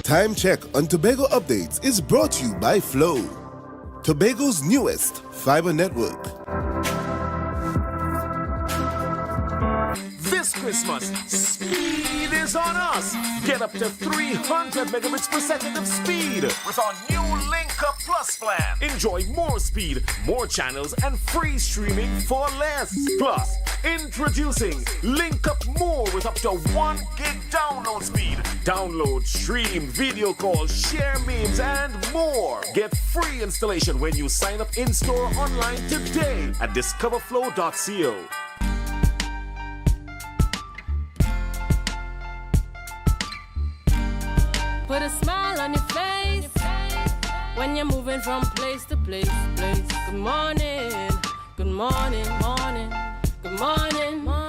Time check on Tobago updates is brought to you by Flow, Tobago's newest fiber network. This Christmas, speed is on us. Get up to 300 megabits per second of speed with our new Link Up Plus plan. Enjoy more speed, more channels, and free streaming for less. Plus, introducing Link Up More with up to 1 gig download speed. Download, stream, video calls, share memes, and more. Get free installation when you sign up in-store or online today at discoverflow.co. Put a smile on your face when you're moving from place to place. Good morning, good morning, morning, good morning, morning.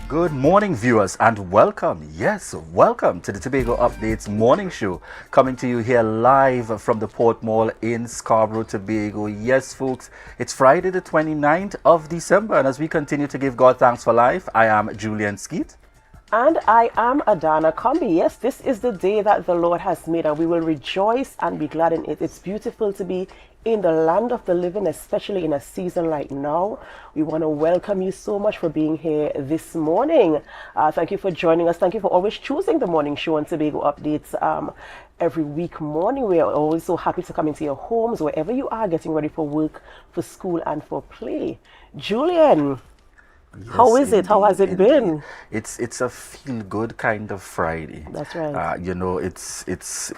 Good morning, viewers, and welcome. Yes, welcome to the Tobago Updates morning show, coming to you here live from the Port Mall in Scarborough, Tobago. Yes, folks, it's Friday the 29th of December, and as we continue to give God thanks for life, I am Julian Skeet. And I am Adana Combi. Yes, this is the day that the Lord has made, and we will rejoice and be glad in it. It's beautiful to be in the land of the living, especially in a season like now. We want to welcome you so much for being here this morning. Thank you for joining us. Thank you for always choosing the morning show on Tobago Updates every week morning. We are always so happy to come into your homes, wherever you are, getting ready for work, for school, and for play. Julian, yes, how is it? How has it been? It's a feel-good kind of Friday. That's right. It's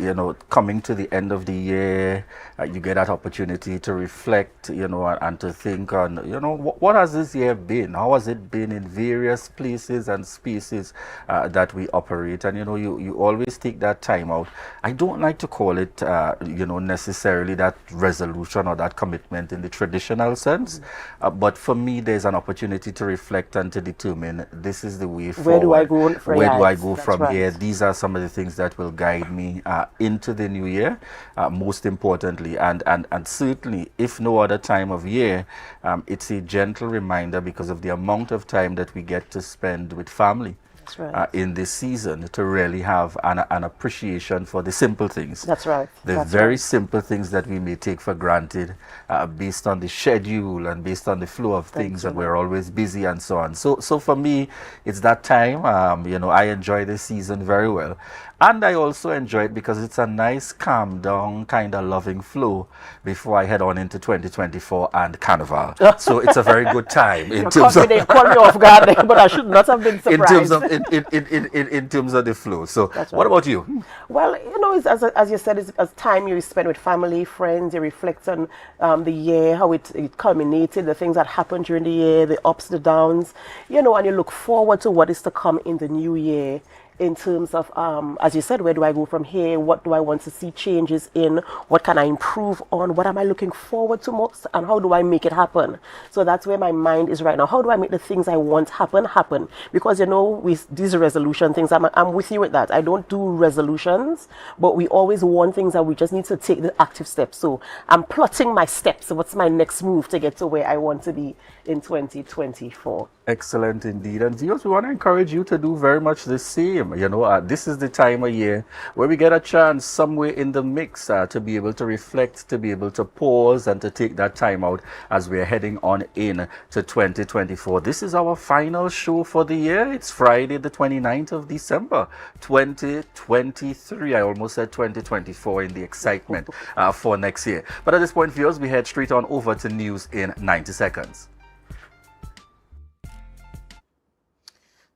coming to the end of the year. You get that opportunity to reflect, and to think on, what has this year been? How has it been in various places and spaces that we operate? And you always take that time out. I don't like to call it, necessarily that resolution or that commitment in the traditional sense. But for me, there's an opportunity to reflect and to determine this is the way forward. Where do I go from Where do I go That's from right. here? These are some of the things that will guide me into the new year, most importantly. And certainly, if no other time of year, it's a gentle reminder because of the amount of time that we get to spend with family. That's right. In this season, to really have an appreciation for the simple things. That's right. The very simple things that we may take for granted based on the schedule and based on the flow of things, and we're always busy and so on. So for me, it's that time. I enjoy this season very well. And I also enjoy it because it's a nice, calm down, kind of loving flow before I head on into 2024 and Carnival. So it's a very good time in terms of. They caught me off guard, but I should not have been surprised. In terms of the flow. So That's what right. about you? Well, it's, as you said, it's a time you spend with family, friends. You reflect on the year, how it culminated, the things that happened during the year, the ups, the downs, and you look forward to what is to come in the new year. In terms of, as you said, where do I go from here? What do I want to see changes in? What can I improve on? What am I looking forward to most? And how do I make it happen? So that's where my mind is right now. How do I make the things I want happen? Because, with these resolution things, I'm with you with that. I don't do resolutions, but we always want things that we just need to take the active steps. So I'm plotting my steps. What's my next move to get to where I want to be in 2024? Excellent indeed. And viewers, we want to encourage you to do very much the same. This is the time of year where we get a chance somewhere in the mix to be able to reflect, to be able to pause, and to take that time out as we're heading on in to 2024. This is our final show for the year. It's Friday the 29th of December 2023. I almost said 2024 in the excitement for next year. But at this point, viewers, we head straight on over to news in 90 seconds.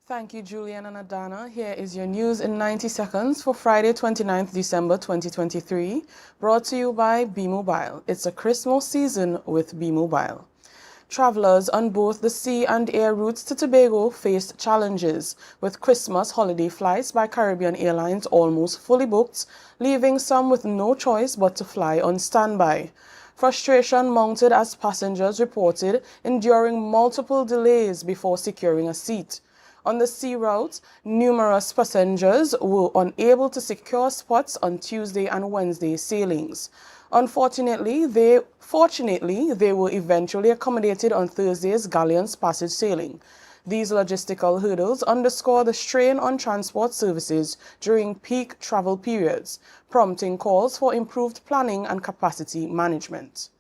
Thank you, Julian and Adana. Here is your news in 90 seconds for Friday, 29th December 2023, brought to you by B-Mobile. It's a Christmas season with B-Mobile. Travelers on both the sea and air routes to Tobago faced challenges, with Christmas holiday flights by Caribbean Airlines almost fully booked, leaving some with no choice but to fly on standby. Frustration mounted as passengers reported enduring multiple delays before securing a seat. On the sea route, numerous passengers were unable to secure spots on Tuesday and Wednesday sailings. Unfortunately, they were eventually accommodated on Thursday's Galleon's Passage sailing. These logistical hurdles underscore the strain on transport services during peak travel periods, prompting calls for improved planning and capacity management.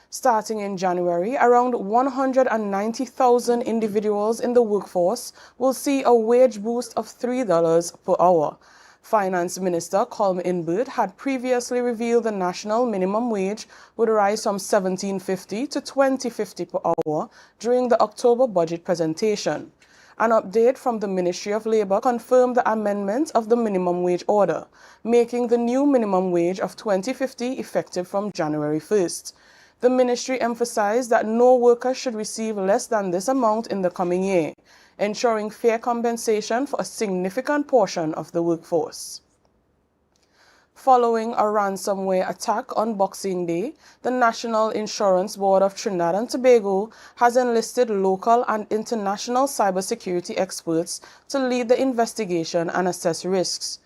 Starting in January, around 190,000 individuals in the workforce will see a wage boost of $3 per hour. Finance Minister Colm Inbird had previously revealed the national minimum wage would rise from $17.50 to $20.50 per hour during the October budget presentation. An update from the Ministry of Labour confirmed the amendment of the minimum wage order, making the new minimum wage of $20.50 effective from January 1st. The ministry emphasized that no worker should receive less than this amount in the coming year, ensuring fair compensation for a significant portion of the workforce. Following a ransomware attack on Boxing Day, the National Insurance Board of Trinidad and Tobago has enlisted local and international cybersecurity experts to lead the investigation and assess risks.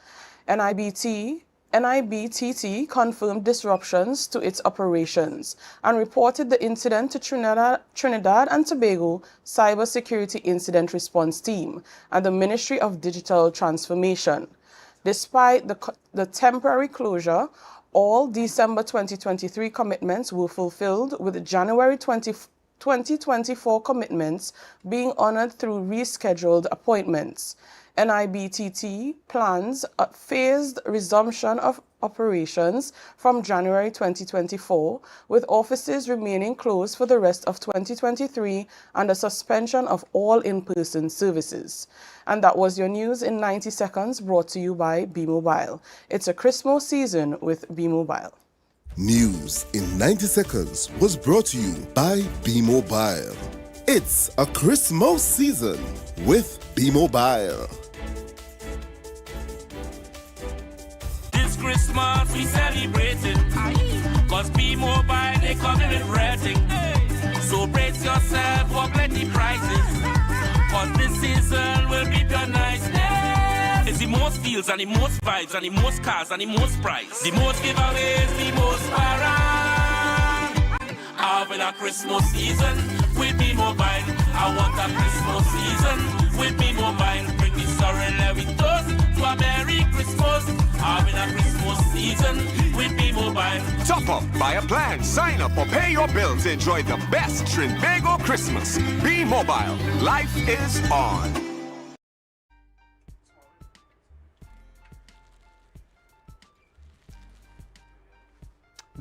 NIBTT confirmed disruptions to its operations and reported the incident to Trinidad and Tobago Cybersecurity Incident Response Team and the Ministry of Digital Transformation. Despite the temporary closure, all December 2023 commitments were fulfilled, with January 2024 commitments being honored through rescheduled appointments. NIBTT plans a phased resumption of operations from January 2024, with offices remaining closed for the rest of 2023 and a suspension of all in-person services. And that was your news in 90 seconds, brought to you by B-Mobile. It's a Christmas season with B-Mobile. News in 90 seconds was brought to you by B-Mobile. It's a Christmas season with B-Mobile. This Christmas we celebrating, cause B-Mobile they coming with rating. So brace yourself for plenty prices, cause this season will be the nice. It's the most deals and the most vibes and the most cars and the most price. The most giveaways, the most parang. Having a Christmas season with B-Mobile. I want a Christmas season with B-Mobile. Bring the sorrow let we toast to a Merry Christmas. Having a Christmas season with B-Mobile. Top up, buy a plan, sign up or pay your bills. Enjoy the best Tobago Christmas. B-Mobile. Life is on.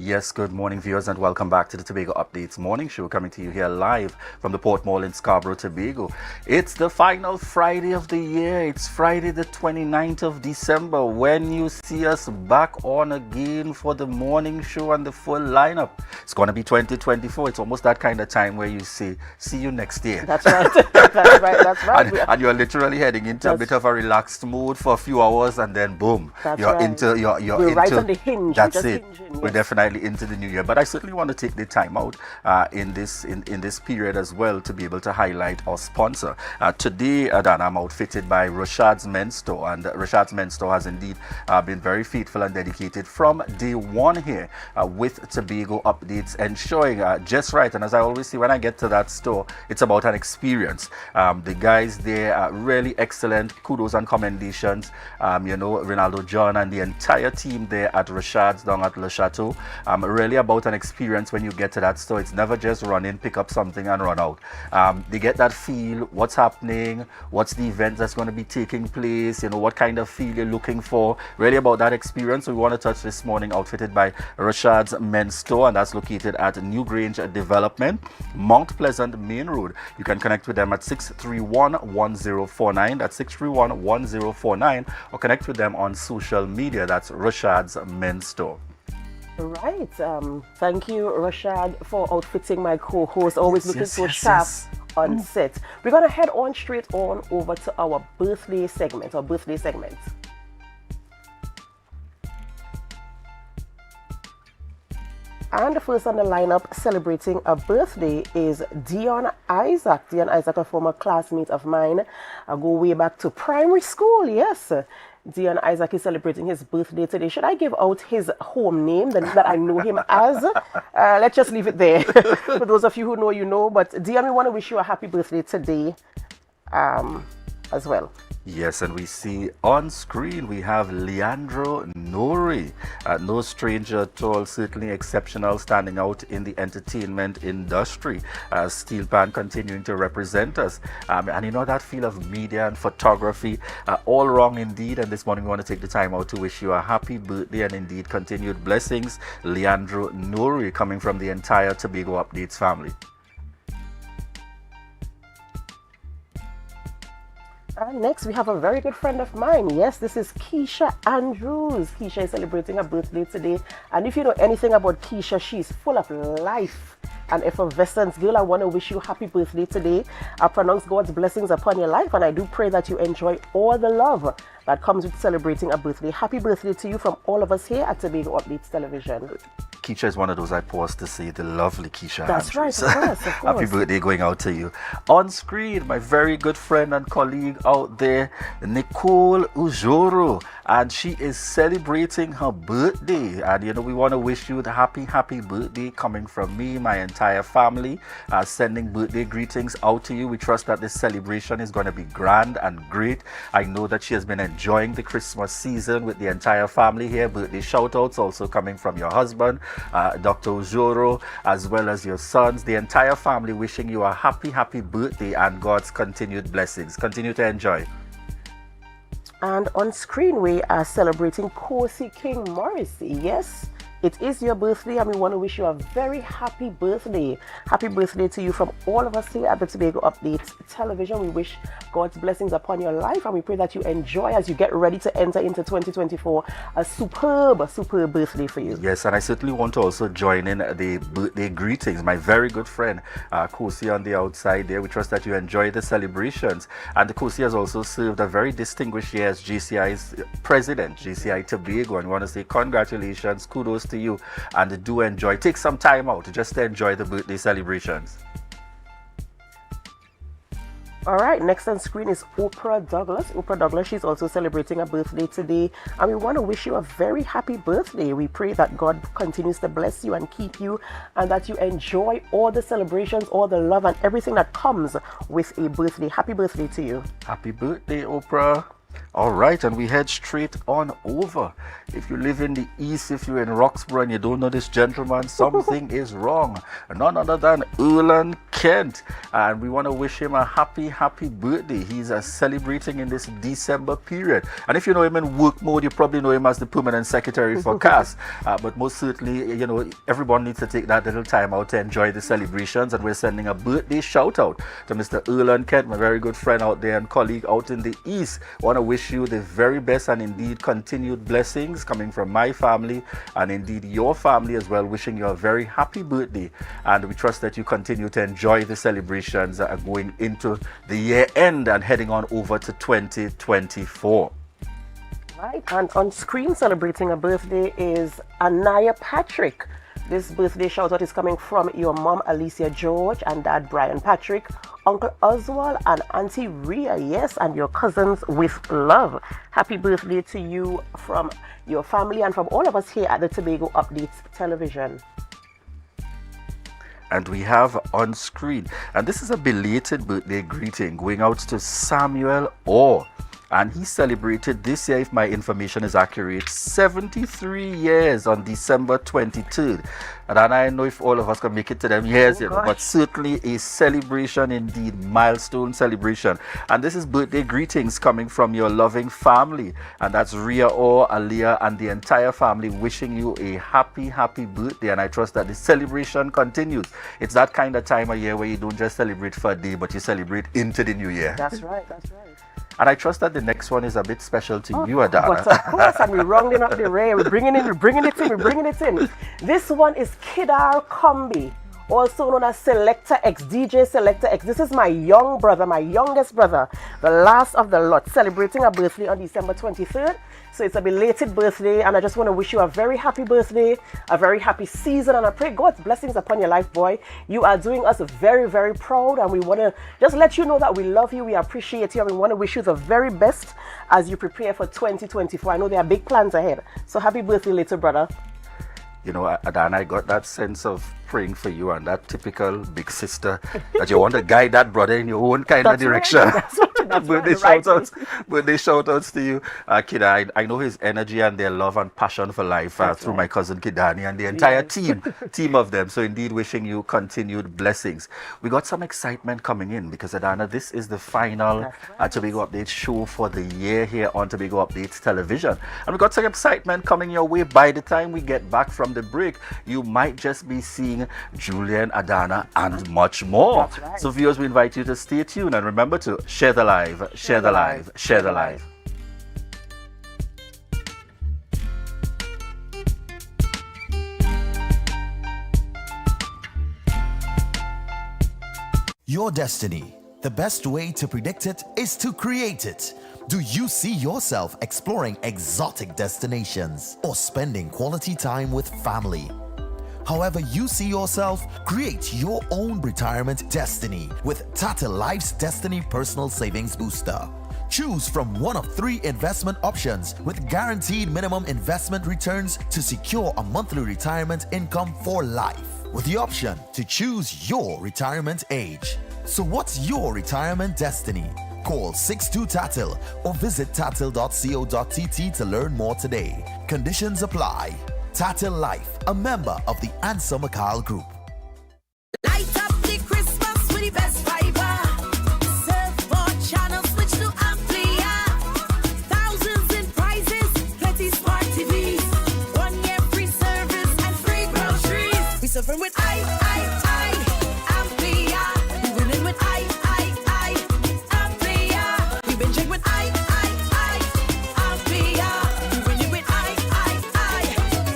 Yes, good morning, viewers, and welcome back to the Tobago Updates morning show, coming to you here live from the Port Mall in Scarborough, Tobago. It's the final Friday of the year. It's Friday the 29th of December, when you see us back on again for the morning show and the full lineup. It's going to be 2024. It's almost that kind of time where you say, see you next year. That's right. That's right. And you're literally heading into a bit of a relaxed mood for a few hours, and then boom, you're right. into We're right on the hinge. That's it. Hinging, We're definitely into the new year, but I certainly want to take the time out in this period as well to be able to highlight our sponsor. Today, Adana, I'm outfitted by Rashad's Men's Store, and Rashad's Men's Store has indeed been very faithful and dedicated from day one here with Tobago updates, ensuring just right. And as I always say, when I get to that store, it's about an experience. The guys there are really excellent. Kudos and commendations. Ronaldo John and the entire team there at Rashad's down at Le Chateau. Really about an experience when you get to that store. It's never just run in, pick up something and run out. They get that feel, what's happening, what's the event that's going to be taking place, what kind of feel you're looking for. Really about that experience. So we want to touch this morning, outfitted by Rashad's Men's Store, and that's located at New Grange Development, Mount Pleasant Main Road. You can connect with them at 631-1049. That's 631-1049, or connect with them on social media. That's Rashad's Men's Store. Right. Thank you, Rashad, for outfitting my co-host. Always looking so sharp on set. We're going to head on straight on over to our birthday segment. And the first on the lineup celebrating a birthday is Dion Isaac. Dion Isaac, a former classmate of mine. I go way back to primary school, yes. Dion Isaac is celebrating his birthday today. Should I give out his home name that I know him as? Let's just leave it there. For those of you who know, you know. But Dion, we want to wish you a happy birthday today as well. Yes, and we see on screen we have Leandro Nori, no stranger at all, certainly exceptional, standing out in the entertainment industry. Steel Pan continuing to represent us. And you know, that field of media and photography, all wrong indeed. And this morning we want to take the time out to wish you a happy birthday and indeed continued blessings. Leandro Nori, coming from the entire Tobago Updates family. And next, we have a very good friend of mine. Yes, this is Keisha Andrews. Keisha is celebrating her birthday today. And if you know anything about Keisha, she's full of life and effervescence. Girl, I want to wish you happy birthday today. I pronounce God's blessings upon your life, and I do pray that you enjoy all the love that comes with celebrating a birthday. Happy birthday to you from all of us here at Tobago Updates Television. Keisha is one of those I pause to say, the lovely Keisha. That's Andrews. right, of course, of course. Happy birthday going out to you. On screen, my very good friend and colleague out there, Nicole Ujoro, and she is celebrating her birthday. And you know, we want to wish you the happy birthday coming from me, my entire family, sending birthday greetings out to you. We trust that this celebration is going to be grand and great. I know that she has been enjoying the Christmas season with the entire family here. Birthday shout outs also coming from your husband, Dr. Ujoro, as well as your sons, the entire family wishing you a happy birthday and God's continued blessings. Continue to enjoy. And on screen, we are celebrating Kosi King Morrissey. Yes, it is your birthday, and we want to wish you a very happy birthday. Happy birthday to you from all of us here at the Tobago Updates Television. We wish God's blessings upon your life, and we pray that you enjoy as you get ready to enter into 2024 a superb birthday for you. Yes, and I certainly want to also join in the birthday greetings. My very good friend Kosi on the outside there. We trust that you enjoy the celebrations. And Kosi has also served a very distinguished year as GCI's president, GCI Tobago, and we want to say congratulations, kudos to you, and do enjoy. Take some time out just to enjoy the birthday celebrations. All right, next on screen is Oprah Douglas. Oprah Douglas, she's also celebrating a birthday today, and we want to wish you a very happy birthday. We pray that God continues to bless you and keep you, and that you enjoy all the celebrations, all the love, and everything that comes with a birthday. Happy birthday to you. Happy birthday, Oprah. All right, and we head straight on over. If you live in the east, if you're in Roxborough and you don't know this gentleman, something is wrong. None other than Erland Kent. And we want to wish him a happy birthday. He's celebrating in this December period. And if you know him in work mode, you probably know him as the permanent secretary for CAS. But most certainly, you know, everyone needs to take that little time out to enjoy the celebrations. And we're sending a birthday shout out to Mr. Erland Kent, my very good friend out there and colleague out in the east. Want to wish you the very best and indeed continued blessings coming from my family and indeed your family as well. Wishing you a very happy birthday, and we trust that you continue to enjoy the celebrations going into the year end and heading on over to 2024. Right, and on screen celebrating a birthday is Anaya Patrick. This birthday shout out is coming from your mom Alicia George and dad Brian Patrick, Uncle Oswald and Auntie Rhea, yes, and your cousins with love. Happy birthday to you from your family and from all of us here at the Tobago Updates Television. And we have on screen, and this is a belated birthday greeting going out to Samuel Orr. And he celebrated this year, if my information is accurate, 73 years on December 23rd. And I don't know if all of us can make it to them years, you know, but certainly a celebration indeed, milestone celebration. And this is birthday greetings coming from your loving family. And that's Rhea Orr, Aliyah, and the entire family wishing you a happy birthday. And I trust that the celebration continues. It's that kind of time of year where you don't just celebrate for a day, but you celebrate into the new year. That's right, that's right. And I trust that the next one is a bit special to you, Adana. But of course, and we're rounding up the array. We're bringing it in. This one is Kidar Kombi. also known as Selector X, DJ Selector X. This is my young brother, my youngest brother, the last of the lot, celebrating a birthday on December 23rd. So it's a belated birthday, and I just want to wish you a very happy birthday, a very happy season, and I pray God's blessings upon your life, boy. You are doing us very, very proud, and we want to just let you know that we love you, we appreciate you, and we want to wish you the very best as you prepare for 2024. I know there are big plans ahead. So happy birthday, little brother. You know, Adan, I got that sense of praying for you and that typical big sister that you want to guide that brother in your own kind of direction. Right. That's Birthday shout outs to you. Kida, I know his energy and their love and passion for life through my cousin Kidani and the entire team of them. So indeed, wishing you continued blessings. We got some excitement coming in because, Adana, this is the final Tobago Updates show for the year here on Tobago Updates Television. And we got some excitement coming your way. By the time we get back from the break, you might just be seeing Julian, Adana, and much more. Right. So viewers, we invite you to stay tuned and remember to share the live, share the live, share the live. Your destiny. The best way to predict it is to create it. Do you see yourself exploring exotic destinations or spending quality time with family? However you see yourself, create your own retirement destiny with Tata Life's Destiny Personal Savings Booster. Choose from one of 3 investment options with guaranteed minimum investment returns to secure a monthly retirement income for life, with the option to choose your retirement age. So what's your retirement destiny? Call 62TATIL or visit tatil.co.tt to learn more today. Conditions apply. Tatil Life, a member of the Answer Makal Group. Light up the Christmas with the best fiber. Surf more channels, switch to Amplia. Thousands in prizes, plenty smart TVs. 1 year free service and free groceries. We surfing with Amplia. We winning with Amplia. We been with Amplia. We winning with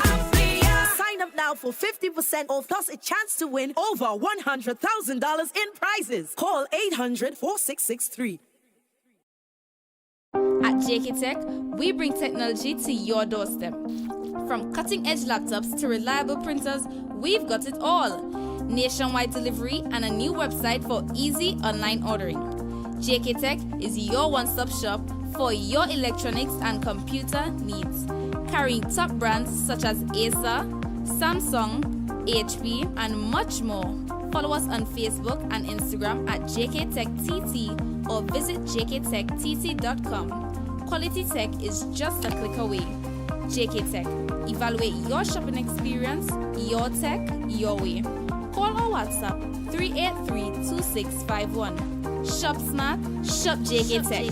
Amplia. Sign up now for 50% off plus a chance to win over $100,000 in prizes. Call 800-4663. At JK Tech, we bring technology to your doorstep. From cutting-edge laptops to reliable printers, we've got it all. Nationwide delivery and a new website for easy online ordering. JK Tech is your one-stop shop for your electronics and computer needs. Carrying top brands such as Acer, Samsung, HP, and much more. Follow us on Facebook and Instagram at JKTechTT or visit jktechtt.com. Quality tech is just a click away. JK Tech. Evaluate your shopping experience, your tech, your way. Call or WhatsApp 383-2651. Shop smart, shop JK Tech.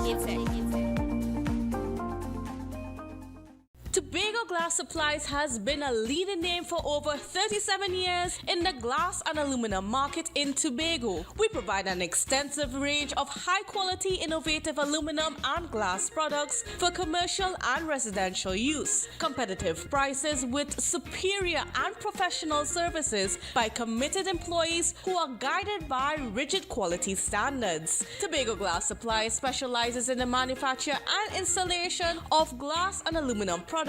Tobago Glass Supplies has been a leading name for over 37 years in the glass and aluminum market in Tobago. We provide an extensive range of high-quality, innovative aluminum and glass products for commercial and residential use. Competitive prices with superior and professional services by committed employees who are guided by rigid quality standards. Tobago Glass Supplies specializes in the manufacture and installation of glass and aluminum products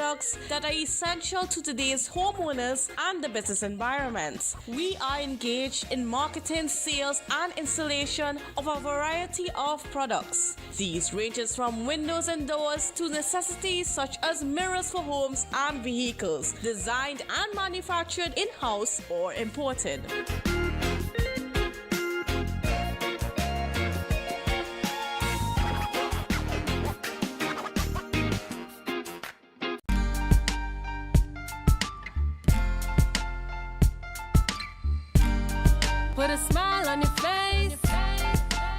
that are essential to today's homeowners and the business environment. We are engaged in marketing, sales, and installation of a variety of products. These ranges from windows and doors to necessities such as mirrors for homes and vehicles, designed and manufactured in-house or imported. Put a smile on your face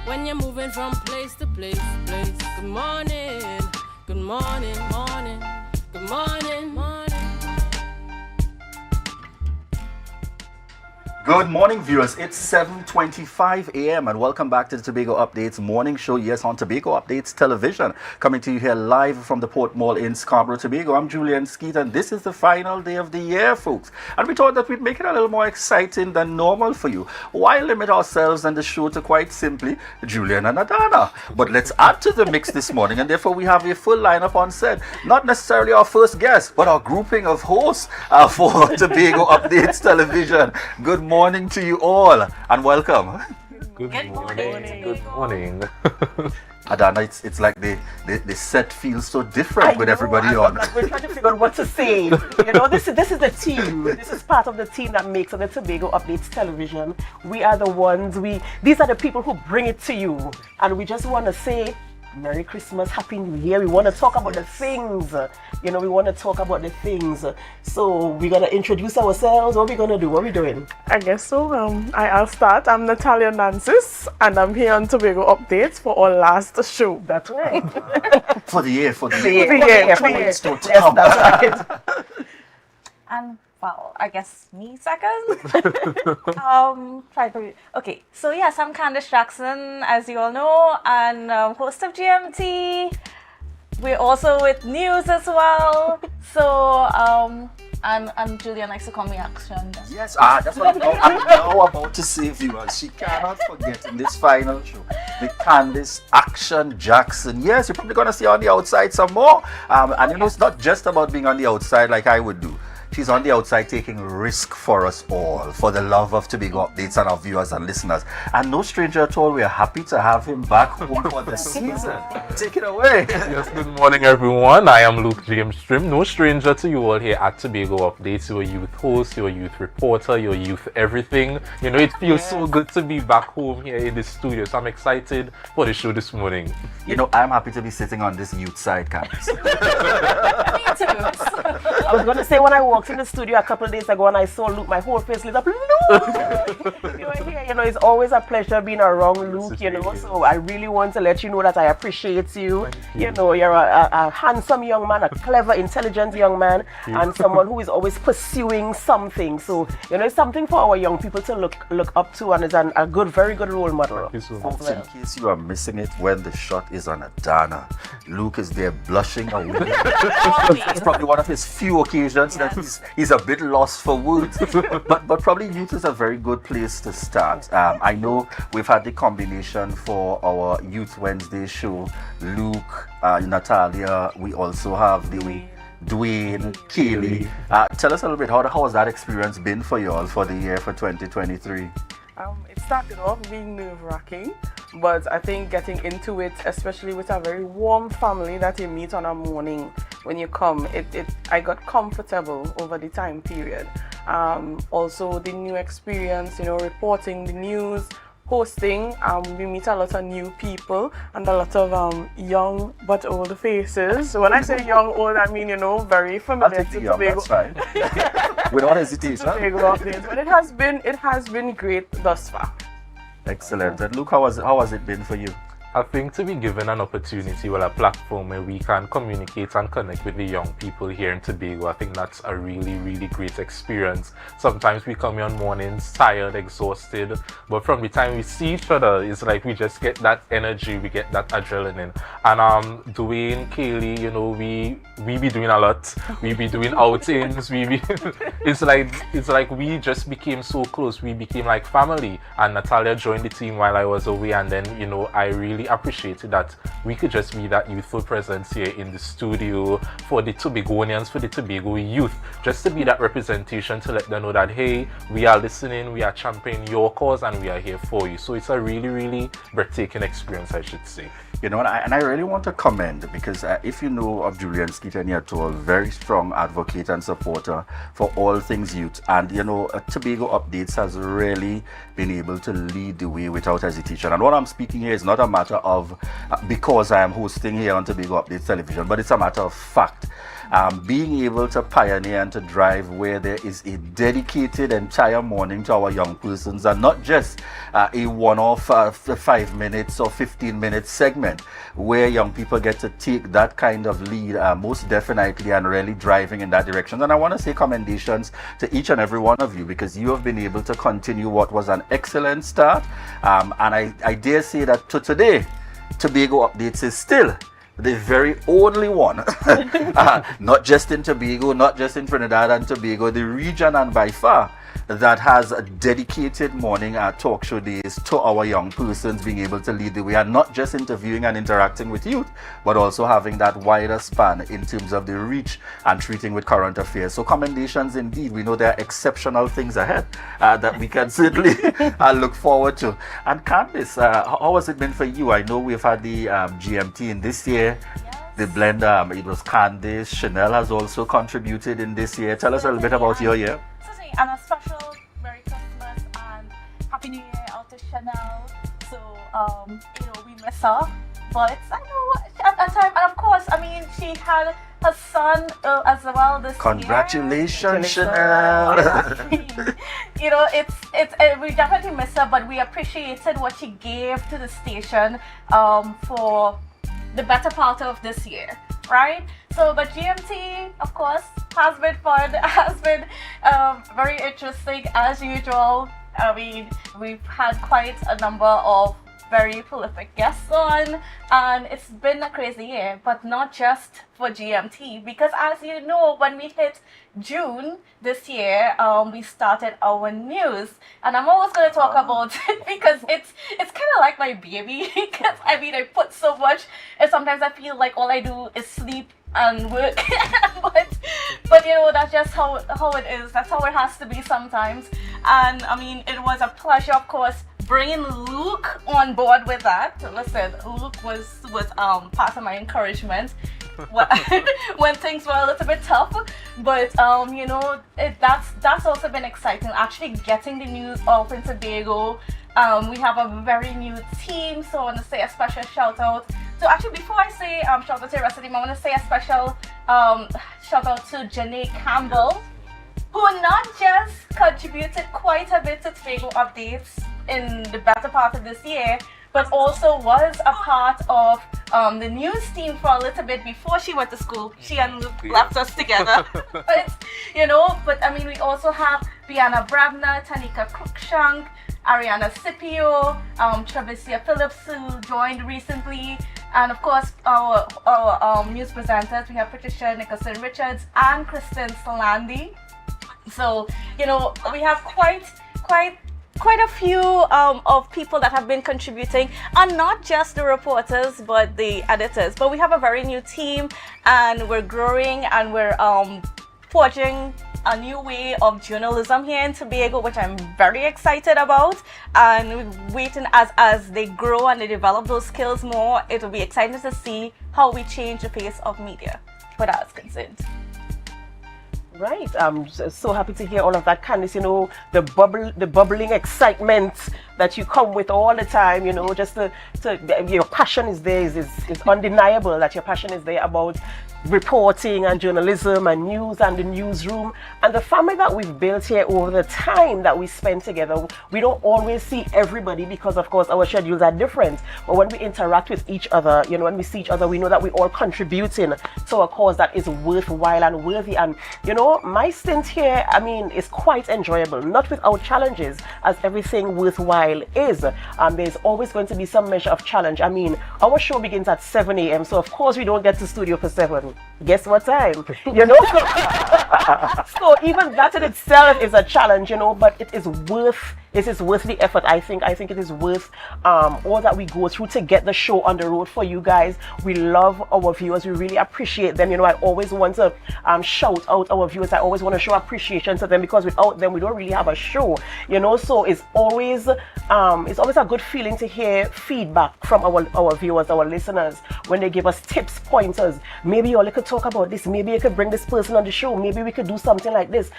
when you're moving from place to place. Good morning, good morning, morning, good morning, morning. Good morning, viewers. It's 7:25 a.m. and welcome back to the Tobago Updates morning show. Yes, on Tobago Updates television, coming to you here live from the Port Mall in Scarborough, Tobago. I'm Julian Skeet, and this is the final day of the year, folks. And we thought that we'd make it a little more exciting than normal for you. Why limit ourselves and the show to quite simply Julian and Adana? But let's add to the mix this morning, and therefore we have a full lineup on set. Not necessarily our first guest, but our grouping of hosts for Tobago Updates television. Good morning to you all and welcome. Good morning. Adana, it's like the set feels so different with everybody on. We're trying to figure out what to say. You know, this is the team. This is part of the team that makes the Tobago Updates television. We are the ones. These are the people who bring it to you, and we just want to say Merry Christmas, Happy New Year. We want to talk about the things. You know, we want to talk about the things. So we're going to introduce ourselves. What are we going to do? What are we doing? I guess so. I'll start. I'm Natalia Nancis, and I'm here on Tobago Updates for our last show. That's right. For the year. Yes, that's right. And well, I guess me second. Okay, so yes, I'm Candice Jackson, as you all know, and host of GMT. We're also with news as well. So and Julian likes to call me Action. Yes, that's what I'm now about to say, viewers. She cannot forget in this final show the Candice Action Jackson. Yes, you're probably gonna see her on the outside some more. And you know, it's not just about being on the outside like I would do. She's on the outside taking risk for us all, for the love of Tobago Updates and our viewers and listeners. And no stranger at all, we are happy to have him back home for the season. Take it away. Yes, good morning everyone. I am Luke James Strim, no stranger to you all here at Tobago Updates. Your youth host, your youth reporter, your youth everything. You know, it feels so good to be back home here in the studio. So I'm excited for the show this morning. You know, I'm happy to be sitting on this youth side, Candice. Me too. I was going to say, when I walked in the studio a couple of days ago and I saw Luke, my whole face lit up. Luke! You are here. You know, it's always a pleasure being around Luke, you know. So I really want to let you know that I appreciate you. You know, you're a handsome young man, a clever, intelligent young man, and someone who is always pursuing something. So, you know, it's something for our young people to look up to, and is a good, very good role model. Folks, in case you are missing it, when the shot is on Adana, Luke is there blushing away. It's probably one of his few occasions that he's a bit lost for words. but probably youth is a very good place to start. I know we've had the combination for our Youth Wednesday show. Luke, Natalia, we also have Dwayne, Kaylee. Tell us a little bit, how has that experience been for you all for the year for 2023? It started off being nerve-wracking, but I think getting into it, especially with a very warm family that you meet on a morning when you come, I got comfortable over the time period. Also the new experience, you know, reporting the news, hosting, we meet a lot of new people and a lot of young but old faces. When I say young, old, I mean, you know, very familiar to Tobago. That's fine. Without hesitation. But it has been great thus far. Excellent. And Luke, how has it been for you? I think to be given an opportunity, a platform where we can communicate and connect with the young people here in Tobago, I think that's a really, really great experience. Sometimes we come here on mornings tired, exhausted, but from the time we see each other, it's like we just get that energy, we get that adrenaline. And Dwayne, Kaylee, you know, we be doing a lot. We be doing outings. It's like we just became so close. We became like family. And Natalia joined the team while I was away, and then, you know, I really appreciated that we could just be that youthful presence here in the studio for the Tobagonians, for the Tobago youth, just to be that representation to let them know that, hey, we are listening, we are championing your cause, and we are here for you. So it's a really, really breathtaking experience, I should say. You know, and I really want to commend, because if you know of Julian Skeetany at all, very strong advocate and supporter for all things youth. And, you know, Tobago Updates has really been able to lead the way without hesitation. And what I'm speaking here is not a matter of because I am hosting here on Tobago Updates television, but it's a matter of fact. being able to pioneer and to drive where there is a dedicated entire morning to our young persons, and not just a one-off 5 minutes or 15 minutes segment where young people get to take that kind of lead, most definitely, and really driving in that direction. And I want to say commendations to each and every one of you, because you have been able to continue what was an excellent start, and I dare say that to today, Tobago Updates is still the very only one, not just in Tobago, not just in Trinidad and Tobago, the region, and by far, that has a dedicated morning talk show days to our young persons, being able to lead the way, and not just interviewing and interacting with youth, but also having that wider span in terms of the reach and treating with current affairs. So commendations indeed. We know there are exceptional things ahead that we can certainly look forward to. And Candice, how has it been for you? I know we've had the GMT in this year. The blend, it was Candice, Chanel has also contributed in this year. Tell us a little bit about your year. And a special Merry Christmas and Happy New Year out to Chanel. So, we miss her. But I know at that time, and of course, I mean, she had her son as well this Congratulations, Chanel. We definitely miss her, but we appreciated what she gave to the station for the better part of this year, right? So, but GMT, of course, has been fun, has been very interesting as usual. I mean, we've had quite a number of very prolific guests on, and it's been a crazy year, but not just for GMT, because as you know, when we hit June this year, we started our news, and I'm always going to talk about it because it's kind of like my baby, because I mean, I put so much, and sometimes I feel like all I do is sleep and work, but that's just how it is. That's how it has to be sometimes. And I mean, it was a pleasure, of course, bringing Luke on board with that. Listen, Luke was part of my encouragement when things were a little bit tough, but that's also been exciting, actually getting the news off in Tobago. We have a very new team, so I want to say a special shout out. So actually, before I say shout out to the rest of the team, I want to say a special shout out to Janae Campbell, who not just contributed quite a bit to Tobago Updates in the better part of this year, but also was a part of the news team for a little bit before she went to school. She and Luke left us together. But I mean, we also have Bianna Brabner, Tanika Cruikshank, Ariana Scipio, Travicia Phillips, who joined recently, and of course our news presenters. We have Patricia Nicholson Richards and Kristen Solandi. So we have quite a few of people that have been contributing, and not just the reporters but the editors. But we have a very new team, and we're growing, and we're forging a new way of journalism here in Tobago, which I'm very excited about. And we're waiting as they grow and they develop those skills more. It will be exciting to see how we change the face of media, where that's concerned. Right, I'm so happy to hear all of that, Candice. The bubbling excitement that you come with all the time. Just your passion is there. Is undeniable that your passion is there about reporting and journalism and news and the newsroom and the family that we've built here over the time that we spend together. We don't always see everybody because, of course, our schedules are different. But when we interact with each other, when we see each other, we know that we're all contributing to a cause that is worthwhile and worthy. And my stint here, I mean, is quite enjoyable, not without challenges, as everything worthwhile is. There's always going to be some measure of challenge. I mean, our show begins at 7 a.m. So of course we don't get to studio for 7. Guess what time? So even that in itself is a challenge, but it is worth the effort. I think it is worth all that we go through to get the show on the road for you guys. We love our viewers. We really appreciate them. I always want to shout out our viewers. I always want to show appreciation to them, because without them we don't really have a show. So it's always a good feeling to hear feedback from our viewers, our listeners, when they give us tips, pointers. Maybe you all could talk about this. Maybe you could bring this person on the show. Maybe we could do something like this.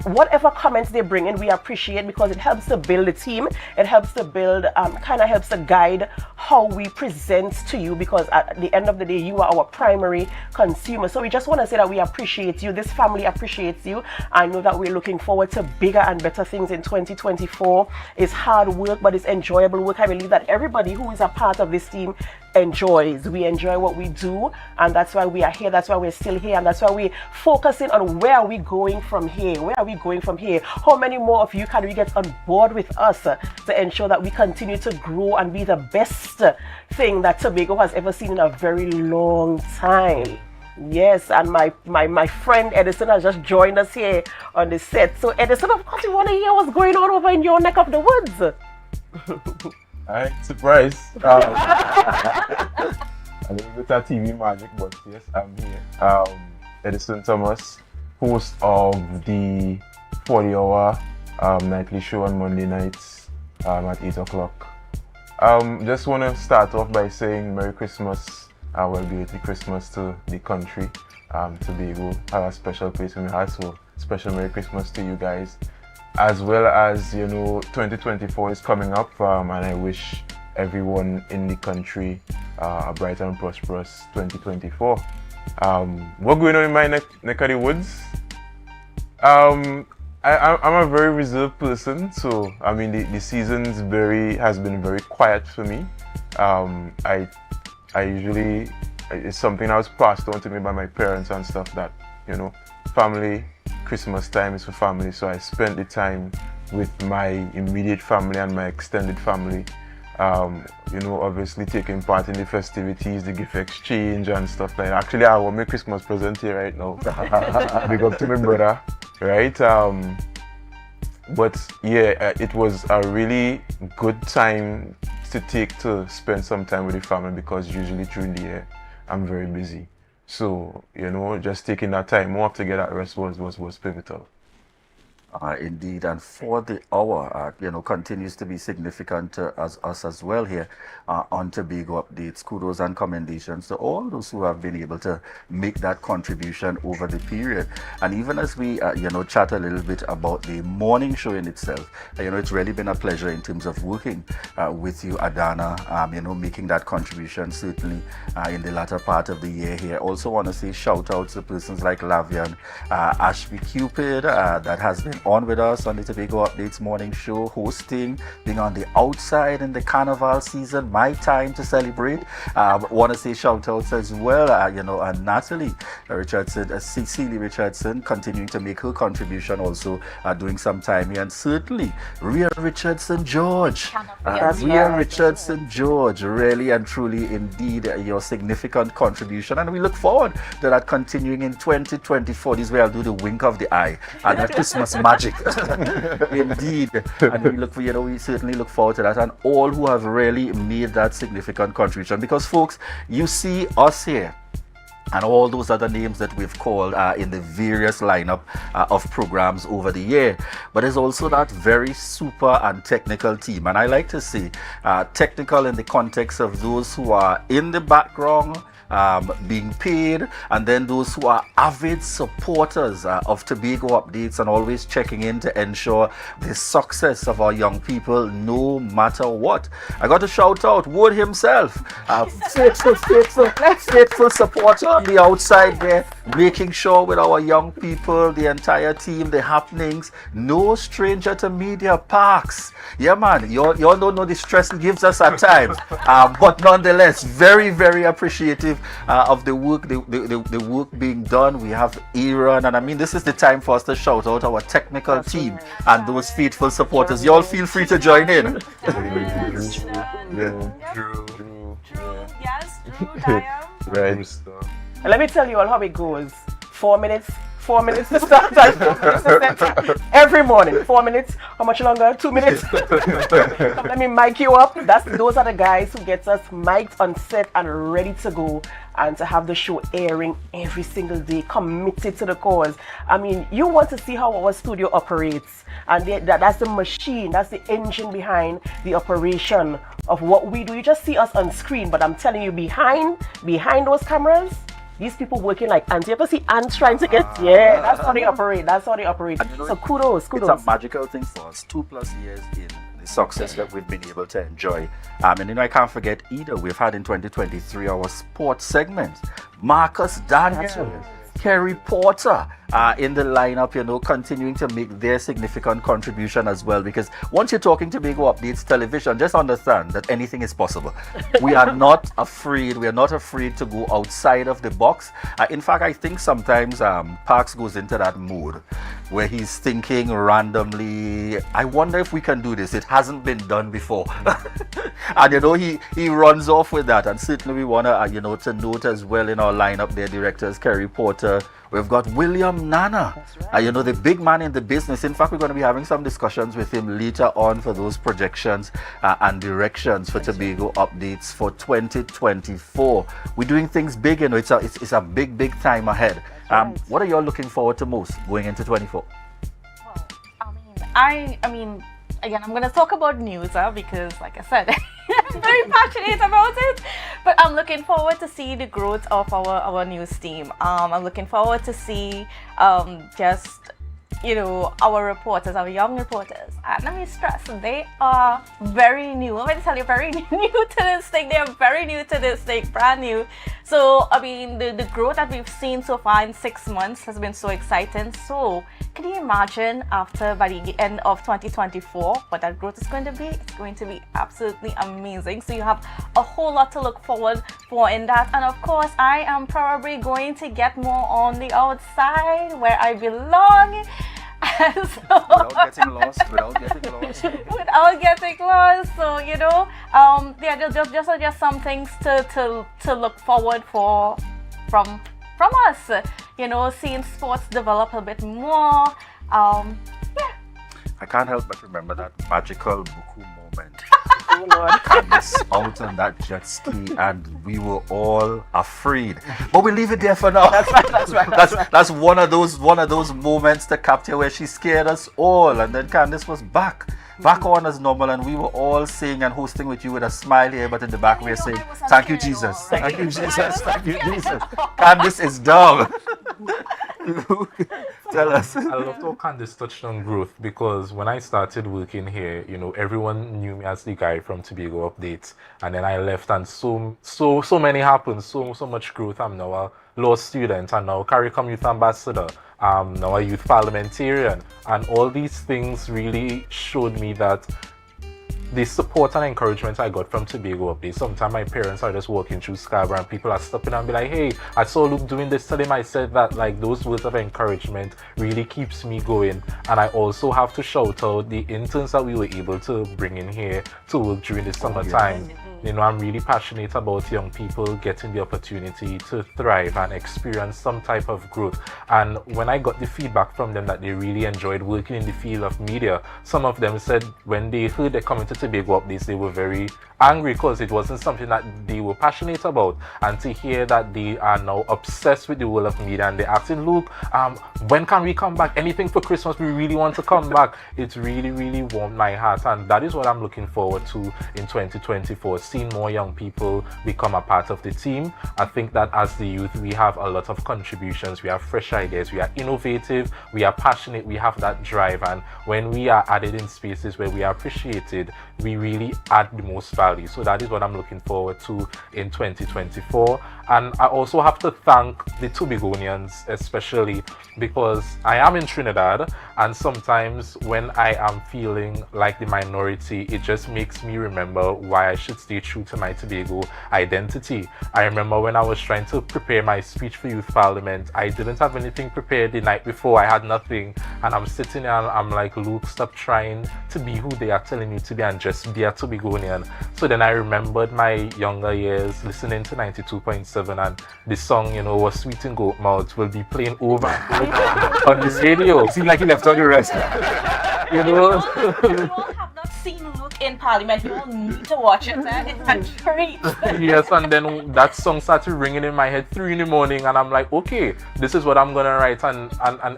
Whatever comments they bring in, we appreciate, because it helps to build the team. It helps to build, kind of helps to guide how we present to you, because at the end of the day, you are our primary consumer. So we just want to say that we appreciate you. This family appreciates you. I know that we're looking forward to bigger and better things in 2024. It's hard work, but it's enjoyable work. I believe that everybody who is a part of this team enjoys. We enjoy what we do, and that's why we are here. That's why we're still here, and that's why we're focusing on where are we going from here. Where are we going from here? How many more of you can we get on board with us to ensure that we continue to grow and be the best thing that Tobago has ever seen in a very long time? Yes, and my friend Edison has just joined us here on the set. So Edison, of course, you want to hear what's going on over in your neck of the woods. Alright, surprise. A little bit of TV magic, but yes, I'm here. Edison Thomas, host of the 40-hour nightly show on Monday nights at 8 o'clock. Just want to start off by saying Merry Christmas, well, belated Christmas to the country, Tobago. Have a special place in my heart, so special Merry Christmas to you guys. As well as, 2024 is coming up, and I wish everyone in the country a bright and prosperous 2024. What going on in my neck of the woods? I'm a very reserved person, so I mean the season's has been very quiet for me. I usually, it's something that was passed on to me by my parents and stuff, that family, Christmas time is for family, so I spent the time with my immediate family and my extended family. Obviously taking part in the festivities, the gift exchange and stuff like that. Actually, I want my Christmas present here right now. Big up to my brother, right? But yeah, it was a really good time to spend some time with the family, because usually during the year I'm very busy. So, just taking that time off to get that rest was pivotal. Indeed, and for the hour, continues to be significant to us as well here on Tobago Updates. Kudos and commendations to all those who have been able to make that contribution over the period. And even as we, chat a little bit about the morning show in itself, it's really been a pleasure in terms of working with you, Adana, making that contribution certainly in the latter part of the year here. Also want to say shout out to persons like Lavian, Ashby Cupid, that has been on with us on the Tobago Updates morning show, hosting, being on the outside in the carnival season, my time to celebrate. Want to say shout outs as well, and Natalie Richardson, Cecily Richardson, continuing to make her contribution, also doing some time here, and certainly Rhea Richardson George. Rhea Richardson George, really and truly indeed your significant contribution, and we look forward to that continuing in 2024. This is where I'll do the wink of the eye and that Christmas magic. Indeed. And we certainly look forward to that, and all who have really made that significant contribution, because folks, you see us here and all those other names that we've called in the various lineup of programs over the year. But there's also that very super and technical team. And I like to say technical in the context of those who are in the background, being paid, and then those who are avid supporters of Tobago Updates and always checking in to ensure the success of our young people no matter what. I got to shout out Wood himself, faithful supporter on the outside there, making sure with our young people, the entire team, the happenings. No stranger to media parks. Yeah man, you all don't know the stress it gives us at times, but nonetheless very, very appreciative of the work, the work being done. We have Aaron, and I mean this is the time for us to shout out our technical team and those faithful supporters. You all feel free to join in. Drew. Yes, Drew, Diane. Right. And let me tell you all how it goes. 4 minutes to start and every morning. 4 minutes. How much longer? 2 minutes. Let me mic you up. Those are the guys who gets us mic'd on set and ready to go, and to have the show airing every single day, committed to the cause. I mean, you want to see how our studio operates, and that's the machine, that's the engine behind the operation of what we do. You just see us on screen, but I'm telling you, behind those cameras, these people working like ants. You ever see ants trying to get? Yeah, that's how they operate. That's how they operate. And you know, So kudos. It's a magical thing for us. 2+ years in the success that we've been able to enjoy. And you know, I can't forget either. We've had in 2023 our sports segment. Marcus Daniel, Kerry Porter in the lineup, you know, continuing to make their significant contribution as well. Because once you're talking Tobago Updates television, just understand that anything is possible. We are not afraid. We are not afraid to go outside of the box. In fact, I think sometimes Parks goes into that mood where he's thinking randomly, I wonder if we can do this. It hasn't been done before. And you know, he runs off with that. And certainly we want to, you know, to note as well in our lineup there, directors Kerry Porter. We've got William Nana, right. You know, the big man in the business. In fact, we're going to be having some discussions with him later on for those projections and directions for Tobago Updates for 2024. We're doing things big, you know, it's a big time ahead. What are you all looking forward to most going into 24? Well, I mean, again, I'm going to talk about news because, like I said, I'm very passionate about it. But I'm looking forward to see the growth of our news team. I'm looking forward to see just, you know, our reporters, our young reporters. And let me stress, they are very new. I'm going to tell you, very new to this thing. They are very new to this thing, brand new. So, I mean, the growth that we've seen so far in 6 months has been so exciting. So, can you imagine by the end of 2024 what that growth is going to be? It's going to be absolutely amazing. So, you have a whole lot to look forward for in that. And of course, I am probably going to get more on the outside where I belong. Without getting lost. Without getting lost. So, you know, yeah, just some things to look forward for from us. You know, seeing sports develop a bit more. Yeah. I can't help but remember that magical Buku moment. Oh Lord, Candice out on that jet ski, and we were all afraid. But we leave it there for now. That's right. That's one of those moments to capture where she scared us all, and then Candice was back on as normal, and we were all saying and hosting with you with a smile here, but in the back we're saying, "Thank you, Jesus. Thank you, Jesus. Thank you, Jesus." Candice is down. Tell us. I love how Candice touched on growth, because when I started working here, you know, everyone knew me as the guy from Tobago Updates, and then I left, and so many happened, so much growth. I'm now a law student, and now CARICOM Youth Ambassador, now a youth parliamentarian, and all these things really showed me that the support and encouragement I got from Tobago Updates. Sometimes my parents are just walking through Scarborough and people are stopping and be like, hey, I saw Luke doing this, tell him I said that. Like, those words of encouragement really keeps me going. And I also have to shout out the interns that we were able to bring in here to work during the summertime. You know, I'm really passionate about young people getting the opportunity to thrive and experience some type of growth. And when I got the feedback from them that they really enjoyed working in the field of media, some of them said when they heard they coming to Tobago Updates, they were very angry because it wasn't something that they were passionate about. And to hear that they are now obsessed with the world of media and they're asking, Luke, when can we come back? Anything for Christmas? We really want to come back. It's really, really warmed my heart. And that is what I'm looking forward to in 2024. Seeing more young people become a part of the team. I think that as the youth, we have a lot of contributions. We have fresh ideas. We are innovative. We are passionate. We have that drive. And when we are added in spaces where we are appreciated, we really add the most value. So that is what I'm looking forward to in 2024. And I also have to thank the Tobagonians, especially because I am in Trinidad, and sometimes when I am feeling like the minority, it just makes me remember why I should stay true to my Tobago identity. I remember when I was trying to prepare my speech for Youth Parliament, I didn't have anything prepared the night before. I had nothing, and I'm sitting there and I'm like, Luke, stop trying to be who they are telling you to be and just be a Tobagonian. So then I remembered my younger years listening to 92.7, and the song, you know, was Sweet and Goat Mouth will be playing over on the radio. It seemed like you left all the rest. You know, you all have not seen Luke in Parliament. You all need to watch it. It's a treat. Yes, and then that song started ringing in my head 3 in the morning, and I'm like, okay, this is what I'm gonna write, and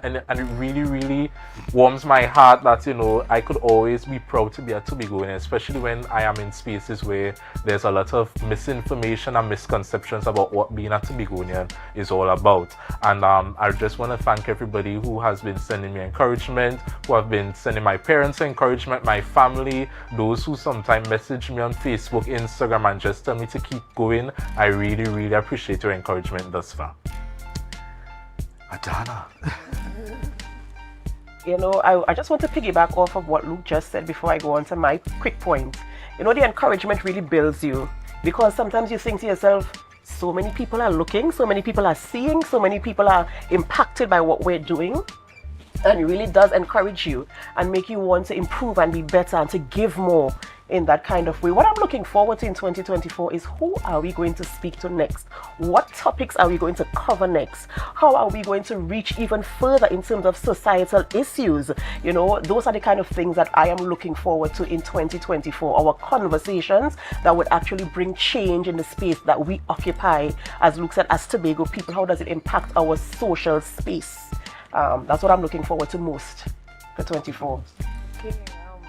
it really, really warms my heart that, you know, I could always be proud to be a Tobagoan, especially when I am in spaces where there's a lot of misinformation and misconceptions about what being a Tobagonian is all about. And I just want to thank everybody who has been sending me encouragement, who have been sending my parents encouragement, my family, those who sometimes message me on Facebook, Instagram, and just tell me to keep going. I really, really appreciate your encouragement thus far. Adana. You know, I just want to piggyback off of what Luke just said before I go on to my quick point. You know, the encouragement really builds you, because sometimes you think to yourself, so many people are looking, so many people are seeing, so many people are impacted by what we're doing. And it really does encourage you and make you want to improve and be better and to give more in that kind of way. What I'm looking forward to in 2024 is, who are we going to speak to next? What topics are we going to cover next? How are we going to reach even further in terms of societal issues? You know, those are the kind of things that I am looking forward to in 2024. Our conversations that would actually bring change in the space that we occupy. As Luke said, as Tobago people, how does it impact our social space? That's what I'm looking forward to most for 24. Okay,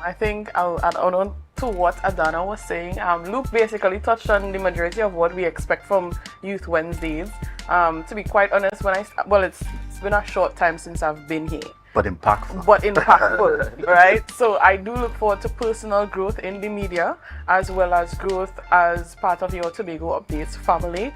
I think I'll add on to what Adana was saying. Luke basically touched on the majority of what we expect from Youth Wednesdays. To be quite honest, it's been a short time since I've been here. But impactful. Right? So I do look forward to personal growth in the media, as well as growth as part of your Tobago Updates family.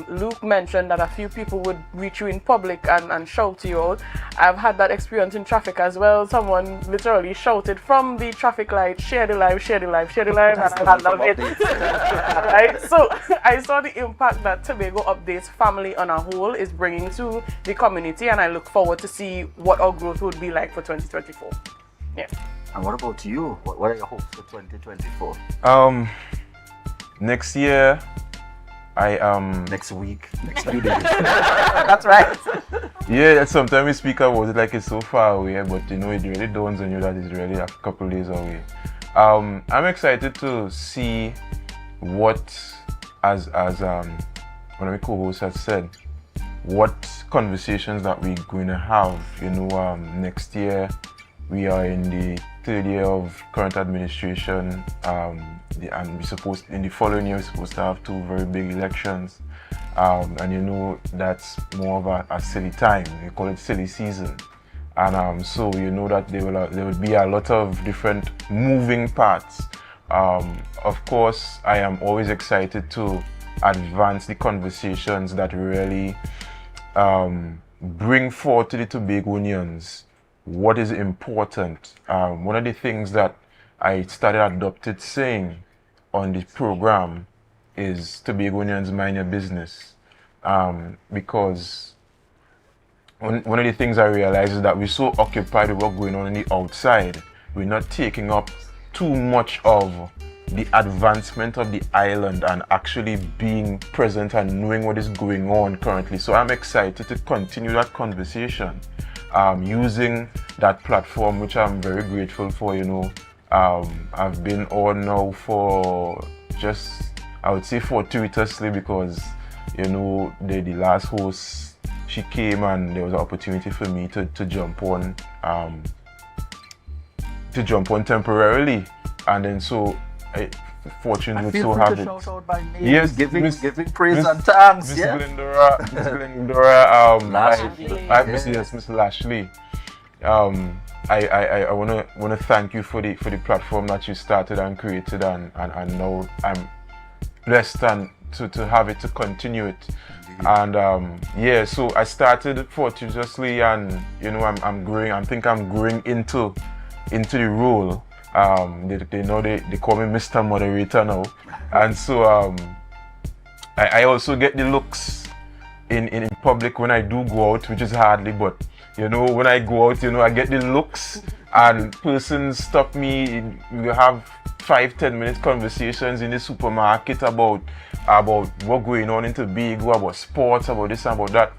Luke mentioned that a few people would reach you in public and shout to you out. I've had that experience in traffic as well. Someone literally shouted from the traffic light, share the live, share the live, share the live, and I love it. Right? So I saw the impact that Tobago Updates family on a whole is bringing to the community, and I look forward to see what our growth would be like for 2024. Yeah. And what about you? What are your hopes for 2024? Next year, next week, next few days. That's right. Yeah, sometimes we speak about it like it's so far away, but you know, it really dawns on you that it's really a couple days away. I'm excited to see what, as one of my co-hosts has said, what conversations that we're going to have. You know, next year we are in the third year of current administration, and in the following year we're supposed to have 2 very big elections, and you know, that's more of a silly time. We call it silly season, and so you know that there will be a lot of different moving parts. Of course, I am always excited to advance the conversations that really bring forth to the Tobagonians what is important. One of the things that I started adopted saying on the program is Tobagonians mind your business, because one of the things I realized is that we're so occupied with what's going on in the outside, we're not taking up too much of the advancement of the island and actually being present and knowing what is going on currently. So I'm excited to continue that conversation, using that platform, which I'm very grateful for. You know, I've been on now for I would say fortuitously, because you know, the last host, she came and there was an opportunity for me to jump on temporarily, and then so fortune would so have it. Shout out by name, yes, giving praise and thanks. Miss Yeah. Glendora, Miss Lashley. I wanna thank you for the platform that you started and created, and now I'm blessed and to have it, to continue it. Indeed. And yeah, so I started fortuitously, and you know, I'm growing. I think I'm growing into the role. They know they call me Mr. Moderator now, and so I also get the looks in public when I do go out, which is hardly, but you know, when I go out, you know, I get the looks, and persons stop me. We have 5-10 minute conversations in the supermarket about what's going on in Tobago, about sports, about this, about that.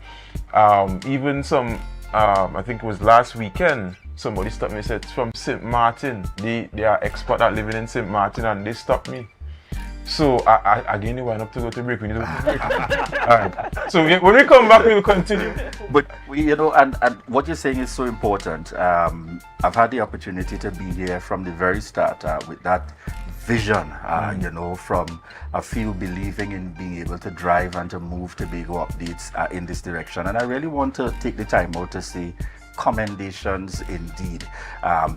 Even some, I think it was last weekend, somebody stopped me and said, it's from St. Martin. They are expert at living in St. Martin, and they stopped me. So I again, they went up to go to break. We need to go to break. Alright. So when we come back, we will continue. But and what you're saying is so important. I've had the opportunity to be here from the very start with that vision, from a few believing in being able to drive and to move Tobago updates in this direction. And I really want to take the time out to say commendations indeed,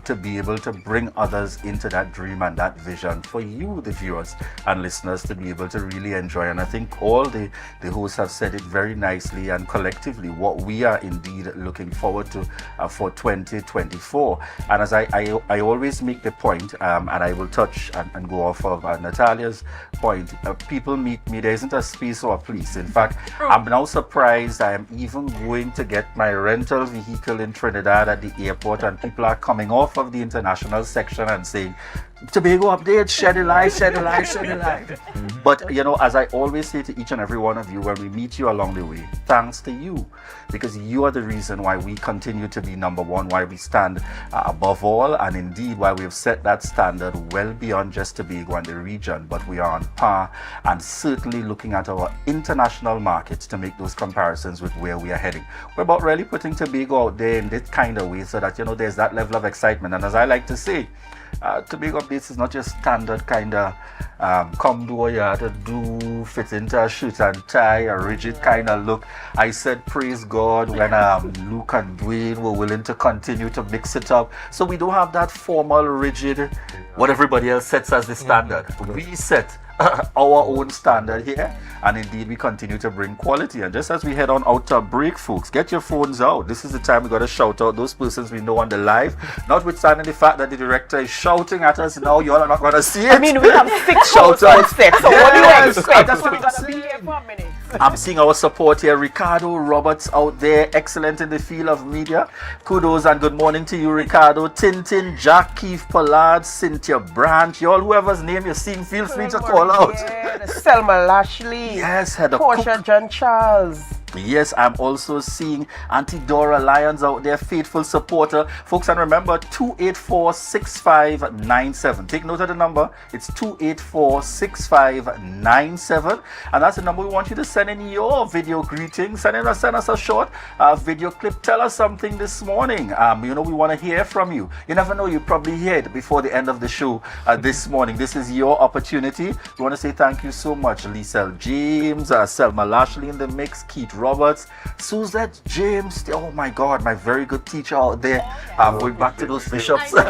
to be able to bring others into that dream and that vision for you, the viewers and listeners, to be able to really enjoy. And I think all the hosts have said it very nicely and collectively what we are indeed looking forward to for 2024. And as I always make the point, and I will touch and go off of Natalia's point, people meet me, there isn't a space or a place. In fact, I'm now surprised I am even going to get my rental vehicle in Trinidad at the airport, and people are coming off of the international section and saying, Tobago update, share the live, share the live, share the live. But as I always say to each and every one of you when we meet you along the way, thanks to you, because you are the reason why we continue to be number one, why we stand above all, and indeed why we have set that standard well beyond just Tobago and the region, but we are on par and certainly looking at our international markets to make those comparisons with where we are heading. We're about really putting Tobago out there in this kind of way so that there's that level of excitement. And as I like to say, Tobago updates is not just standard kind of come do what you have to do, fit into a shirt and tie, a rigid kind of look. I said praise God when Luke and Dwayne were willing to continue to mix it up. So we don't have that formal, rigid, what everybody else sets as the standard. We set our own standard here, and indeed we continue to bring quality. And just as we head on out to break, folks, get your phones out. This is the time we got to shout out those persons we know on the live, notwithstanding the fact that the director is shouting at us now. You all are not going to see it. I mean, we have 6 shout outs set, so what do you expect? That's what we're going to be here for a minute. I'm seeing our support here. Ricardo Roberts out there, excellent in the field of media. Kudos and good morning to you, Ricardo. Tintin, Jack, Keith Pollard, Cynthia Branch, y'all, whoever's name you're seeing, feel free to call out. Yeah, Selma Lashley. Yes, Heather Portia John Charles. Yes, I'm also seeing Auntie Dora Lyons out there, faithful supporter. Folks, and remember, 284-6597. Take note of the number. It's 284-6597. And that's the number we want you to send in your video greetings. Send us a short video clip. Tell us something this morning. We want to hear from you. You never know, you probably hear it before the end of the show this morning. This is your opportunity. We want to say thank you so much. Lisa James, Selma Lashley in the mix, Keith Roberts, Suzette James, oh my God, my very good teacher out there. Going back to those bishops, the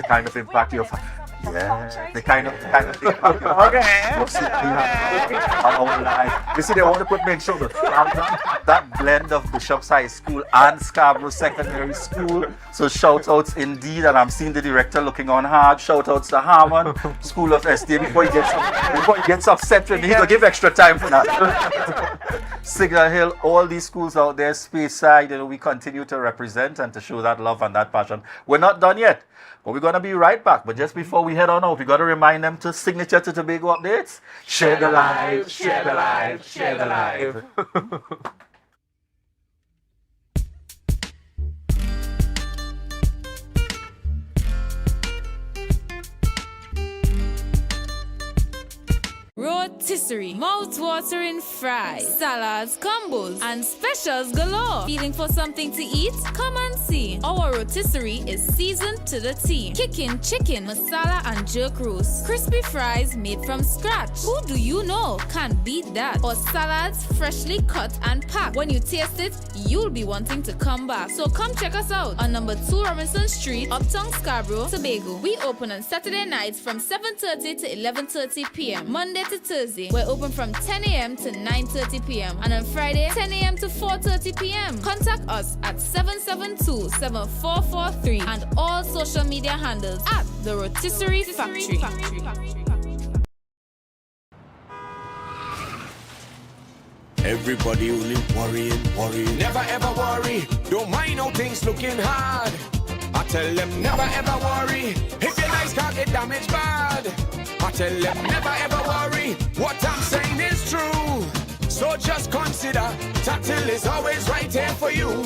kind of impact you've the kind of impact you've our life. You see, they want to put me in trouble. That blend of Bishops High School and Scarborough Secondary School. So shout outs indeed, and I'm seeing the director looking on hard. Shout outs to Harmon School of SDA before he gets upset with me. He'll give extra time for that. Signal Hill, all these schools out there, Speyside, we continue to represent and to show that love and that passion. We're not done yet, but we're going to be right back. But just before we head on out, we got to remind them to signature to Tobago updates. Share the live, share the live, share the live. Rotisserie, mouth-watering fries, salads, combos, and specials galore. Feeling for something to eat? Come and see. Our rotisserie is seasoned to the T. Kicking chicken, masala, and jerk roast. Crispy fries made from scratch. Who do you know can beat that? Or salads freshly cut and packed. When you taste it, you'll be wanting to come back. So come check us out on number 2 Robinson Street, Uptown Scarborough, Tobago. We open on Saturday nights from 7:30 to 11:30 p.m. Monday to Thursday, we're open from 10 a.m. to 9:30 p.m. and on Friday, 10 a.m. to 4:30 p.m. Contact us at 772-7443 and all social media handles at The Rotisserie Factory. Everybody only worrying. Never ever worry. Don't mind how things looking hard. I tell them never ever worry. If your nice can't get damaged bad. I tell them never ever worry. What I'm saying is true. So just consider Tatil is always right here for you.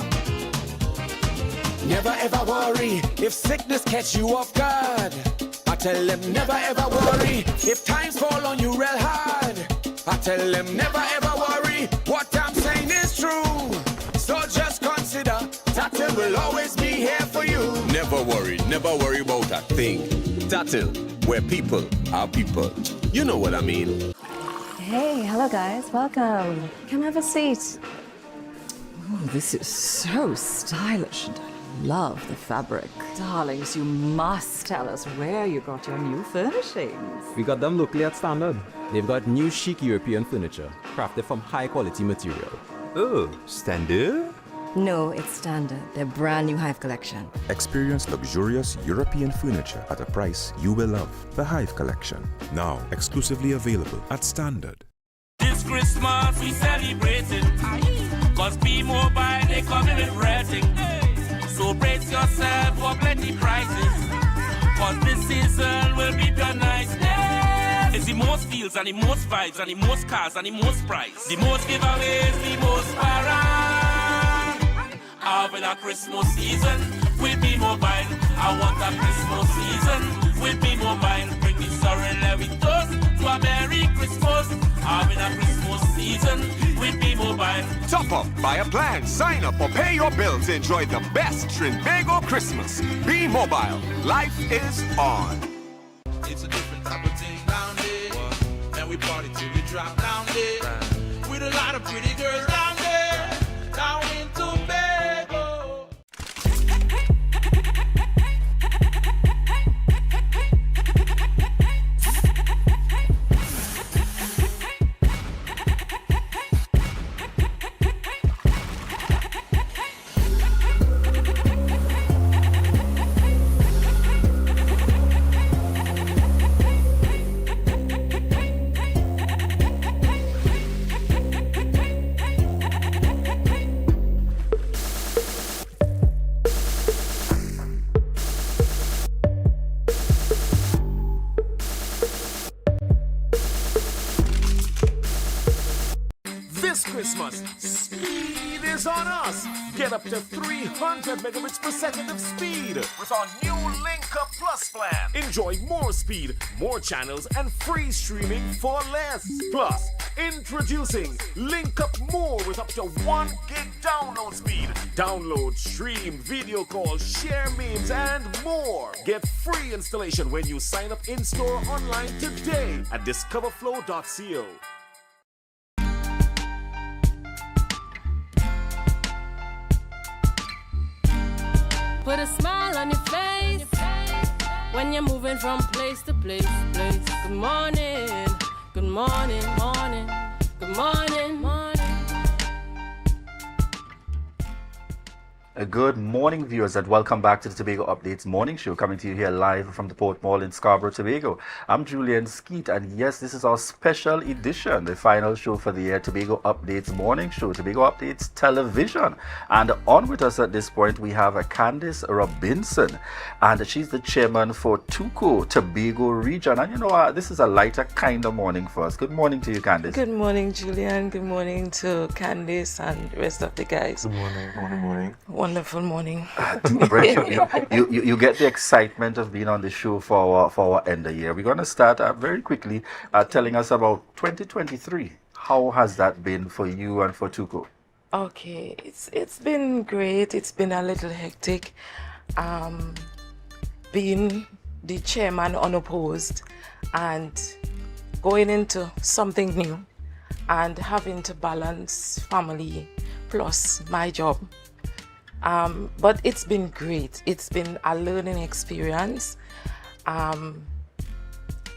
never ever worry if sickness catch you off guard. I tell them never ever worry if times fall on you real hard. I tell them never ever worry, what I'm saying is true. So just consider Tatil will always be here for you. Never worry about a thing. Tatil, where people are people. You know what I mean. Hey, hello guys, welcome. Come have a seat. Oh, this is so stylish and I love the fabric. Darlings, you must tell us where you got your new furnishings. We got them locally at Standard. They've got new chic European furniture, crafted from high quality material. Oh, Standard? No, it's Standard, their brand new Hive collection. Experience luxurious European furniture at a price you will love. The Hive collection, now exclusively available at Standard. This Christmas we celebrating, cause B-Mobile they coming with rating. So brace yourself for plenty prices, cause this season will be the nice. It's the most deals and the most vibes and the most cars and the most price. The most giveaways, the most parade. Having a Christmas season with B-Mobile. I want a Christmas season with B-Mobile. Bring the sorrow levitos to a Merry Christmas. Having a Christmas season with B-Mobile. Top up, buy a plan, sign up or pay your bills. Enjoy the best Tobago Christmas. B-Mobile, life is on. It's a different type of thing down there. And we party till we drop down there. With a lot of pretty girls down there. Down in Tobago. This Christmas, speed is on us. Get up to 300 megabits per second of speed with our new Link Up Plus plan. Enjoy more speed, more channels, and free streaming for less. Plus, introducing Link Up More with up to 1 gig download speed. Download, stream, video call, share memes, and more. Get free installation when you sign up in-store online today at discoverflow.co. Put a smile on your face when you're moving from place to place. Good morning, good morning, morning, good morning, morning. Good morning, viewers, and welcome back to the Tobago Updates morning show, coming to you here live from the Port Mall in Scarborough, Tobago. I'm Julian Skeet, and yes, this is our special edition, the final show for the year, Tobago Updates morning show, Tobago Updates television. And on with us at this point, we have Candice Robinson, and she's the chairman for TUCO, Tobago region. And you know, this is a lighter kind of morning for us. Good morning to you, Candice. Good morning, Julian. Good morning to Candice and the rest of the guys. Good morning. Morning. Wonderful morning. You get the excitement of being on the show for our end of the year. We're going to start very quickly telling us about 2023. How has that been for you and for TUCO? Okay, it's been great. It's been a little hectic. Being the chairman unopposed and going into something new and having to balance family plus my job. But it's been great. It's been a learning experience.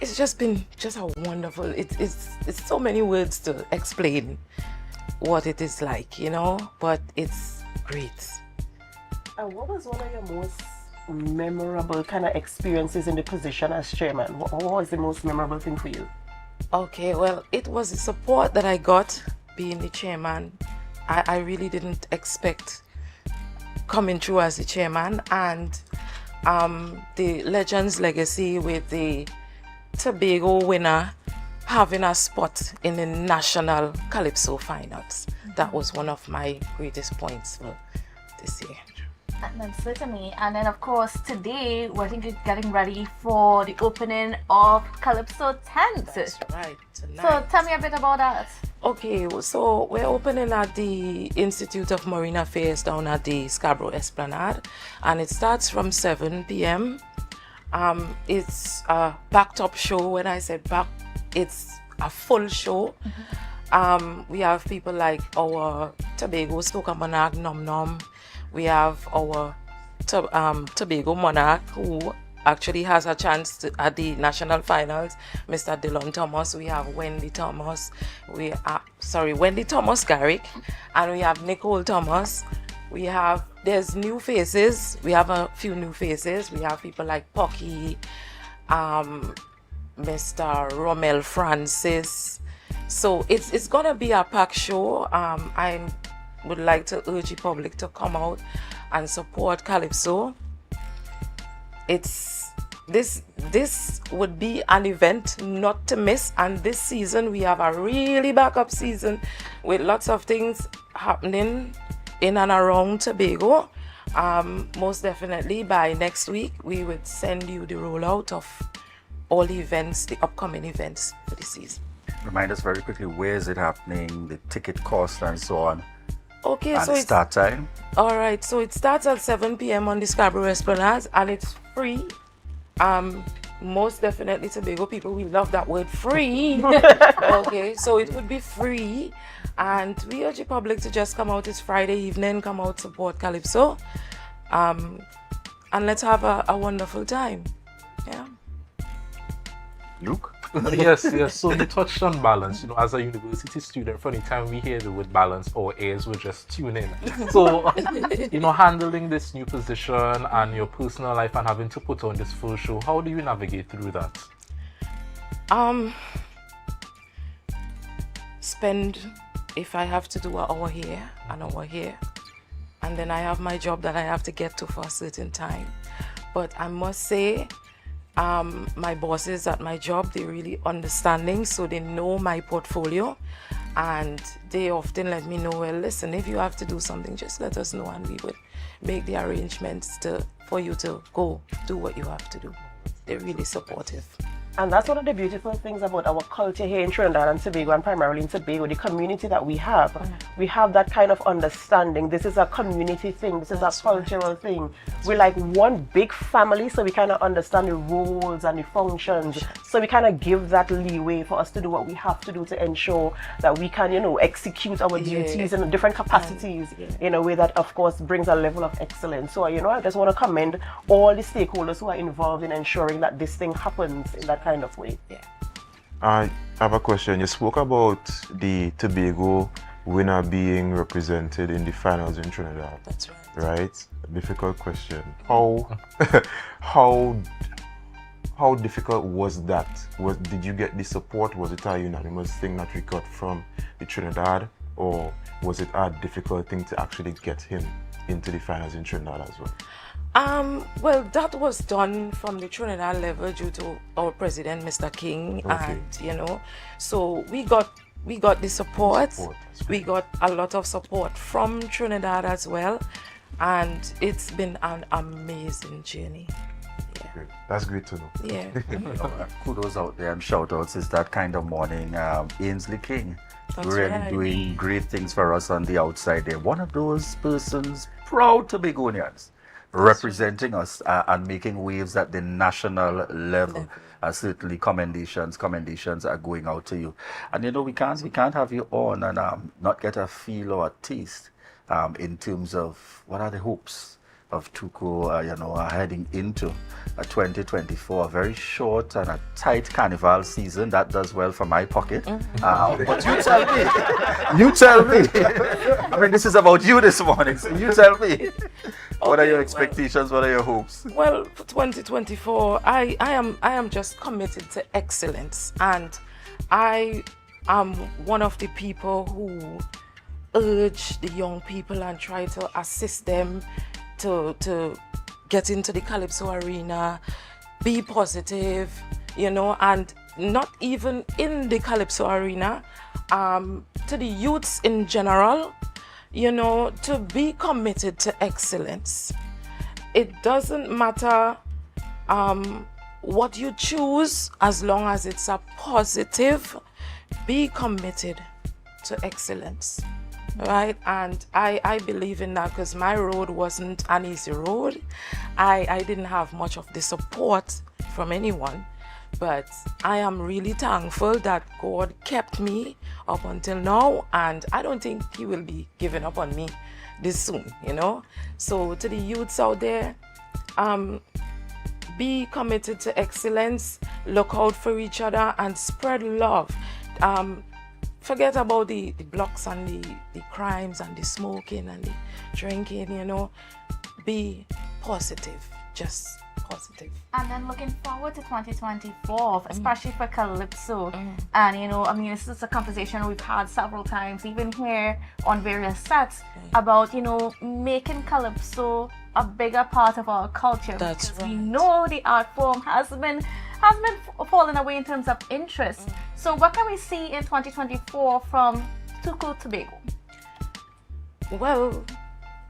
It's just been a wonderful. It's so many words to explain what it is like, you know. But it's great. What was one of your most memorable kind of experiences in the position as chairman? What was the most memorable thing for you? Okay, well, it was the support that I got being the chairman. I really didn't expect coming through as the chairman, and the Legends legacy with the Tobago winner having a spot in the National Calypso Finals. That was one of my greatest points for this year. That's it to me. And then, of course, today we're getting ready for the opening of Calypso tent. That's right. Tonight. So tell me a bit about that. Okay, so we're opening at the Institute of Marine Affairs down at the Scarborough Esplanade, and it starts from 7 p.m. It's a backed up show. When I said back, it's a full show. We have people like our Tobago Soca Monarch Nom Nom. We have our Tobago Monarch, who actually has a chance at the national finals, Mr. Dylan Thomas. We have Wendy Thomas. Wendy Thomas Garrick, and we have Nicole Thomas. There's new faces. We have a few new faces. We have people like Pocky, Mr. Romel Francis. So it's gonna be a packed show. I would like to urge the public to come out and support Calypso. This would be an event not to miss, and this season we have a really backup season with lots of things happening in and around Tobago. Most definitely by next week we would send you the rollout of all the events, the upcoming events for the season. Remind us very quickly, where is it happening, the ticket cost and so on. Okay, and so the start time. All right, so it starts at 7 p.m. on the Scarborough Esplanade, and it's free. Most definitely Tobago people, we love that word free. Okay, so it would be free, and we urge the public to just come out. It's Friday evening, come out, support Calypso, and let's have a wonderful time. Yeah. Luke? Yes. So you touched on balance. As a university student, from the time we hear the word balance, our ears will just tune in. So, handling this new position and your personal life and having to put on this full show, how do you navigate through that? If I have to do an hour here, an hour here, and then I have my job that I have to get to for a certain time. But I must say, my bosses at my job, they're really understanding, so they know my portfolio, and they often let me know, well, listen, if you have to do something, just let us know, and we would make the arrangements for you to go do what you have to do. They're really supportive. And that's one of the beautiful things about our culture here in Trinidad and Tobago, and primarily in Tobago, the community that we have. We have that kind of understanding. This is a community thing. This is a cultural thing. We're like one big family, so we kind of understand the roles and the functions. So we kind of give that leeway for us to do what we have to do to ensure that we can, execute our duties in different capacities in a way that, of course, brings a level of excellence. So, I just want to commend all the stakeholders who are involved in ensuring that this thing happens in that kind of way. Yeah. I have a question. You spoke about the Tobago winner being represented in the finals in Trinidad. That's right. Right? A difficult question. How difficult was that? Did you get the support? Was it a unanimous thing that we got from the Trinidad, or was it a difficult thing to actually get him into the finals in Trinidad as well? Well, that was done from the Trinidad level due to our president, Mr. King, Okay. and so we got the support. We got a lot of support from Trinidad as well, and it's been an amazing journey. Great. That's great to know. Yeah. Kudos out there and shout outs is that kind of morning. Ainsley King That's really right. doing great things for us on the outside there. One of those persons, proud Tobagonians, representing us and making waves at the national level. Certainly commendations are going out to you. And we can't have you on and not get a feel or a taste in terms of what are the hopes of Tuko, heading into 2024, a very short and a tight carnival season. That does well for my pocket. But you tell me. I mean, this is about you this morning, so you tell me. What are your expectations? What are your hopes? Well, for 2024, I am just committed to excellence, and I am one of the people who urge the young people and try to assist them to get into the Calypso arena, be positive, and not even in the Calypso arena, to the youths in general, to be committed to excellence. it doesn't matter what you choose, as long as it's a positive. Be committed to excellence, right? And I believe in that, because my road wasn't an easy road. I didn't have much of the support from anyone, but I am really thankful that God kept me up until now, and I don't think He will be giving up on me this soon, you know. So to the youths out there, be committed to excellence, look out for each other, and spread love. Forget about the blocks and the crimes and the smoking and the drinking, you know. Be positive, just positive. And then looking forward to 2024, especially for Calypso. And, you know, I mean, this is a conversation we've had several times, even here on various sets, about, you know, making Calypso a bigger part of our culture. That's right. We know the art form has been falling away in terms of interest. So what can we see in 2024 from Tobago? Well,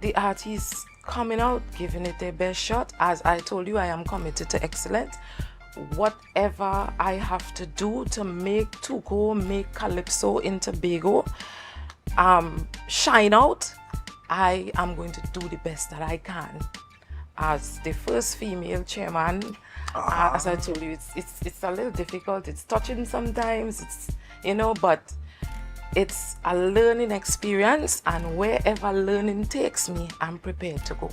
the artists coming out, giving it their best shot. As I told you, I am committed to excellence. Whatever I have to do to make Calypso in Tobago shine out, I am going to do the best that I can. As the first female chairman, as I told you, it's a little difficult. It's touching sometimes, it's, you know, but it's a learning experience, and wherever learning takes me, I'm prepared to go.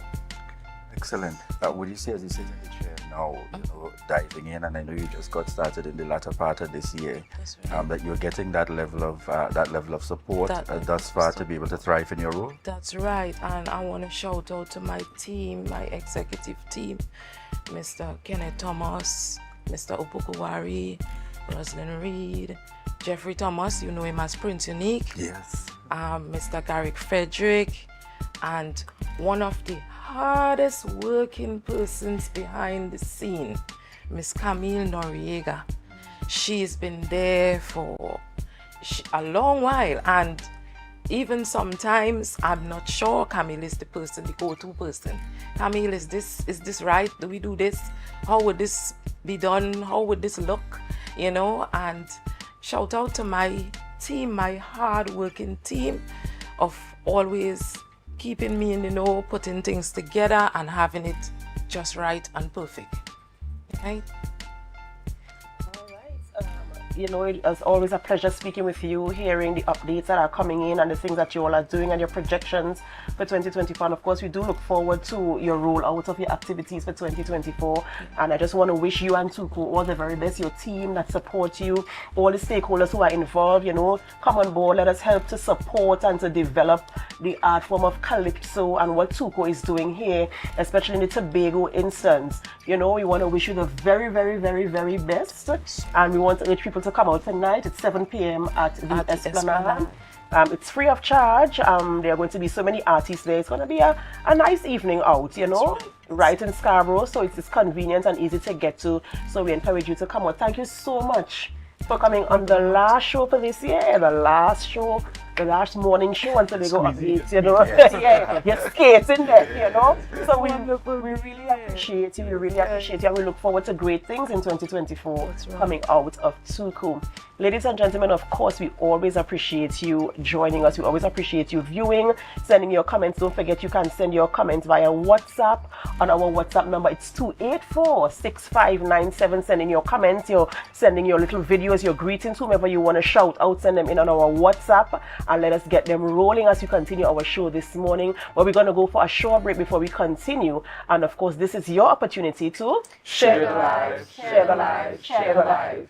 Excellent. Would you say, as you sit in the chair now, you know, diving in, and I know you just got started in the latter part of this year, that you're getting that level of support thus far to be able to thrive in your role? That's right, and I want to shout out to my team, my executive team, Mr. Kenneth Thomas, Mr. Upukuwari, Rosalind Reed, Jeffrey Thomas, you know him as Prince Unique. Yes. Mr. Garrick Frederick, and one of the hardest working persons behind the scene, Miss Camille Noriega. She's been there for a long while, and even sometimes I'm not sure Camille is the person, the go-to person. Camille, is this right? Do we do this? How would this be done? How would this look? You know, and shout out to my team, my hard-working team, of always keeping me in the know, putting things together and having it just right and perfect. Right? You know, it's always a pleasure speaking with you, hearing the updates that are coming in and the things that you all are doing and your projections for 2024. And of course, we do look forward to your rollout of your activities for 2024. And I just want to wish you and Tuku all the very best, your team that supports you, all the stakeholders who are involved, you know, come on board, let us help to support and to develop the art form of Calypso and what Tuku is doing here, especially in the Tobago instance. You know, we want to wish you the very, very, very, very best. And we want to urge people to come out tonight at 7 p.m. at the Esplanade. It's free of charge. There are going to be so many artists there. It's going to be a nice evening out, you know, right in Scarborough. So it's convenient and easy to get to. So we encourage you to come out. Thank you so much for coming on the last show for this year, the last morning show until they go updates, you know. Yeah, you're skating there, you know. So we really appreciate you. We really appreciate you, and we look forward to great things in 2024 coming out of Tuku. Ladies and gentlemen, of course, we always appreciate you joining us. We always appreciate you viewing, sending your comments. Don't forget, you can send your comments via WhatsApp on our WhatsApp number. It's 284-6597. Sending your comments, you're sending your little videos, your greetings, whomever you want to shout out, send them in on our WhatsApp, and let us get them rolling as we continue our show this morning. But we're going to go for a short break before we continue. And of course, this is your opportunity to share the life, share the life, share the life.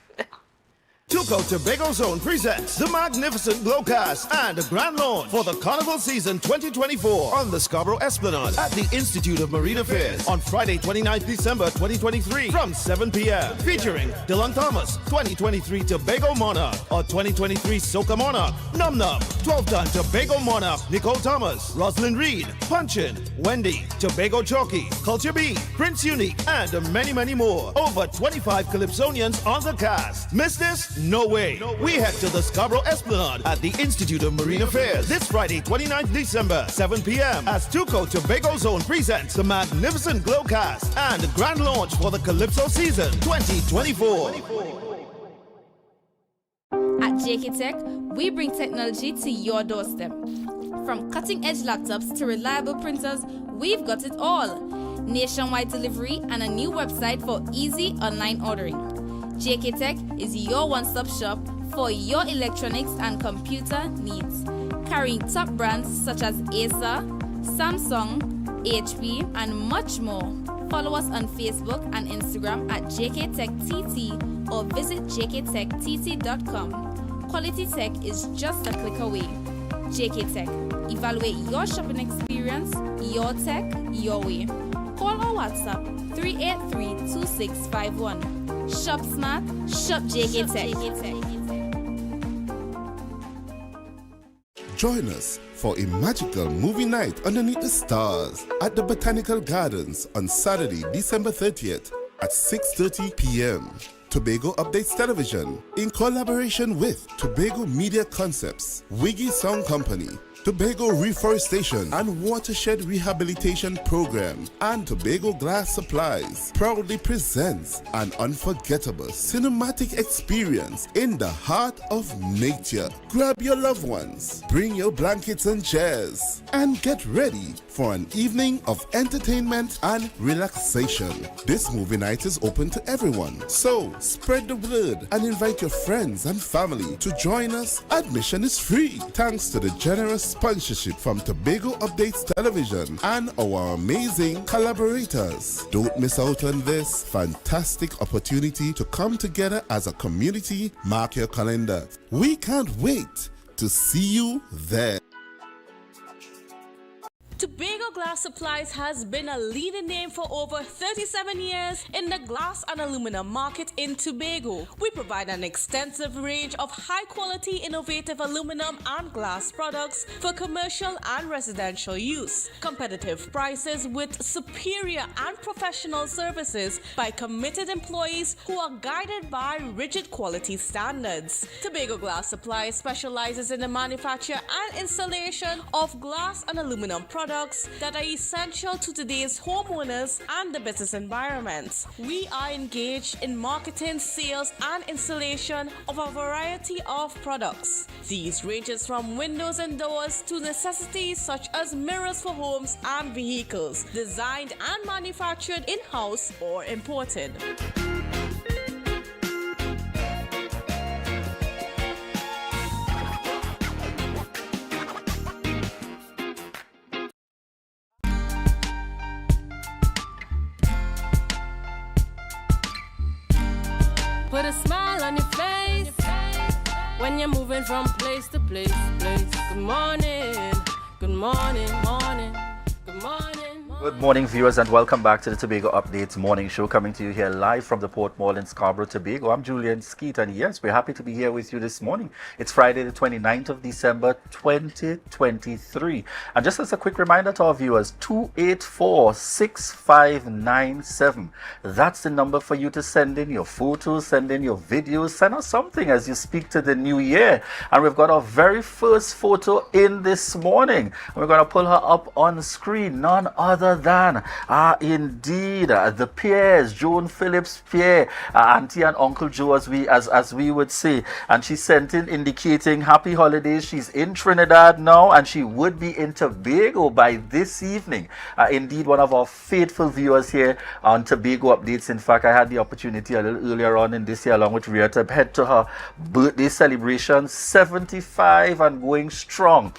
Tobago Zone presents the magnificent Glowcast and a grand launch for the Carnival Season 2024 on the Scarborough Esplanade at the Institute of Marine Affairs on Friday, 29th December 2023 from 7 p.m. Featuring Dylan Thomas, 2023 Tobago Monarch, or 2023 Soca Monarch, Num Num, 12-time Tobago Monarch, Nicole Thomas, Rosalind Reed, Punchin, Wendy, Tobago Chalky, Culture B, Prince Unique, and many, many more. Over 25 Calypsonians on the cast. Miss this? No way. We head to the Scarborough Esplanade at the Institute of Marine Affairs this Friday, 29th December, 7 p.m. as Tobago Zone presents the magnificent Glowcast and the grand launch for the Calypso season 2024. At JK Tech, we bring technology to your doorstep. From cutting-edge laptops to reliable printers, we've got it all. Nationwide delivery and a new website for easy online ordering. JK Tech is your one-stop shop for your electronics and computer needs, carrying top brands such as Acer, Samsung, HP, and much more. Follow us on Facebook and Instagram at JKTechTT or visit jktechtt.com. Quality tech is just a click away. JK Tech. Evaluate your shopping experience, your tech, your way. Call or WhatsApp 383-2651. Shop smart, shop JK Tech. Join us for a magical movie night underneath the stars at the Botanical Gardens on Saturday, December 30th at 6:30 p.m. Tobago Updates Television, in collaboration with Tobago Media Concepts, Wiggy Song Company, Tobago Reforestation and Watershed Rehabilitation Program, and Tobago Glass Supplies proudly presents an unforgettable cinematic experience in the heart of nature. Grab your loved ones, bring your blankets and chairs, and get ready for an evening of entertainment and relaxation. This movie night is open to everyone, so spread the word and invite your friends and family to join us. Admission is free, thanks to the generous sponsorship from Tobago Updates Television and our amazing collaborators. Don't miss out on this fantastic opportunity to come together as a community. Mark your calendar. We can't wait to see you there. Tobago Glass Supplies has been a leading name for over 37 years in the glass and aluminum market in Tobago. We provide an extensive range of high-quality, innovative aluminum and glass products for commercial and residential use. Competitive prices with superior and professional services by committed employees who are guided by rigid quality standards. Tobago Glass Supplies specializes in the manufacture and installation of glass and aluminum products that are essential to today's homeowners and the business environment. We are engaged in marketing, sales, and installation of a variety of products. These ranges from windows and doors to necessities such as mirrors for homes and vehicles, designed and manufactured in-house or imported. Put a smile on your face when you're moving from place to place. Good morning, good morning, morning, good morning. Good morning, viewers, and welcome back to the Tobago Updates morning show, coming to you here live from the Port Mall in Scarborough, Tobago. I'm Julian Skeet, and yes, we're happy to be here with you this morning. It's Friday, the 29th of December, 2023. And just as a quick reminder to our viewers, 284-6597. That's the number for you to send in your photos, send in your videos, send us something as you speak to the new year. And we've got our very first photo in this morning. We're going to pull her up on screen, none other than indeed the Pierres, Joan Phillips Pierre, Auntie and Uncle Joe, as we would say. And she sent in indicating happy holidays. She's in Trinidad now, and she would be in Tobago by this evening. Indeed, one of our faithful viewers here on Tobago Updates. In fact, I had the opportunity a little earlier on in this year, along with Rhea, to head to her birthday celebration, 75 and going strong.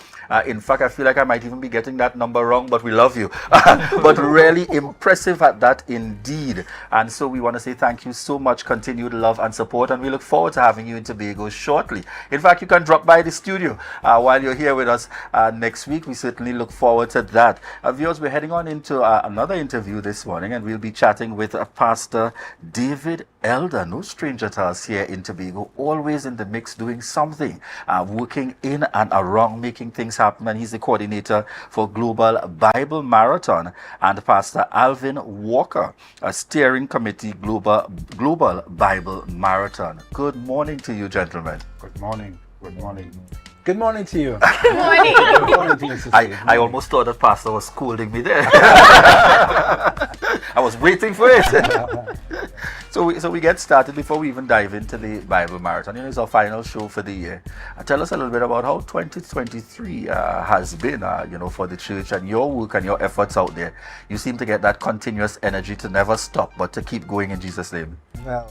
In fact, I feel like I might even be getting that number wrong, but we love you. But really impressive at that indeed. And so we want to say thank you so much, continued love and support, and we look forward to having you in Tobago shortly. In fact, you can drop by the studio while you're here with us next week. We certainly look forward to that. Viewers, we're heading on into another interview this morning, and we'll be chatting with Pastor David Elder, no stranger to us here in Tobago, always in the mix, doing something, working in and around, making things Hampton, and he's the coordinator for Global Bible Marathon, and Pastor Alvin Walker, a steering committee Global Bible Marathon. Good morning to you, gentlemen. Good morning. Good morning. Good morning to you. Good morning. Good morning to you, Sister. I almost thought that Pastor was scolding me there. I was waiting for it. So we get started before we even dive into the Bible Marathon. It's our final show for the year. Tell us a little bit about how 2023 has been, for the church and your work and your efforts out there. You seem to get that continuous energy to never stop, but to keep going in Jesus' name. Well,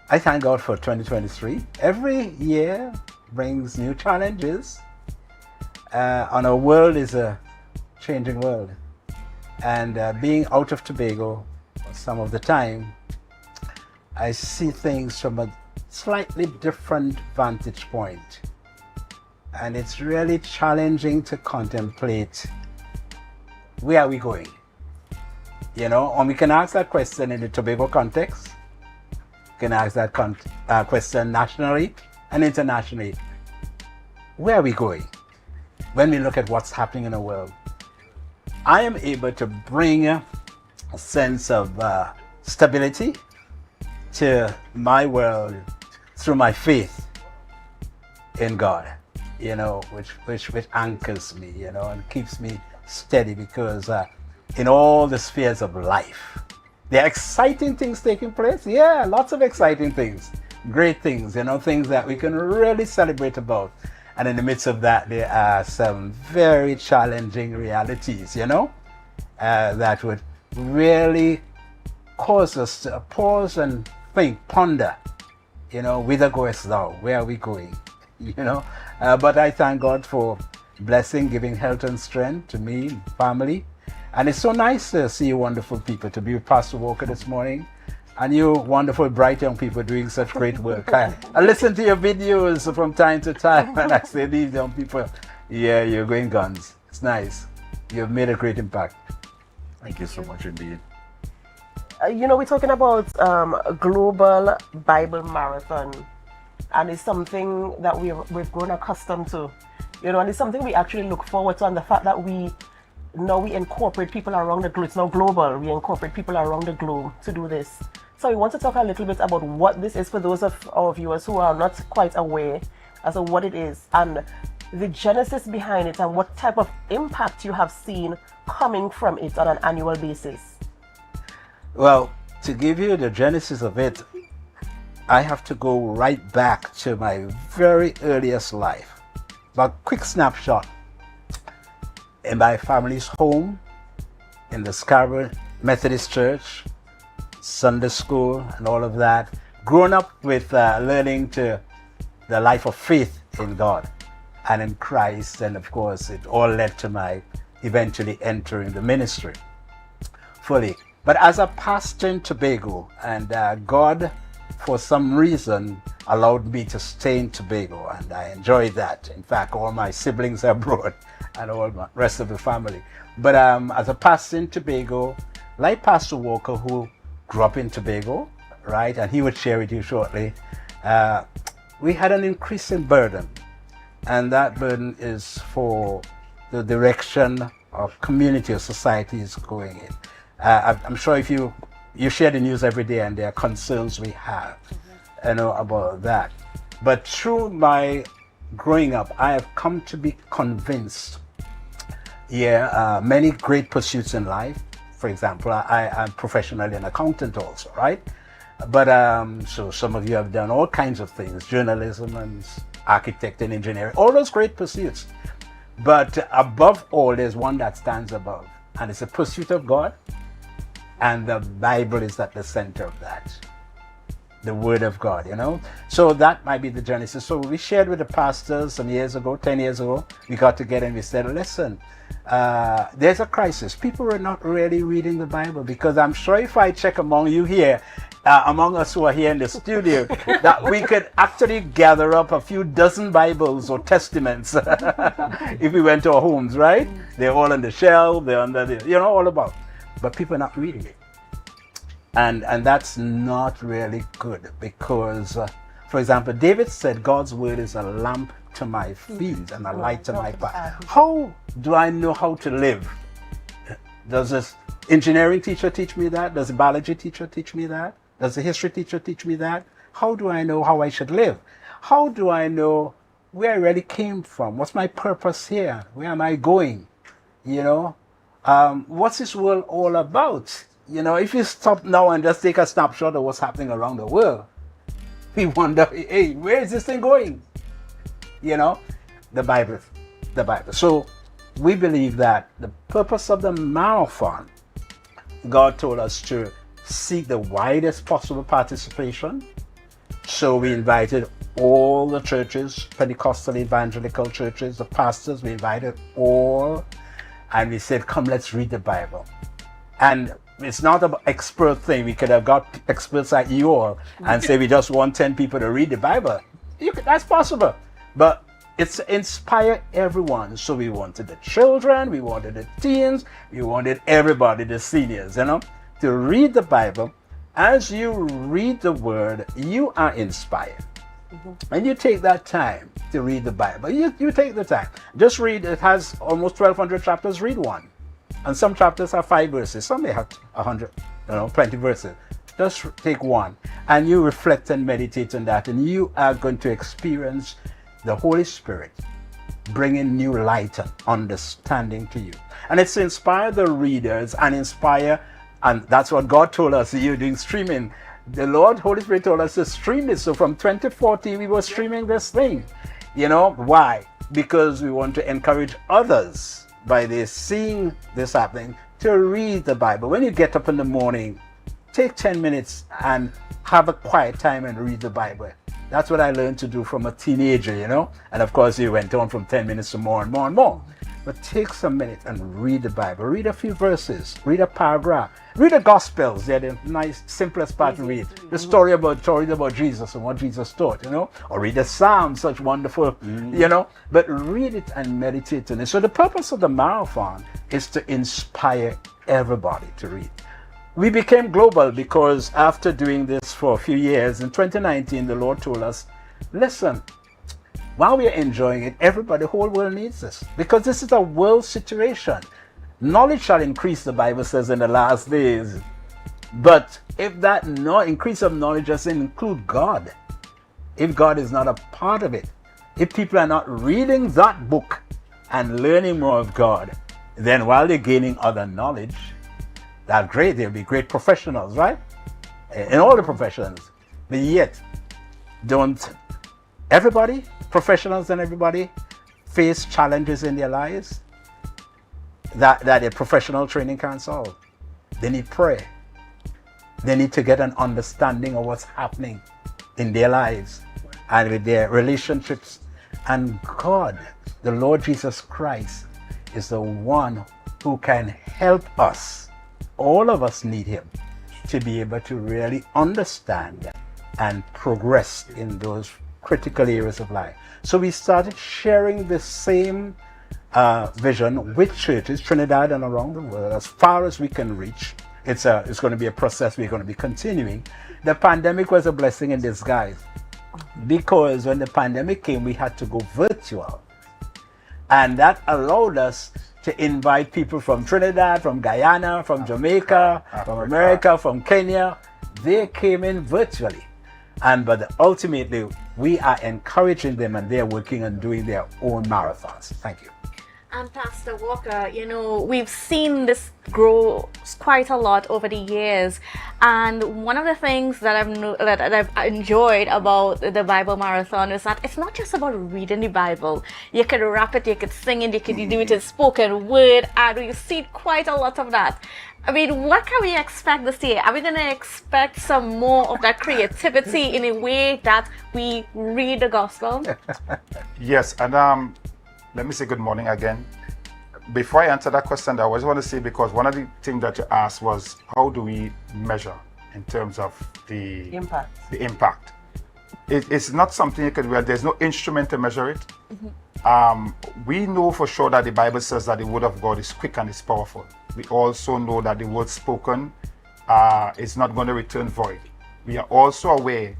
I thank God for 2023. Every year brings new challenges, and our world is a changing world. And being out of Tobago some of the time, I see things from a slightly different vantage point. And it's really challenging to contemplate, where are we going? And we can ask that question in the Tobago context. We can ask that question nationally and internationally. Where are we going? When we look at what's happening in the world, I am able to bring a sense of stability to my world through my faith in God, which anchors me, and keeps me steady, because in all the spheres of life, there are exciting things taking place. Yeah, lots of exciting things, great things, things that we can really celebrate about. And in the midst of that, there are some very challenging realities, that would really cause us to pause and think, ponder, whither goest thou? Where are we going? But I thank God for blessing, giving health and strength to me, family. And it's so nice to see you wonderful people, to be with Pastor Walker this morning. And you wonderful, bright young people doing such great work. I listen to your videos from time to time, and I say, these young people, yeah, you're going guns. It's nice. You've made a great impact. Thank you so much indeed. We're talking about a global Bible marathon, and it's something that we've grown accustomed to, and it's something we actually look forward to, and the fact that we incorporate people around the globe. It's now global. We incorporate people around the globe to do this. So we want to talk a little bit about what this is for those of our viewers who are not quite aware as to what it is, and the genesis behind it, and what type of impact you have seen coming from it on an annual basis. Well, to give you the genesis of it, I have to go right back to my very earliest life. But quick snapshot. In my family's home, in the Scarborough Methodist Church, Sunday school, and all of that. Growing up with learning to the life of faith in God and in Christ, and of course, it all led to my eventually entering the ministry fully. But as a pastor in Tobago, and God, for some reason, allowed me to stay in Tobago, and I enjoyed that. In fact, all my siblings are abroad, and all the rest of the family. But as a pastor in Tobago, like Pastor Walker, who grew up in Tobago, right, and he would share with you shortly, we had an increasing burden, and that burden is for the direction of community or society is going in. I'm sure if you share the news every day, and there are concerns we have, about that. But through my growing up, I have come to be convinced. Many great pursuits in life. For example, I'm professionally an accountant also, right? But so some of you have done all kinds of things, journalism and architect and engineering, all those great pursuits. But above all, there's one that stands above, and it's a pursuit of God, and the Bible is at the center of that. The Word of God, So that might be the genesis. So we shared with the pastors some years ago, 10 years ago, we got together and we said, listen, there's a crisis. People are not really reading the Bible, because I'm sure if I check among you here, among us who are here in the studio, that we could actually gather up a few dozen Bibles or Testaments if we went to our homes, right? They're all on the shelf, they're under the, all about. But people are not reading it. And that's not really good, because For example, David said, God's word is a lamp to my feet and a light to my path. How do I know how to live? Does this engineering teacher teach me that? Does the biology teacher teach me that? Does the history teacher teach me that? How do I know how I should live? How do I know where I really came from? What's my purpose here? Where am I going? You know, what's this world all about? You know, if you stop now and just take a snapshot of what's happening around the world, we wonder, hey, where is this thing going? You know, the Bible. So we believe that the purpose of the marathon, God told us to seek the widest possible participation. So we invited all the churches, Pentecostal evangelical churches, the pastors, we invited all, and we said, come, let's read the Bible. And it's not an expert thing. We could have got experts like you all and say we just want 10 people to read the Bible. That's possible. But it's to inspire everyone. So we wanted the children, we wanted the teens, we wanted everybody, the seniors, you know, to read the Bible. As you read the word, you are inspired. And you take that time to read the Bible. You take the time. Just read. It has almost 1,200 chapters. Read one. And some chapters have 5 verses. Some may have 100, 20 verses. Just take one. And you reflect and meditate on that. And you are going to experience the Holy Spirit bringing new light and understanding to you. And it's to inspire the readers and inspire, and that's what God told us. You're doing streaming. The Lord, Holy Spirit told us to stream this. So from 2014, we were streaming this thing. You know, why? Because we want to encourage others by this seeing this happening to read the Bible. When you get up in the morning, take 10 minutes and have a quiet time and read the Bible. That's what I learned to do from a teenager, you know. And of course, you went on from 10 minutes to more and more and more. But take some minutes and read the Bible. Read a few verses. Read a paragraph. Read the Gospels. They're the nice, simplest part to read. The stories about Jesus and what Jesus taught, you know. Or read the Psalms, such wonderful, you know. But read it and meditate on it. So the purpose of the marathon is to inspire everybody to read. We became global because after doing this for a few years, in 2019, the Lord told us, listen, while we are enjoying it, everybody, the whole world needs this. Because this is a world situation. Knowledge shall increase, the Bible says, in the last days. But if that increase of knowledge doesn't include God, if God is not a part of it, if people are not reading that book and learning more of God, then while they're gaining other knowledge, that's great. They'll be great professionals, right? In all the professions. But yet, don't everybody, professionals and everybody, face challenges in their lives that a professional training can't solve? They need prayer. They need to get an understanding of what's happening in their lives and with their relationships. And God, the Lord Jesus Christ, is the one who can help us. All of us need him to be able to really understand and progress in those critical areas of life. So we started sharing the same vision with churches, Trinidad and around the world, as far as we can reach. It's going to be a process we're going to be continuing. The pandemic was a blessing in disguise, because when the pandemic came, we had to go virtual. And that allowed us to invite people from Trinidad, from Guyana, from Jamaica, from America, from Kenya. They came in virtually. But ultimately, we are encouraging them, and they're working on doing their own marathons. Thank you. And Pastor Walker, you know, we've seen this grow quite a lot over the years. And one of the things that I've enjoyed about the Bible Marathon is that it's not just about reading the Bible. You could rap it, you could sing it, you could do it in spoken word, and we see quite a lot of that. I mean, what can we expect this year? Are we going to expect some more of that creativity in a way that we read the gospel? Yes, and let me say good morning again. Before I answer that question, I always want to say, because one of the things that you asked was, how do we measure in terms of the impact? It's not something you could, where there's no instrument to measure it. We know for sure that the Bible says that the word of God is quick and it's powerful. We also know that the word spoken is not going to return void. We are also aware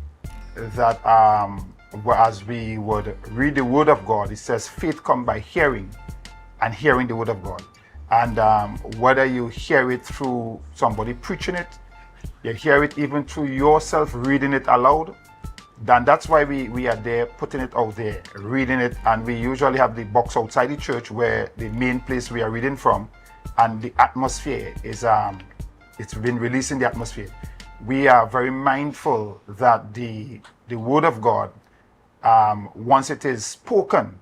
that as we would read the Word of God, it says faith comes by hearing, and hearing the Word of God. And whether you hear it through somebody preaching it, you hear it even through yourself reading it aloud, then that's why we are there putting it out there, reading it. And we usually have the box outside the church where the main place we are reading from, and the atmosphere is it's been released in the atmosphere. We are very mindful that the Word of God, once it is spoken,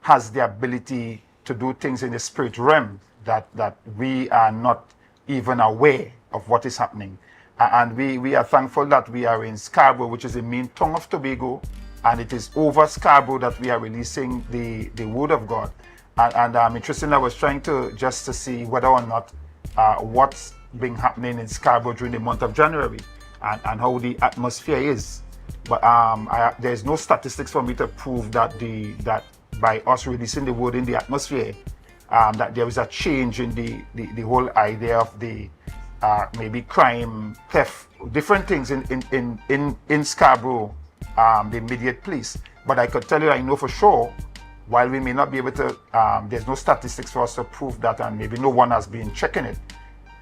has the ability to do things in the spirit realm that we are not even aware of what is happening. And we are thankful that we are in Scarborough, which is the main tongue of Tobago, and it is over Scarborough that we are releasing the Word of God. And interestingly, I was trying to see whether or not what's been happening in Scarborough during the month of January and how the atmosphere is. But there's no statistics for me to prove that that by us releasing the Word in the atmosphere, that there is a change in the whole idea of the maybe crime, theft, different things in Scarborough, the immediate place. But I could tell you, I know for sure, while we may not be able to, there's no statistics for us to prove that, and maybe no one has been checking it.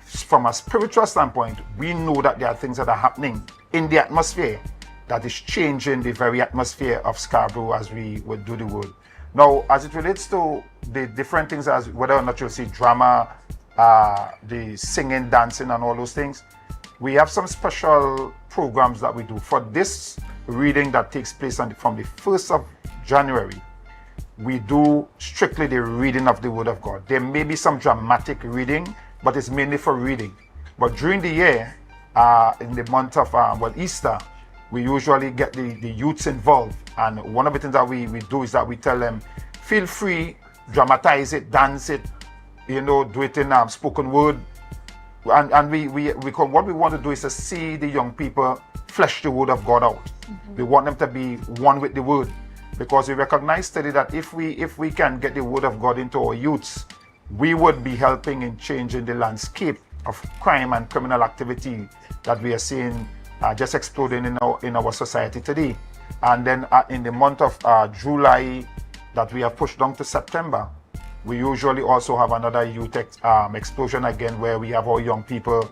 From a spiritual standpoint, we know that there are things that are happening in the atmosphere that is changing the very atmosphere of Scarborough as we would do the Word. Now, as it relates to the different things, as whether or not you'll see drama, the singing, dancing, and all those things, we have some special programs that we do. For this reading that takes place from the 1st of January, we do strictly the reading of the Word of God. There may be some dramatic reading, but it's mainly for reading. But during the year, in the month of Easter, we usually get the youths involved. And one of the things that we do is that we tell them, feel free, dramatize it, dance it, do it in spoken word. And what we want to do is to see the young people flesh the Word of God out. Mm-hmm. We want them to be one with the Word, because we recognize steady that if we can get the Word of God into our youths, we would be helping in changing the landscape of crime and criminal activity that we are seeing just exploding in our society today. And then in the month of July, that we have pushed down to September, we usually also have another youth explosion again, where we have our young people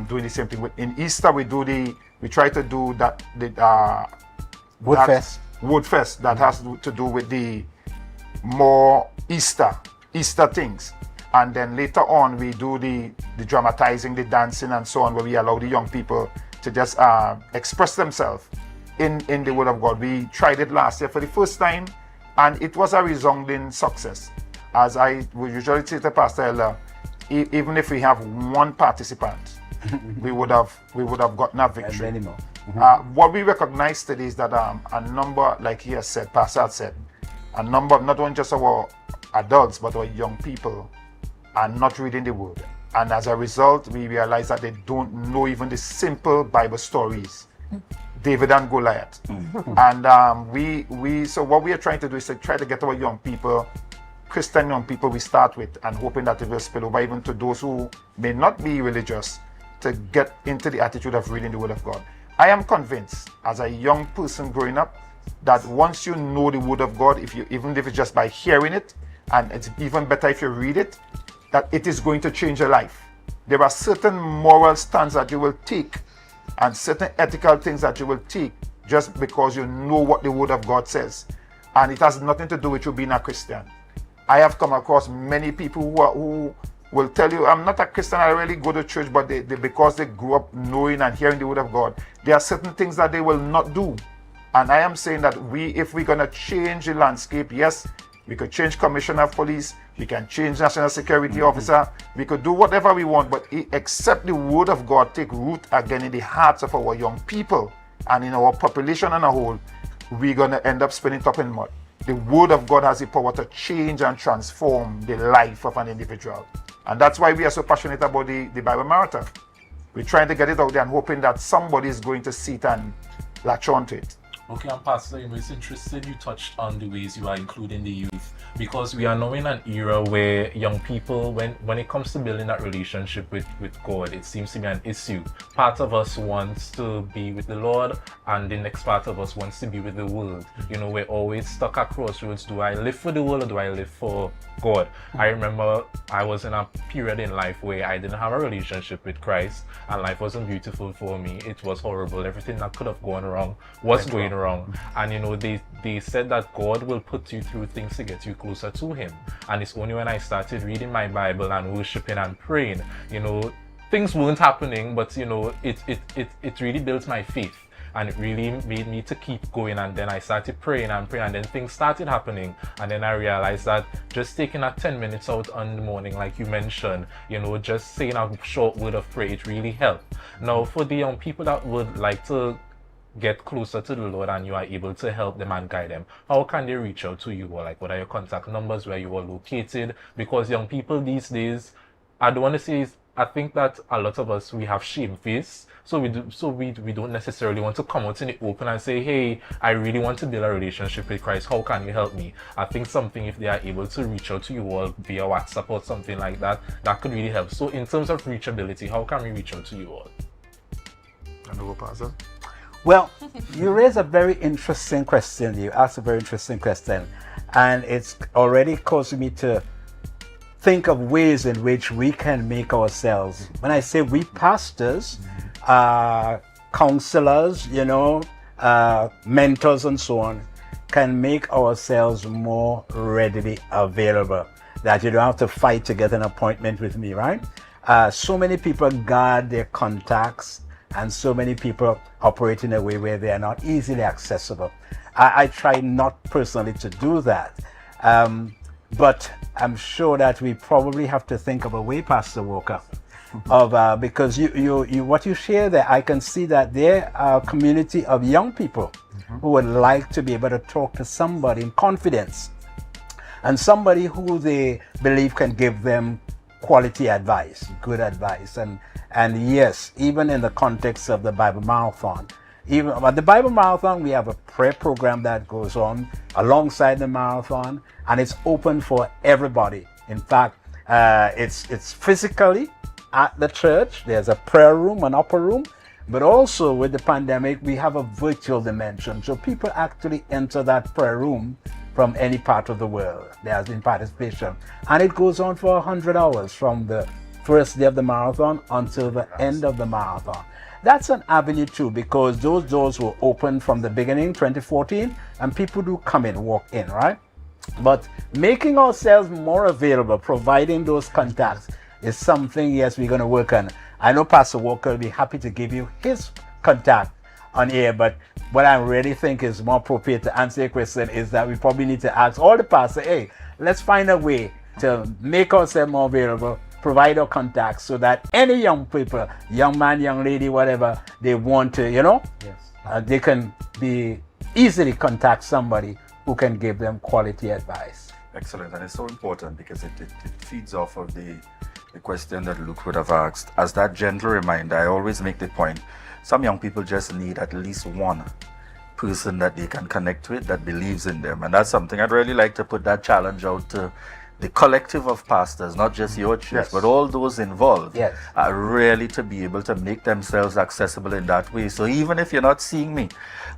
doing the same thing. In Easter, we try to do Woodfest that has to do with the more Easter things. And then later on, we do the dramatizing, the dancing, and so on, where we allow the young people to just express themselves in the Word of God. We tried it last year for the first time, and it was a resounding success. As I would usually say to Pastor Ella, even if we have one participant, we would have gotten a victory. And many more. What we recognize today is that a number, like he has said, Pastor had said, a number of not only just our adults but our young people are not reading the Word. And as a result, we realize that they don't know even the simple Bible stories, David and Goliath. And so what we are trying to do is to try to get our young people, Christian young people we start with, and hoping that it will spill over even to those who may not be religious, to get into the attitude of reading the Word of God. I am convinced, as a young person growing up, that once you know the Word of God, even if it's just by hearing it, and it's even better if you read it, that it is going to change your life. There are certain moral stands that you will take, and certain ethical things that you will take, just because you know what the Word of God says. And it has nothing to do with you being a Christian. I have come across many people who will tell you, I'm not a Christian, I really go to church, but because they grew up knowing and hearing the Word of God, there are certain things that they will not do. And I am saying that if we're going to change the landscape, yes, we could change Commissioner of Police, we can change National Security Officer, we could do whatever we want, but except the Word of God take root again in the hearts of our young people and in our population on a whole, we're going to end up spinning top in mud. The Word of God has the power to change and transform the life of an individual. And that's why we are so passionate about the Bible Marathon. We're trying to get it out there and hoping that somebody is going to sit and latch onto it. Okay, and Pastor, it's interesting you touched on the ways you are including the youth, because we are now in an era where young people, when it comes to building that relationship with God, it seems to be an issue. Part of us wants to be with the Lord, and the next part of us wants to be with the world. You know, we're always stuck at crossroads. Do I live for the world or do I live for God? I remember I was in a period in life where I didn't have a relationship with Christ, and life wasn't beautiful for me. It was horrible. Everything that could have gone wrong was going wrong. And you know, they said that God will put you through things to get you closer to Him. And it's only when I started reading my Bible and worshiping and praying, you know, things weren't happening, but you know, it really built my faith. And it really made me to keep going. And then I started praying and praying, and then things started happening. And then I realized that just taking that 10 minutes out on the morning, like you mentioned, you know, just saying a short word of prayer, it really helped. Now, for the young people that would like to get closer to the Lord and you are able to help them and guide them, how can they reach out to you? Or like, what are your contact numbers, where you are located? Because young people these days, I don't want to say, I think that a lot of us, we have shame face. So we don't necessarily want to come out in the open and say, hey, I really want to build a relationship with Christ. How can you help me? I think something, if they are able to reach out to you all via WhatsApp or something like that, that could really help. So in terms of reachability, how can we reach out to you all? Well, you raise a very interesting question. You asked a very interesting question. And it's already caused me to think of ways in which we can make ourselves, when I say we pastors, counselors, you know, mentors and so on, can make ourselves more readily available. That you don't have to fight to get an appointment with me, right? So many people guard their contacts, and so many people operate in a way where they are not easily accessible. I try not personally to do that. But I'm sure that we probably have to think of a way, Pastor Walker, of because you what you share there, I can see that there are a community of young people who would like to be able to talk to somebody in confidence, and somebody who they believe can give them quality advice, good advice, and yes, even in the context of the Bible Marathon. Even at the Bible Marathon, we have a prayer program that goes on alongside the marathon, and it's open for everybody. In fact, it's physically at the church. There's a prayer room, an upper room, but also with the pandemic, we have a virtual dimension. So people actually enter that prayer room from any part of the world. There has been participation, and it goes on for 100 hours from the first day of the marathon until the end of the marathon. That's an avenue too, because those doors were open from the beginning, 2014, and people do come in, walk in, right? But making ourselves more available, providing those contacts, is something, yes, we're going to work on. I know Pastor Walker will be happy to give you his contact on air, but what I really think is more appropriate to answer your question is that we probably need to ask all the pastors, hey, let's find a way to make ourselves more available, provide our contacts, so that any young people, young man, young lady, whatever, they want to, you know, they can be easily contact somebody who can give them quality advice. Excellent, and it's so important because it feeds off of the question that Luke would have asked. As that gentle reminder, I always make the point, some young people just need at least one person that they can connect with that believes in them, and that's something I'd really like to put that challenge out to the collective of pastors, not just your church, but all those involved, are really to be able to make themselves accessible in that way. So even if you're not seeing me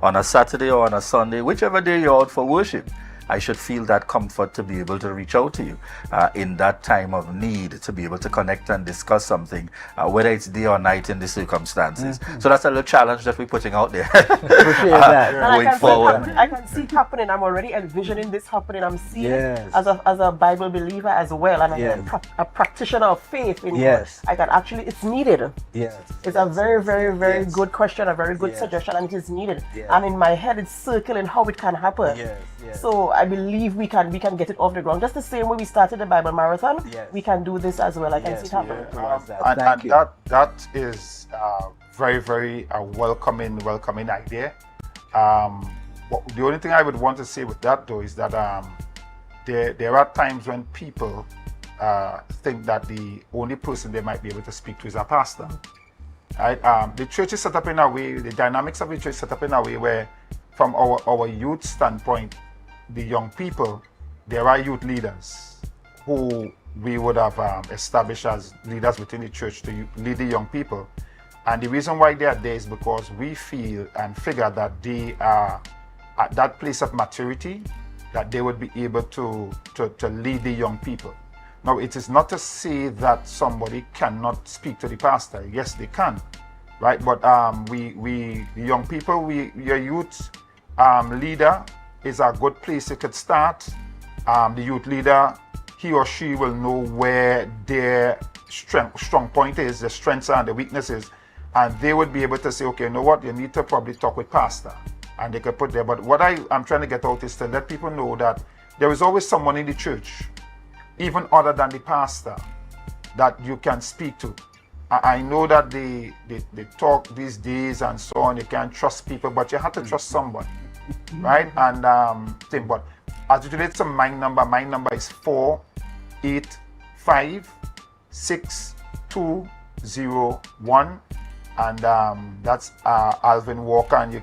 on a Saturday or on a Sunday, whichever day you're out for worship, I should feel that comfort to be able to reach out to you in that time of need, to be able to connect and discuss something, whether it's day or night in the circumstances. So that's a little challenge that we're putting out there. Appreciate that. Going forward. I can see it happening. I'm already envisioning this happening. I'm seeing it as a Bible believer as well, and a practitioner of faith in God. I can actually, it's needed. It's a very, very, very good question, a very good suggestion, and it is needed. And in my head, it's circling how it can happen. So I believe we can get it off the ground. Just the same way we started the Bible Marathon, we can do this as well. I can see it happening. And that is very, very welcoming idea. The only thing I would want to say with that though is that there are times when people think that the only person they might be able to speak to is a pastor. Right? The church is set up in a way, the dynamics of the church is set up in a way where from our youth standpoint, the young people, there are youth leaders who we would have established as leaders within the church to lead the young people. And the reason why they are there is because we feel and figure that they are at that place of maturity that they would be able to lead the young people. Now, it is not to say that somebody cannot speak to the pastor. Yes, they can, right? But the young people, your youth leader is a good place you could start. The youth leader, he or she will know where their strong point is, the strengths and the weaknesses, and they would be able to say, okay, you know what, you need to probably talk with pastor, and they could put there. But what I'm trying to get out is to let people know that there is always someone in the church, even other than the pastor, that you can speak to. I know that they talk these days and so on, you can't trust people, but you have to trust somebody, right? And but as it relates to my number is 4856201, and that's Alvin Walker, and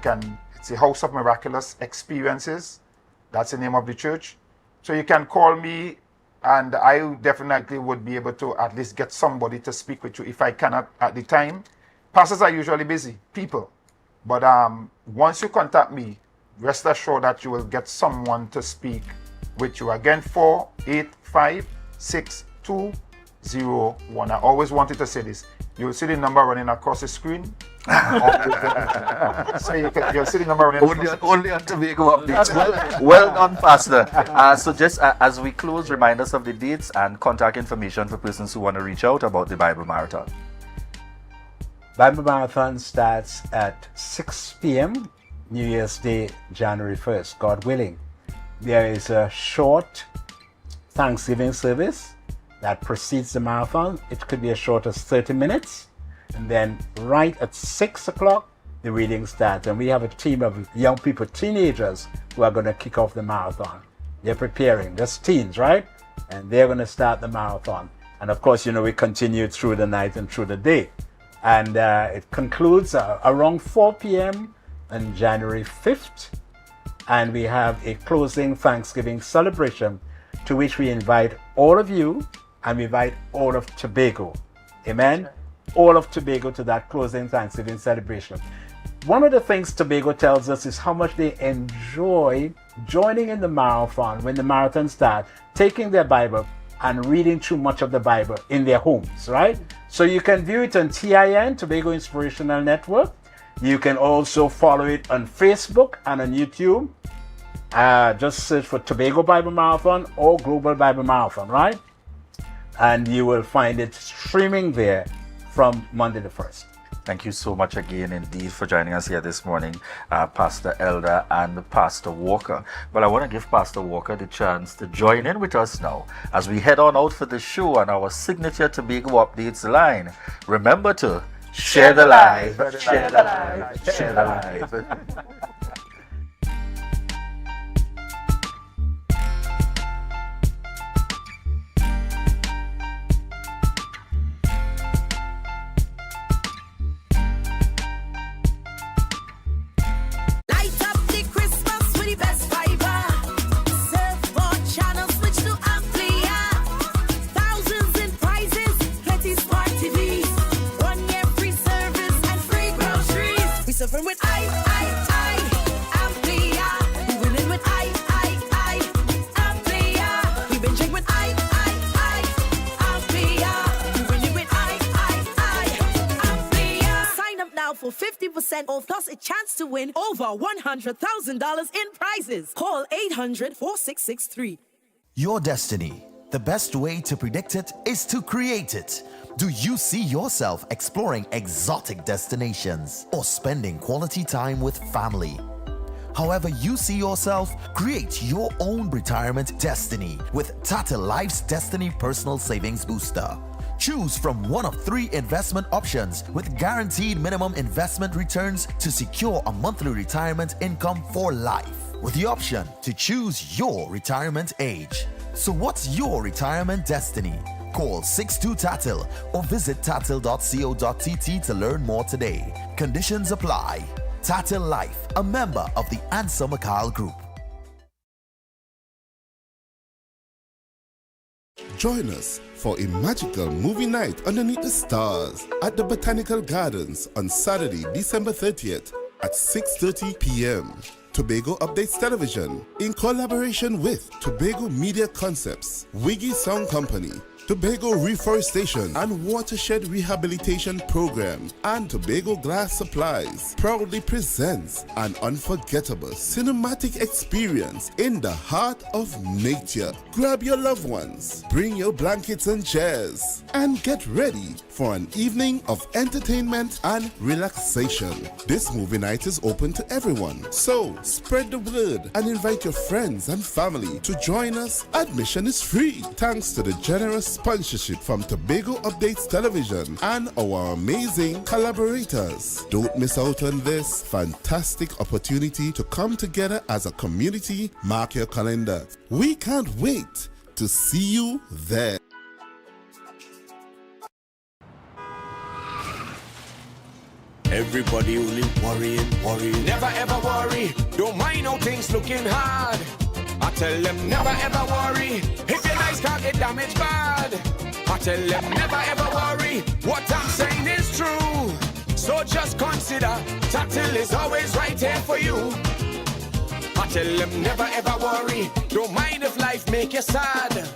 it's the House of Miraculous Experiences. That's the name of the church. So you can call me, and I definitely would be able to at least get somebody to speak with you if I cannot at the time. Pastors are usually busy people, but once you contact me, rest assured that you will get someone to speak with you. Again, 4856201. I always wanted to say this. You'll see the number running across the screen. So you'll see the number running only on Tobago updates. Well done, Pastor. So just as we close, remind us of the dates and contact information for persons who want to reach out about the Bible Marathon. Bible Marathon starts at 6 p.m. New Year's Day, January 1st, God willing. There is a short Thanksgiving service that precedes the marathon. It could be as short as 30 minutes. And then right at 6 o'clock, the reading starts. And we have a team of young people, teenagers, who are going to kick off the marathon. They're preparing. That's teens, right? And they're going to start the marathon. And of course, we continue through the night and through the day. And it concludes around 4 p.m. on January 5th. And we have a closing Thanksgiving celebration to which we invite all of you, and we invite all of Tobago. Amen? All of Tobago to that closing Thanksgiving celebration. One of the things Tobago tells us is how much they enjoy joining in the marathon when the marathon starts, taking their Bible and reading through much of the Bible in their homes, right? So you can view it on TIN, Tobago Inspirational Network. You can also follow it on Facebook and on YouTube. Just search for Tobago Bible Marathon or Global Bible Marathon, right? And you will find it streaming there from Monday the 1st. Thank you so much again indeed for joining us here this morning, Pastor Elder and Pastor Walker. Well, I want to give Pastor Walker the chance to join in with us now as we head on out for the show on our signature Tobago Updates line. Remember to share the live, share the live, share the live. Suffering with Amplia. We winning with Amplia. We been drinking with Amplia. We winning with Amplia. Sign up now for 50% off plus a chance to win over $100,000 in prizes. Call 800-4663. Your destiny. The best way to predict it is to create it. Do you see yourself exploring exotic destinations or spending quality time with family? However you see yourself, create your own retirement destiny with Tata Life's Destiny Personal Savings Booster. Choose from one of 3 investment options with guaranteed minimum investment returns to secure a monthly retirement income for life, with the option to choose your retirement age. So what's your retirement destiny? Call 62-TATTLE or visit tattle.co.tt to learn more today. Conditions apply. Tatil Life, a member of the Answer Makal Group. Join us for a magical movie night underneath the stars at the Botanical Gardens on Saturday, December 30th at 6:30 p.m. Tobago Updates Television, in collaboration with Tobago Media Concepts, Wiggy Sound Company, Tobago Reforestation and Watershed Rehabilitation Program, and Tobago Glass Supplies proudly presents an unforgettable cinematic experience in the heart of nature. Grab your loved ones, bring your blankets and chairs, and get ready for an evening of entertainment and relaxation. This movie night is open to everyone, so spread the word and invite your friends and family to join us. Admission is free, thanks to the generous sponsorship from Tobago Updates Television and our amazing collaborators. Don't miss out on this fantastic opportunity to come together as a community. Mark your calendar. We can't wait to see you there. Everybody only worrying. Never ever worry. Don't mind how things looking hard. I tell them never ever worry. If your nice can't get damaged bad. I tell them never ever worry. What I'm saying is true. So just consider Tatil is always right here for you. I tell them never ever worry. Don't mind if life make you sad.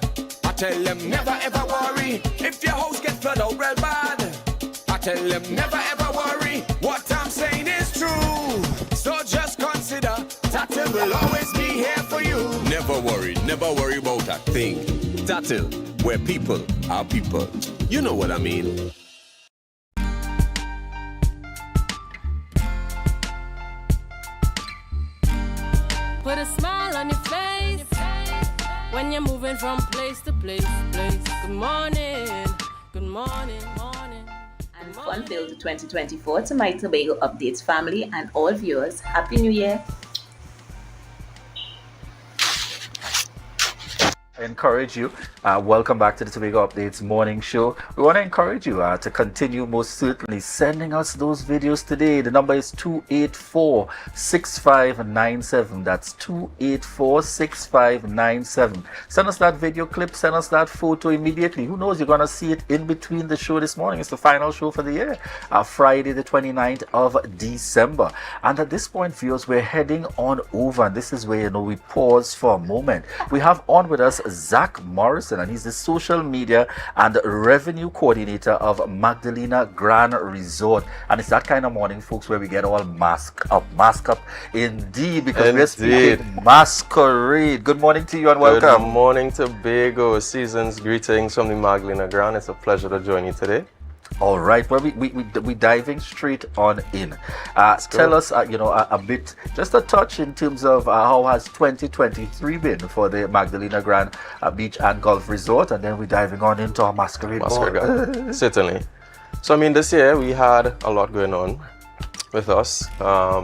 I tell them never ever worry. If your house get flooded out real bad. I tell them never ever worry. What I'm saying is true. So just consider Tatil will always be here for you. Never worry about a thing. Tatil, where people are people. You know what I mean. Put a smile on your face when you're moving from place to place. Good morning, morning. And fun-filled 2024 to my Tobago Updates family and all viewers. Happy New Year. I encourage you, welcome back to the Tobago Updates morning show. We want to encourage you to continue most certainly sending us those videos today. The number is 284-6597. That's 284-6597. Send us that video clip, send us that photo immediately. Who knows, you're going to see it in between the show this morning. It's the final show for the year, Friday the 29th of December. And at this point, viewers, we're heading on over, and this is where, we pause for a moment. We have on with us Zach Morrison, and he's the social media and revenue coordinator of Magdalena Grand Resort. And it's that kind of morning, folks, where we get all mask up indeed, because we're speaking masquerade. Good morning to you and welcome. Good morning, Tobago. Season's greetings from the Magdalena Grand. It's a pleasure to join you today. All right, well, we diving straight on in. Tell us, a bit, just a touch in terms of how has 2023 been for the Magdalena Grand Beach and Golf Resort, and then we're diving on into our masquerade ball. Certainly. So, this year we had a lot going on with us.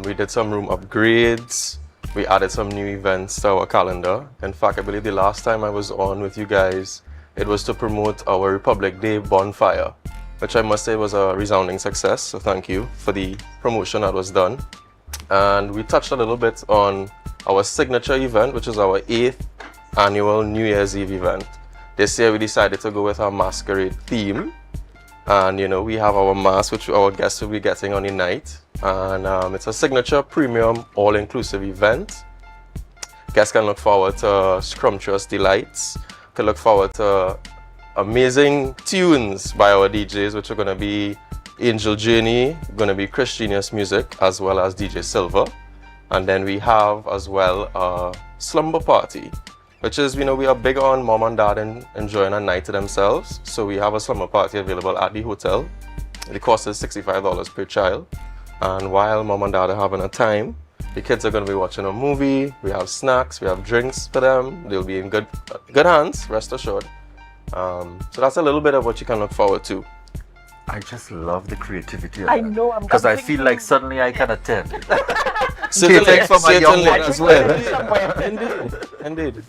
We did some room upgrades. We added some new events to our calendar. In fact, I believe the last time I was on with you guys, it was to promote our Republic Day bonfire, which I must say was a resounding success. So thank you for the promotion that was done. And we touched a little bit on our signature event, which is our 8th annual New Year's Eve event. This year we decided to go with our masquerade theme. And we have our mask, which our guests will be getting on the night. And it's a signature premium all-inclusive event. Guests can look forward to scrumptious delights, can look forward to amazing tunes by our DJs, which are going to be Angel Journey, going to be Chris Genius Music, as well as DJ Silver. And then we have as well a slumber party, which is, we are big on mom and dad enjoying a night to themselves. So we have a slumber party available at the hotel. The cost is $65 per child. And while mom and dad are having a time, the kids are going to be watching a movie. We have snacks, we have drinks for them. They'll be in good hands, rest assured. So that's a little bit of what you can look forward to. I just love the creativity. I know, because I feel like suddenly I can attend. Certainly, for my young one as well. Indeed.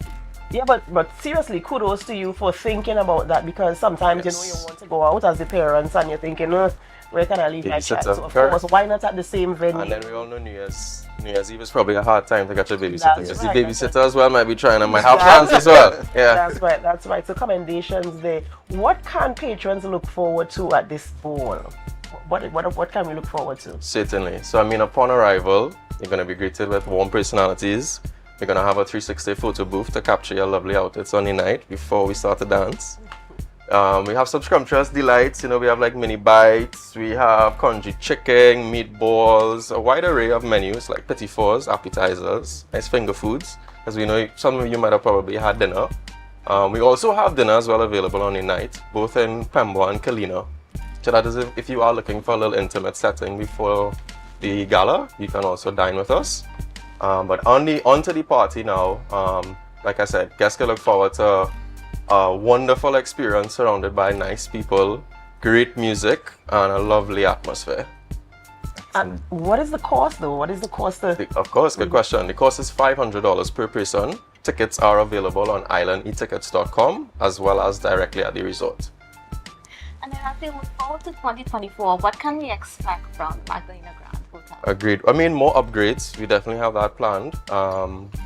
Yeah, but seriously, kudos to you for thinking about that, because sometimes you want to go out as the parents and you're thinking, Where can I leave my child? Babysitter, So of correct. course, why not at the same venue? And then we all know New Year's Eve is probably a hard time to get your babysitter. That's Because right, the that's babysitter as well might be trying and might have plans as well. Yeah. That's right. So commendations there. What can patrons look forward to at this ball? What can we look forward to? Certainly. So I mean, upon arrival, you're going to be greeted with warm personalities. We're going to have a 360 photo booth to capture your lovely outfits on the night before we start to dance. We have some scrumptious delights. We have like mini bites. We have congee chicken, meatballs, a wide array of menus like petit fours, appetizers, nice finger foods. As we know, some of you might have probably had dinner. We also have dinner as well available on the night, both in Pemba and Kalina. So that is if you are looking for a little intimate setting before the gala, you can also dine with us. But onto the party now. Like I said, guests can look forward to a wonderful experience surrounded by nice people, great music, and a lovely atmosphere. And what is the cost though? What is the cost? Of course, good question. The cost is $500 per person. Tickets are available on islandetickets.com as well as directly at the resort. And then as we look forward to 2024, what can we expect from Magdalena Grand Hotel? Agreed. I mean, more upgrades. We definitely have that planned.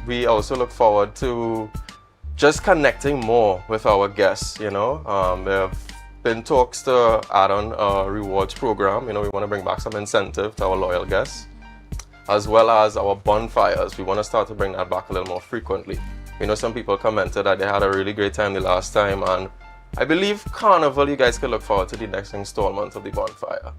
We also look forward to just connecting more with our guests. There have been talks to add on a rewards program. We want to bring back some incentive to our loyal guests, as well as our bonfires. We want to start to bring that back a little more frequently. Some people commented that they had a really great time the last time, and I believe Carnival, you guys can look forward to the next installment of the bonfire.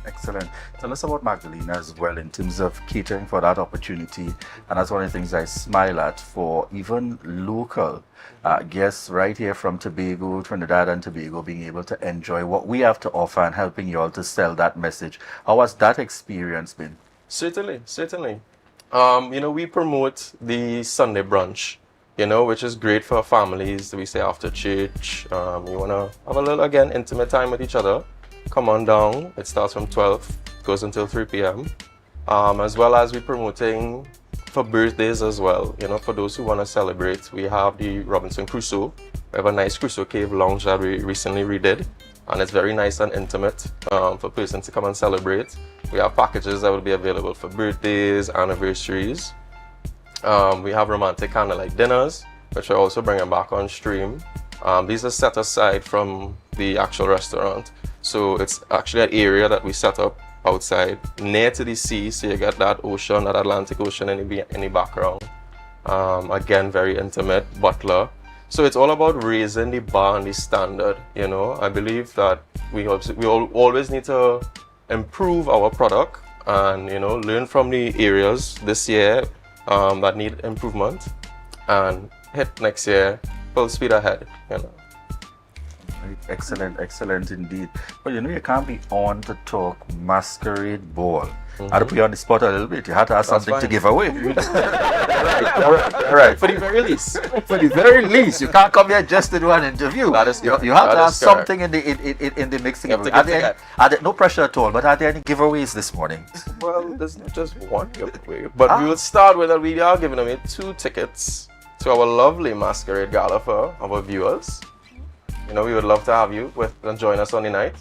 Excellent. Tell us about Magdalena as well in terms of catering for that opportunity. And that's one of the things I smile at for even local guests right here from Tobago, Trinidad and Tobago, being able to enjoy what we have to offer and helping you all to sell that message. How has that experience been? Certainly. We promote the Sunday brunch, which is great for families. We say after church, you want to have a little, again, intimate time with each other. Come on down. It starts from 12, goes until 3 p.m. As well as we're promoting for birthdays as well. For those who want to celebrate, we have the Robinson Crusoe. We have a nice Crusoe Cave lounge that we recently redid, and it's very nice and intimate for persons to come and celebrate. We have packages that will be available for birthdays, anniversaries. We have romantic candlelight dinners, which we're also bringing back on stream. These are set aside from the actual restaurant. So it's actually an area that we set up outside, near to the sea, so you get that ocean, that Atlantic Ocean in the background. Again, very intimate, butler. So it's all about raising the bar and the standard. I believe that we always need to improve our product and learn from the areas this year that need improvement and hit next year full speed ahead. Excellent indeed. But you can't be on to talk masquerade ball. I had to put you on the spot a little bit. You had to have something to give away. All right. For the very least. For the very least, you can't come here just to do an interview. That is you have to have something in the mixing. No pressure at all. But are there any giveaways this morning? Well, there's not just one giveaway, but we will start with that. We are giving away 2 tickets to our lovely masquerade gala for our viewers. We would love to have you and join us on the night.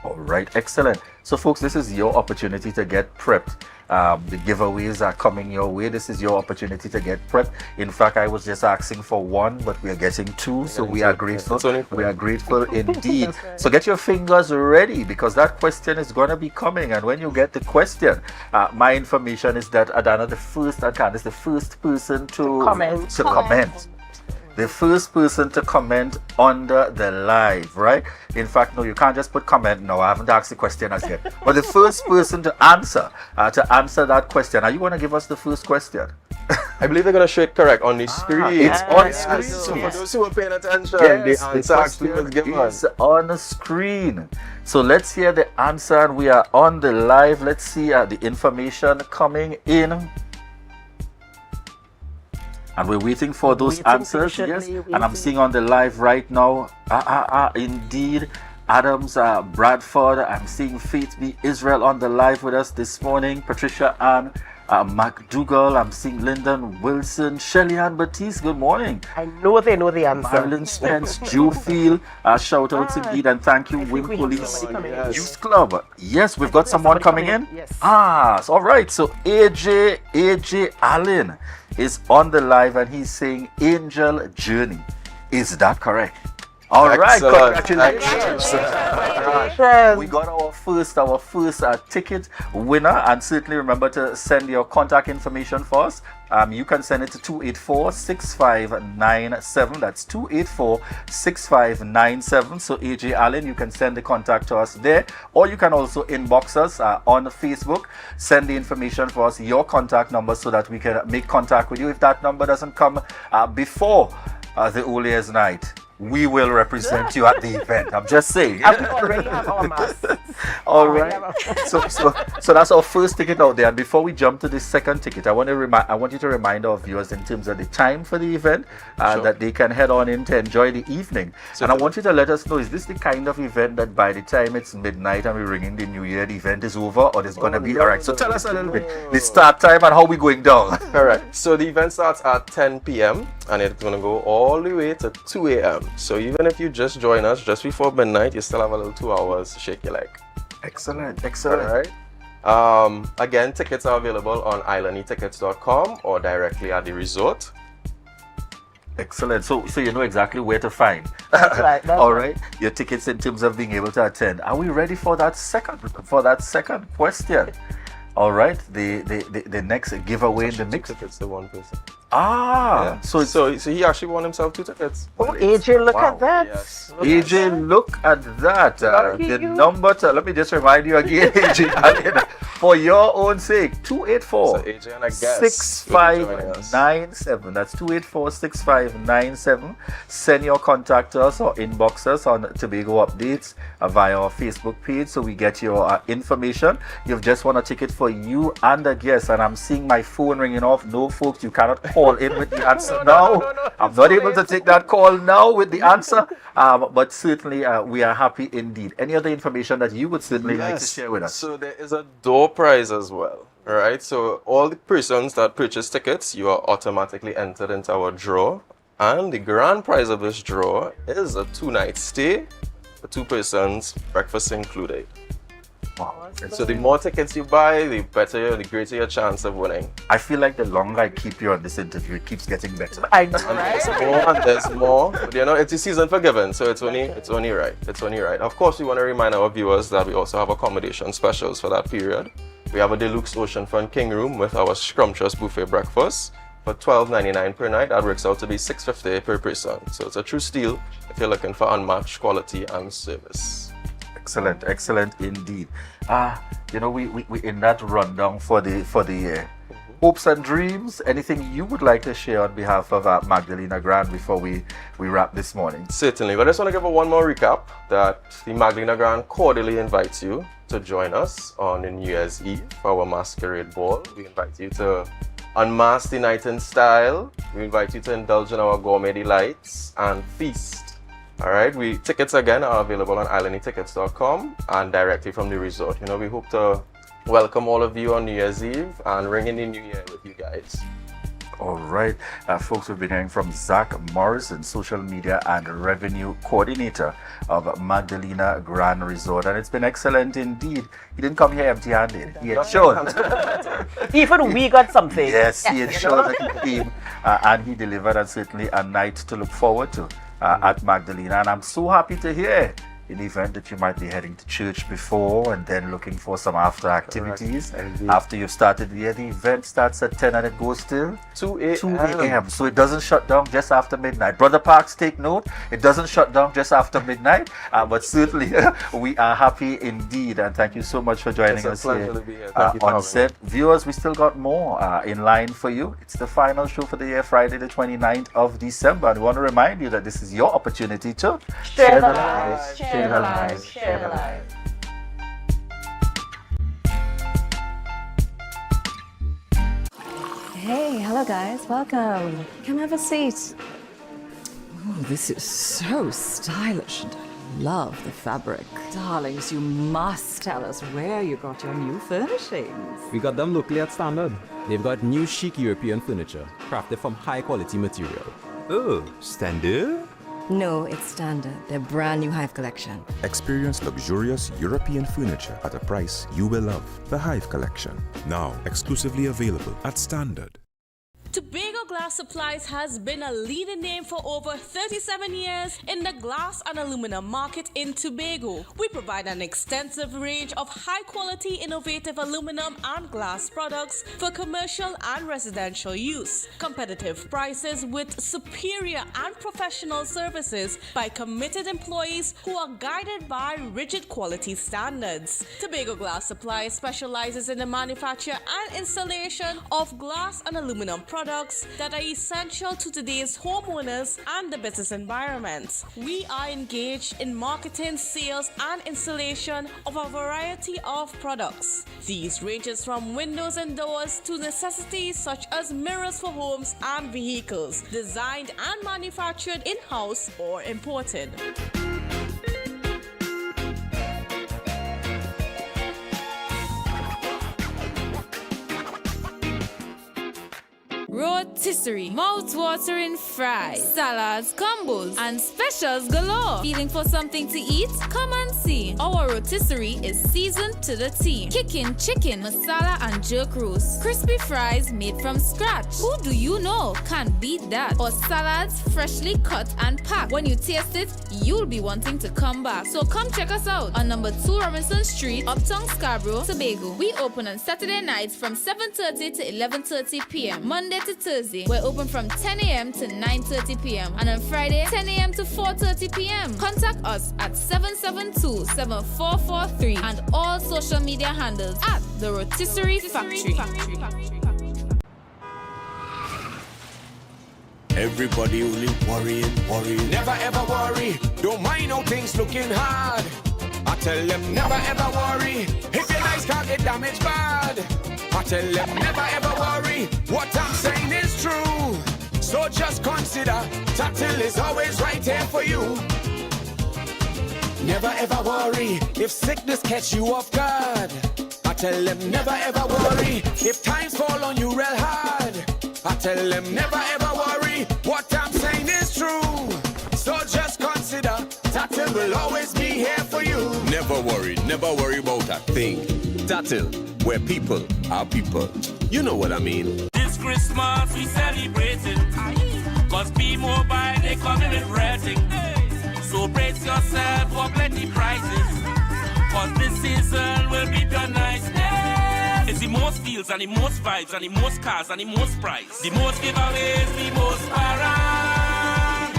All right, excellent. So folks, this is your opportunity to get prepped. The giveaways are coming your way. This is your opportunity to get prepped. In fact, I was just asking for 1, but we are getting 2, so we are grateful. We are grateful indeed. Right. So get your fingers ready, because that question is going to be coming. And when you get the question, my information is that Adana, the first person to comment. The first person to comment under the live, right? In fact, no, you can't just put comment. No, I haven't asked the question as yet. But the first person to answer that question. Are you going to give us the first question? I believe they're going to show it correct on the screen. It's on screen. So for those who are paying attention, Yes, the answer actually was given. is on the screen. So let's hear the answer, and we are on the live. Let's see the information coming in. And we're waiting for those answers, yes. And I'm seeing on the live right now, indeed, Adams, Bradford. I'm seeing Faith B. Israel on the live with us this morning. Patricia Ann MacDougall, I'm seeing Lyndon Wilson, Shelly Ann Batiste, good morning. I know they know the answer. Marilyn Spence, Joe Field, shout outs indeed, and thank you, Wing Police Youth Club. Yes, we've got someone coming in. Yes. All right. So AJ Allen is on the live and he's saying Angel Journey. Is that correct? All right, congratulations. We got our first ticket winner, and certainly remember to send your contact information for us. You can send it to 284-6597. That's 284-6597. So AJ Allen, you can send the contact to us there, or you can also inbox us on Facebook. Send the information for us, your contact number, so that we can make contact with you. If that number doesn't come before the Old Year's night, we will represent you at the event. I'm just saying. We already have our masks. All right. So that's our first ticket out there. And before we jump to the second ticket, I want you to remind our viewers in terms of the time for the event, that they can head on in to enjoy the evening. And I want you to let us know, is this the kind of event that by the time it's midnight and we're ringing the New Year, the event is over, or there's going to be... All right. So tell us a little bit the start time and how we're going down. Correct. So the event starts at 10 p.m. and it's going to go all the way to 2 a.m. So even if you just join us just before midnight, you still have a little 2 hours to shake your leg. Excellent. All right. Again, tickets are available on islandetickets.com or directly at the resort. Excellent. So you know exactly where to find. That's right. All right. Your tickets in terms of being able to attend. Are we ready for that second question? All right. The next giveaway in the mix. Tickets to one person. Yeah. So he actually won himself 2 tickets. Oh, AJ, look at that. Yes. AJ, look at that. The number let me just remind you again, AJ, for your own sake, 284-6597. That's 284-6597. Send your contact to us or inbox us on Tobago Updates via our Facebook page so we get your information. You've just won a ticket for you and a guest, and I'm seeing my phone ringing off. No, folks, you cannot call in with the answer now. I'm not able to take that call now with the answer, but certainly we are happy indeed. Any other information that you would certainly like to share with us? So there is a door prize as well. All right. So all the persons that purchase tickets, you are automatically entered into our draw, and the grand prize of this draw is a 2-night stay for 2 persons, breakfast included. Wow. So the more tickets you buy, the greater your chance of winning. I feel like the longer I keep you on this interview, it keeps getting better. I know, right? There's more. But it's a season for giving, so it's only right. It's only right. Of course, we want to remind our viewers that we also have accommodation specials for that period. We have a deluxe oceanfront king room with our scrumptious buffet breakfast for $12.99 per night. That works out to be $6.50 per person. So it's a true steal if you're looking for unmatched quality and service. Excellent indeed. We in that rundown for the year. Hopes and dreams, anything you would like to share on behalf of Magdalena Grand before we wrap this morning? Certainly, but I just want to give one more recap that the Magdalena Grand cordially invites you to join us on New Year's Eve for our masquerade ball. We invite you to unmask the night in style. We invite you to indulge in our gourmet delights and feast. All right, tickets again are available on islandetickets.com and directly from the resort. We hope to welcome all of you on New Year's Eve and ring in the new year with you guys. All right, folks, we've been hearing from Zach Morrison, social media and revenue coordinator of Magdalena Grand Resort, and it's been excellent indeed. He didn't come here empty-handed. He had shown. Even we got something. Yes, he had shown that he came and he delivered, and certainly a night to look forward to at Magdalena. And I'm so happy to hear in the event that you might be heading to church before and then looking for some after activities. After you've started the year, the event starts at 10 and it goes till 2 a.m. So it doesn't shut down just after midnight. Brother Parks, take note, it doesn't shut down just after midnight, but certainly we are happy indeed, and thank you so much for joining us here on set. Viewers, we still got more in line for you. It's the final show for the year, Friday the 29th of December, and we want to remind you that this is your opportunity to share the lives. Share the lives. Share the lives. Hey, hello guys, welcome. Come have a seat. Oh, this is so stylish and love the fabric. Darlings, you must tell us where you got your new furnishings. We got them locally at Standard. They've got new chic European furniture, crafted from high quality material. Oh, Standard? No, it's Standard, their brand new Hive collection. Experience luxurious European furniture at a price you will love. The Hive Collection. Now exclusively available at Standard. Tobago Glass Supplies has been a leading name for over 37 years in the glass and aluminum market in Tobago. We provide an extensive range of high-quality, innovative aluminum and glass products for commercial and residential use. Competitive prices with superior and professional services by committed employees who are guided by rigid quality standards. Tobago Glass Supplies specializes in the manufacture and installation of glass and aluminum products that are essential to today's homeowners and the business environment. We are engaged in marketing, sales, and installation of a variety of products. These ranges from windows and doors to necessities such as mirrors for homes and vehicles, designed and manufactured in-house or imported. Rotisserie, mouth-watering fries, salads, combos, and specials galore. Feeling for something to eat? Come and see. Our rotisserie is seasoned to the T. Kicking chicken, masala, and jerk roast. Crispy fries made from scratch. Who do you know can beat that? Or salads freshly cut and packed. When you taste it, you'll be wanting to come back. So come check us out on number 2 Robinson Street, Uptown Scarborough, Tobago. We open on Saturday nights from 7:30 to 11:30 p.m. Monday to Thursday, we're open from 10 a.m. to 9:30 p.m. and on Friday, 10 a.m. to 4:30 p.m. Contact us at 772-7443 and all social media handles at The Rotisserie Factory. Everybody only worrying. Never ever worry. Don't mind how things looking hard. I tell them never ever worry. If your nice can't get damaged bad. I tell them never ever worry. What I'm saying is true. So just consider Tatil is always right here for you. Never ever worry if sickness catch you off guard. I tell them never ever worry if times fall on you real hard. I tell them never ever worry. What I'm saying is true. So just consider Tatil will always be here for you. Never worry about a thing. Tatil, where people are people. You know what I mean. This Christmas we celebrating, cause B-Mobile they coming with rating. So brace yourself for plenty prices, cause this season will be the nice. It's the most deals and the most vibes and the most cars and the most price. The most giveaways, the most parade.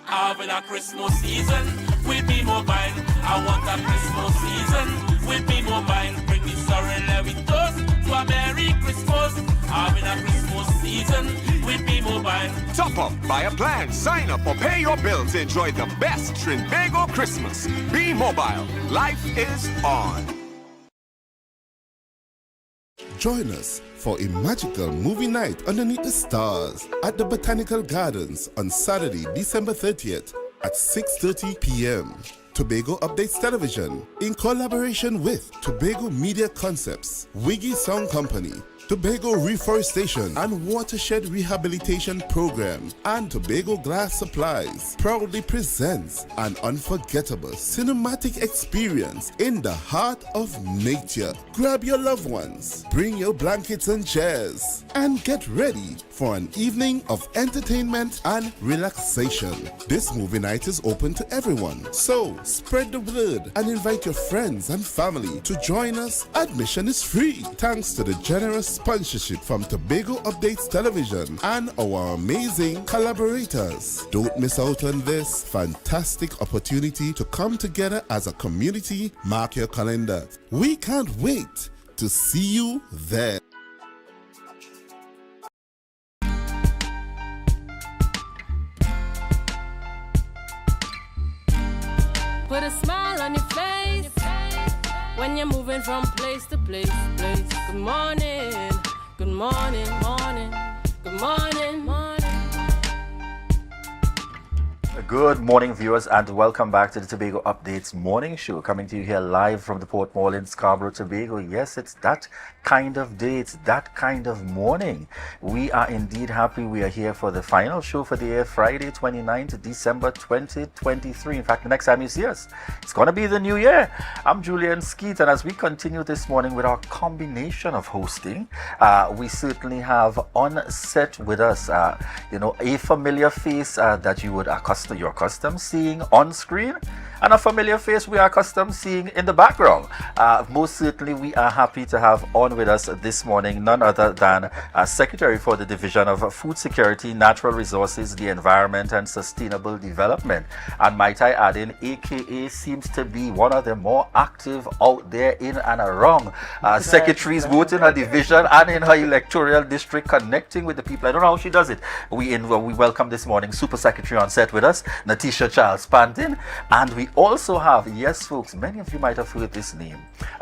Having a Christmas season with B-Mobile. I want a Christmas season with B-Mobile. Bring the sorrel with us to a Merry Christmas. Having a Christmas season with B-Mobile. Top up, buy a plan, sign up or pay your bills. Enjoy the best Trinbago Christmas. B-Mobile. Life is on. Join us for a magical movie night underneath the stars at the Botanical Gardens on Saturday, December 30th at 6:30 p.m. Tobago Updates Television, in collaboration with Tobago Media Concepts, Wiggy Sound Company, Tobago Reforestation and Watershed Rehabilitation Program, and Tobago Glass Supplies proudly presents an unforgettable cinematic experience in the heart of nature. Grab your loved ones, bring your blankets and chairs, and get ready for an evening of entertainment and relaxation. This movie night is open to everyone, so spread the word and invite your friends and family to join us. Admission is free, thanks to the generous sponsorship from Tobago Updates Television and our amazing collaborators. Don't miss out on this fantastic opportunity to come together as a community. Mark your calendar. We can't wait to see you there. Put a smile on your face when you're moving from place to place. Good morning, good morning, morning, good morning, morning. Good morning, viewers, and welcome back to the Tobago Updates morning show, coming to you here live from the Port Mall in Scarborough, Tobago. Yes, it's that kind of day, it's that kind of morning. We are indeed happy we are here for the final show for the year, Friday, 29th December 2023. In fact, the next time you see us, it's going to be the new year. I'm Julian Skeet, and as we continue this morning with our combination of hosting, we certainly have on set with us, a familiar face that you're accustomed seeing on screen, and a familiar face we are accustomed seeing in the background. Most certainly, we are happy to have on with us this morning none other than Secretary for the Division of Food Security, Natural Resources, the Environment, and Sustainable Development. And might I add in, AKA seems to be one of the more active out there in and around secretaries, both in her division and in her electoral district, connecting with the people. I don't know how she does it. We welcome this morning Super Secretary on set with us, Natisha Charles Pantin, and we also have, yes folks, many of you might have heard this name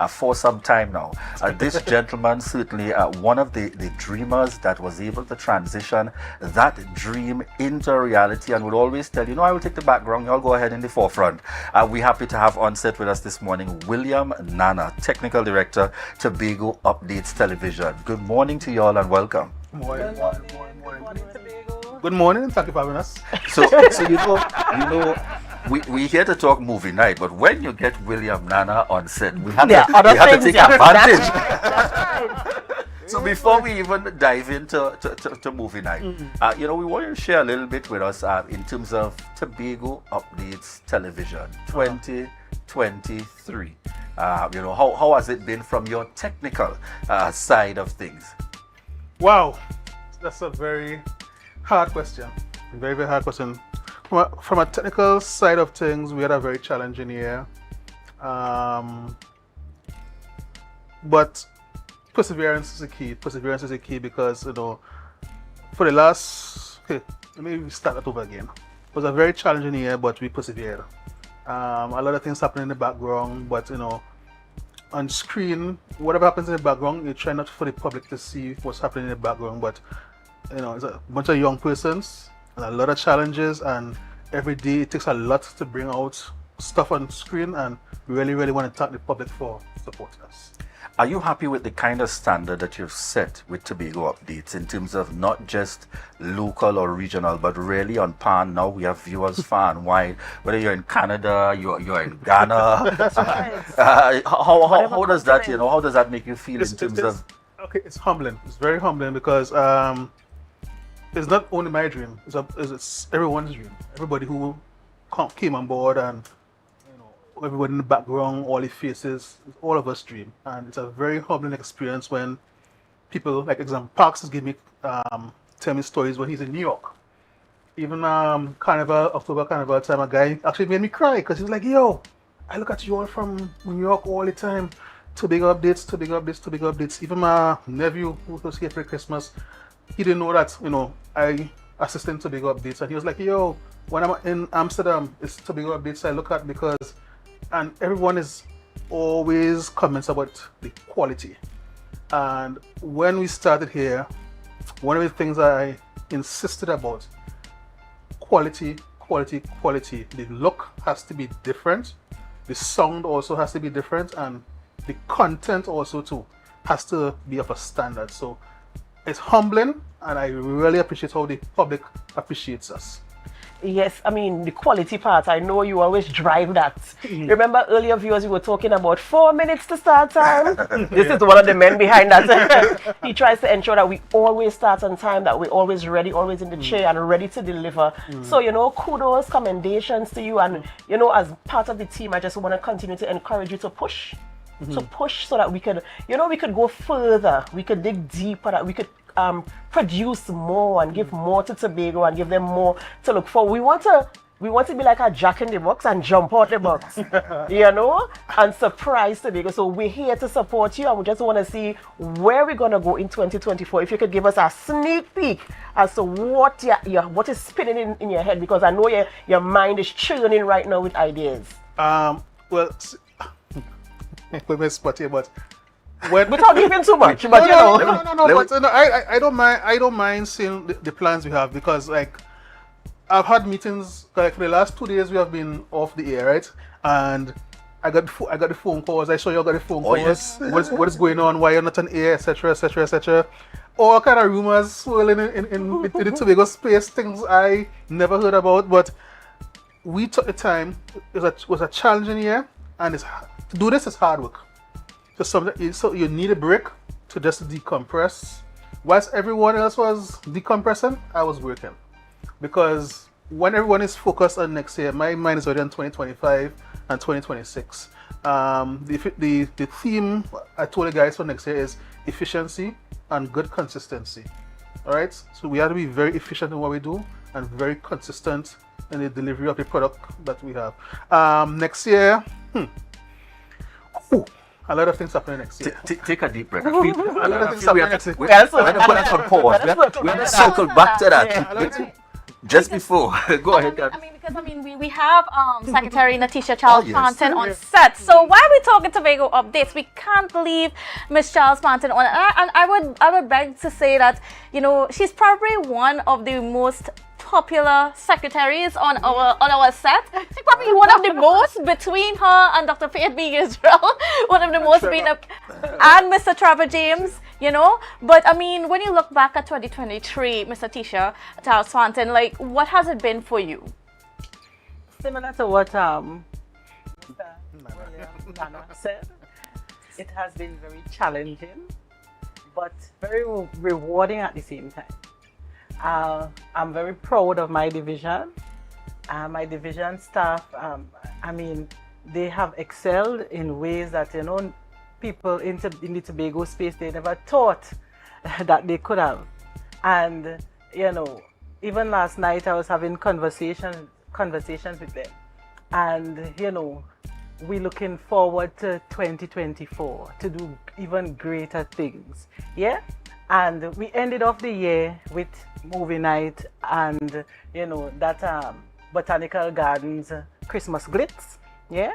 for some time now. This gentleman, certainly one of the dreamers that was able to transition that dream into reality, and would always tell you, I will take the background, y'all go ahead in the forefront. We're happy to have on set with us this morning William Nana, Technical Director, Tobago Updates Television. Good morning to y'all and welcome. Morning. Good morning, and thank you for having us. So we're here to talk movie night, but when you get William Nana on set, we have to take advantage. So before we even dive into movie night, we want you to share a little bit with us in terms of Tobago Updates Television 2023. How has it been from your technical side of things? Wow, that's a very hard question. Very, very hard question. From a technical side of things, we had a very challenging year. But perseverance is a key. Perseverance is a key because, for the last... Okay, let me start that over again. It was a very challenging year, but we persevered. A lot of things happening in the background, but, on screen, whatever happens in the background, you try not for the public to see what's happening in the background, but it's a bunch of young persons and a lot of challenges, and every day it takes a lot to bring out stuff on screen, and we really, really want to thank the public for supporting us. Are you happy with the kind of standard that you've set with Tobago Updates in terms of not just local or regional, but really on pan? Now we have viewers far and wide, whether you're in Canada, you're in Ghana. That's right. How does that, how does that make you feel in terms of? Okay, it's humbling. It's very humbling because it's not only my dream. It's everyone's dream. Everybody who came on board, and everybody in the background, all the faces, it's all of us dream. And it's a very humbling experience when people, like example, Parks has given me, tell me stories when he's in New York. Even October Carnival time, a guy actually made me cry because he was like, yo, I look at you all from New York all the time. Tobago Updates, Tobago Updates, Tobago Updates. Even my nephew who was here for Christmas, he didn't know that, I assist in Tobago Updates. And he was like, yo, when I'm in Amsterdam, it's Tobago Updates I look at because... And everyone is always comments about the quality. And when we started here, one of the things I insisted about, quality. The look has to be different. The sound also has to be different. And the content also too has to be of a standard. So it's humbling, and I really appreciate how the public appreciates us. Yes, I mean, the quality part, I know you always drive that. Remember earlier viewers, we were talking about 4 minutes to start time? This is one of the men behind that. He tries to ensure that we always start on time, that we're always ready, always in the chair and ready to deliver. So, kudos, commendations to you. And, as part of the team, I just want to continue to encourage you to push. To push so that we could, we could go further. We could dig deeper, that we could produce more and give more to Tobago and give them more to look for. We want to be like a Jack in the Box and jump out the box, and surprise Tobago. So we're here to support you, and we just want to see where we're going to go in 2024. If you could give us a sneak peek as to what is spinning in your head, because I know your mind is churning right now with ideas. We may spot here, but without giving too much, but no. But I don't mind. I don't mind seeing the plans we have, because I've had meetings like for the last 2 days we have been off the air, right? And I got the phone calls. I saw you got the phone calls. Yes. What is going on? Why you're not on air, etc., etc., etc. All kind of rumors swirling in the Tobago space, things I never heard about. But we took the time. It was a challenging year, and to do this is hard work. So you need a break to just decompress. Whilst everyone else was decompressing, I was working. Because when everyone is focused on next year, my mind is already on 2025 and 2026. The theme I told the guys for next year is efficiency and good consistency. All right, so we have to be very efficient in what we do and very consistent in the delivery of the product that we have. Next year, a lot of things happening next year. Take a deep breath. A lot of things happening next year. We have to put us on pause. We have to circle back to that. Just before, go ahead, Gabby. We have Secretary Natisha Charles Panton on set. So while we're talking Tobago updates, we can't leave Miss Charles Panton on. And I would beg to say that, you know, she's probably one of the most popular secretaries on our set. She's probably one of the most, between her and Dr. Faith B. Israel, one of the most being and Mr. Trevor James, you know. But I mean, when you look back at 2023, Mr. Tisha Charles Panton, like, what has it been for you? Similar to what Mr. Nana said, it has been very challenging, but very rewarding at the same time. I'm very proud of my division. My division staff, I mean, they have excelled in ways that, you know, people in the Tobago space, they never thought that they could have. And, you know, even last night I was having conversations with them. And, you know, we're looking forward to 2024 to do even greater things. Yeah? And we ended off the year with movie night and, you know, that Botanical Gardens Christmas glitz. Yeah?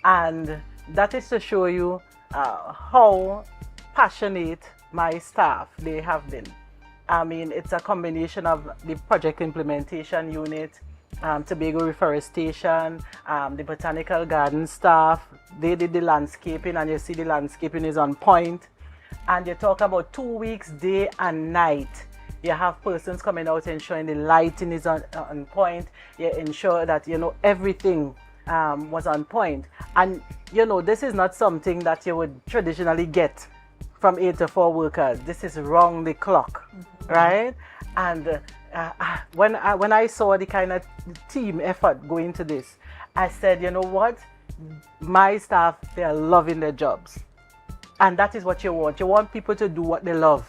And that is to show you how passionate my staff they have been. I mean, it's a combination of the project implementation unit, Tobago Reforestation, the Botanical Garden staff. They did the landscaping, and you see the landscaping is on point. And you talk about 2 weeks, day and night. You have persons coming out ensuring the lighting is on point. You ensure that, you know, everything was on point. And, you know, this is not something that you would traditionally get from 8 to 4 workers. This is round the clock, right? And when I saw the kind of team effort going to this, I said, you know what? My staff, they are loving their jobs. And that is what you want. You want people to do what they love.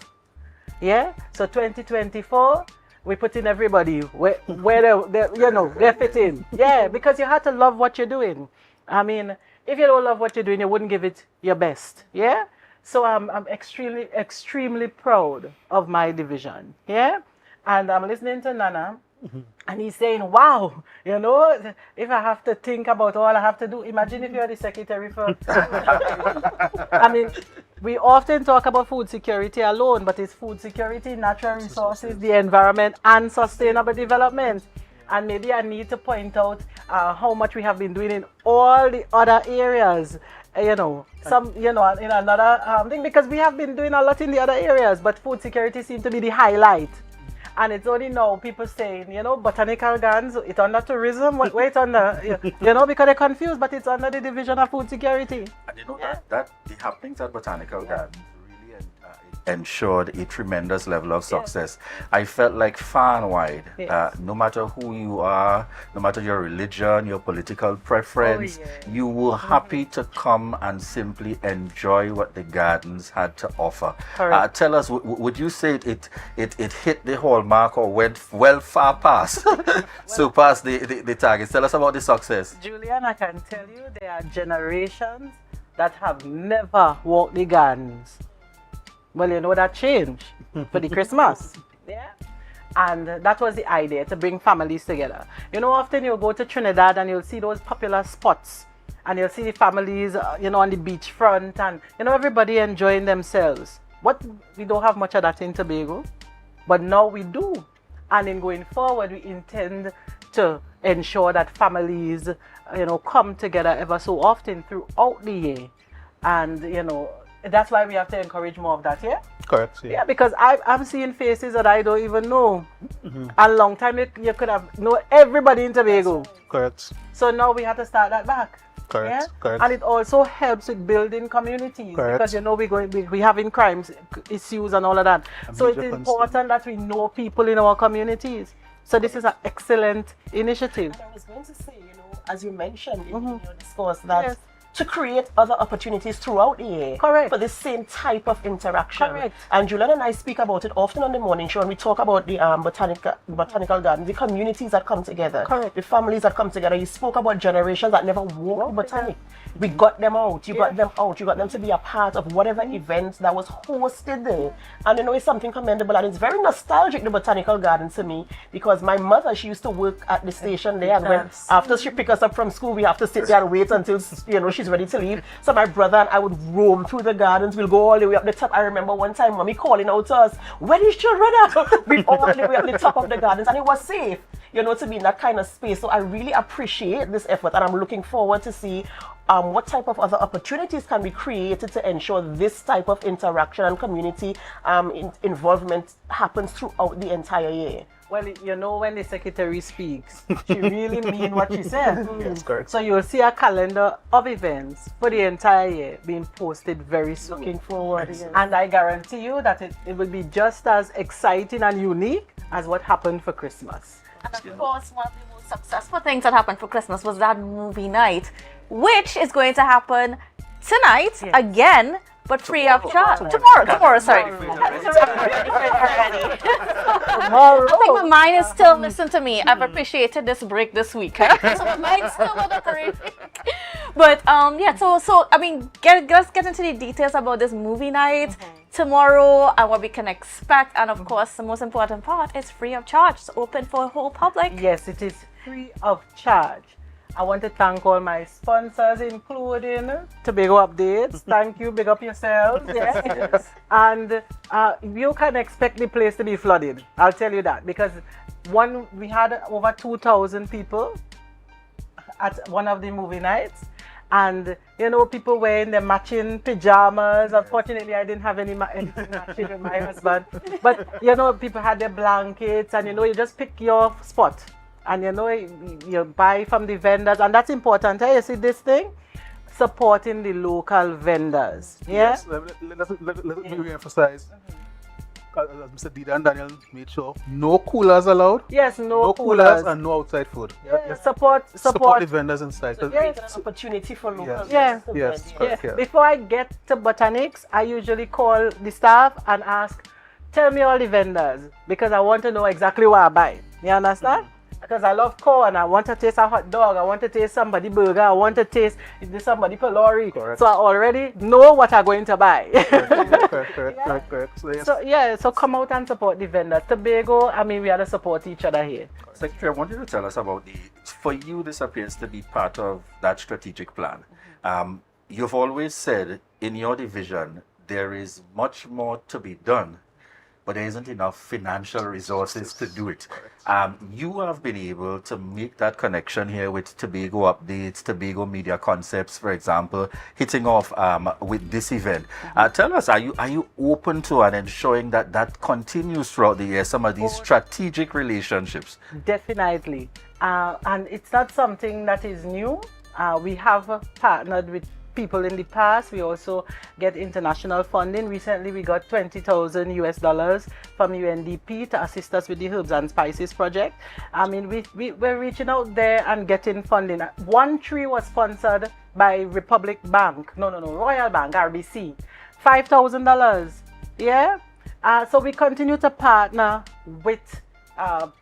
Yeah? So 2024, we put in everybody where they fit in. Yeah, because you have to love what you're doing. I mean, if you don't love what you're doing, you wouldn't give it your best. Yeah? So I'm extremely proud of my division. Yeah? And I'm listening to Nana. And he's saying, wow, you know, if I have to think about all I have to do, imagine if you're the secretary for... I mean, we often talk about food security alone, but it's food security, natural resources, the environment, and sustainable development. And maybe I need to point out how much we have been doing in all the other areas, you know, in another thing, because we have been doing a lot in the other areas, but food security seems to be the highlight. And it's only now people saying, you know, Botanical Gardens, it's under tourism, where it's under, you know, because they're confused, but it's under the Division of Food Security. And you know that the happenings at Botanical Gardens really ensured a tremendous level of success. I felt like far and wide, no matter who you are, no matter your religion, your political preference, you were happy to come and simply enjoy what the gardens had to offer. Tell us, would you say it hit the hallmark or went well far past, surpassed the targets? Tell us about the success. Julian, I can tell you there are generations that have never walked the gardens. Well, you know, that changed for the Christmas. Yeah. And that was the idea, to bring families together. You know, often you'll go to Trinidad and you'll see those popular spots. And you'll see the families, you know, on the beachfront and, you know, everybody enjoying themselves. We don't have much of that in Tobago. But now we do. And in going forward, we intend to ensure that families, come together ever so often throughout the year. And, that's why we have to encourage more of that, yeah? Correct. Yeah, because I'm seeing faces that I don't even know. A long time you could have know everybody in Tobago. Correct. So now we have to start that back. Correct. Yeah? Correct. And it also helps with building communities. Correct. Because we having crimes issues and all of that. So it's important that we know people in our communities. So this is an excellent initiative. And I was going to say, as you mentioned in your discourse, that to create other opportunities throughout the year. Correct. For the same type of interaction. Correct. And Julian and I speak about it often on the morning show, and we talk about the botanical garden, the communities that come together. Correct. The families that come together. You spoke about generations that never walked the botanic. We got them out. You got them out. You got them to be a part of whatever events that was hosted there. And it's something commendable, and it's very nostalgic, the botanical garden, to me, because my mother, she used to work at the station there, and when after she picked us up from school, we have to sit there and wait until she's ready to leave. So my brother and I would roam through the gardens. We'll go all the way up the top. I remember one time mommy calling out to us, "Where these children are?" We'd all the way up the top of the gardens, and it was safe, to be in that kind of space. So I really appreciate this effort, and I'm looking forward to see what type of other opportunities can be created to ensure this type of interaction and community involvement happens throughout the entire year. Well, when the secretary speaks, she really means what she says. Yes, correct. So you'll see a calendar of events for the entire year being posted very soon. Looking forward. Yes. And I guarantee you that it will be just as exciting and unique as what happened for Christmas. And of course, one of the most successful things that happened for Christmas was that movie night, which is going to happen tonight again, but free of charge. Tomorrow, sorry. I think my mind is still listening to me. I've appreciated this break this week. So my mind's still on the break. But so I mean, let's get into the details about this movie night tomorrow and what we can expect. And of course, the most important part is free of charge. It's open for the whole public. Yes, it is free of charge. I want to thank all my sponsors, including Tobago Updates. Thank you, big up yourselves. Yes. And you can expect the place to be flooded. I'll tell you that, because we had over 2,000 people at one of the movie nights. And people wearing their matching pajamas. Unfortunately, I didn't have any matching with my husband. But people had their blankets, and you just pick your spot. And you buy from the vendors, and that's important. You see this thing? Supporting the local vendors. Yeah? Yes, let me re-emphasize. As Mr. Dida and Daniel made sure, no coolers allowed. Yes, no coolers and no outside food. Yes. Support the vendors inside. Yes. An opportunity for locals. Yes. Before I get to botanics, I usually call the staff and ask, tell me all the vendors, because I want to know exactly what I buy. You understand? Because I love corn, I want to taste a hot dog, I want to taste somebody burger, I want to taste somebody pylori. Correct. So I already know what I'm going to buy. Correct. So come out and support the vendors. Tobago, we have to support each other here. Secretary, I want you to tell us about for you, this appears to be part of that strategic plan. You've always said in your division, there is much more to be done, but there isn't enough financial resources to do it. You have been able to make that connection here with Tobago Updates, Tobago Media Concepts, for example, hitting off with this event. Tell us, are you open to and ensuring that continues throughout the year, some of these strategic relationships? Definitely. And it's not something that is new. We have partnered with people in the past. We also get international funding. Recently, we got $20,000 US from UNDP to assist us with the Herbs and Spices project. We're reaching out there and getting funding. One tree was sponsored by Republic Bank. Royal Bank, RBC. $5,000. Yeah? So we continue to partner with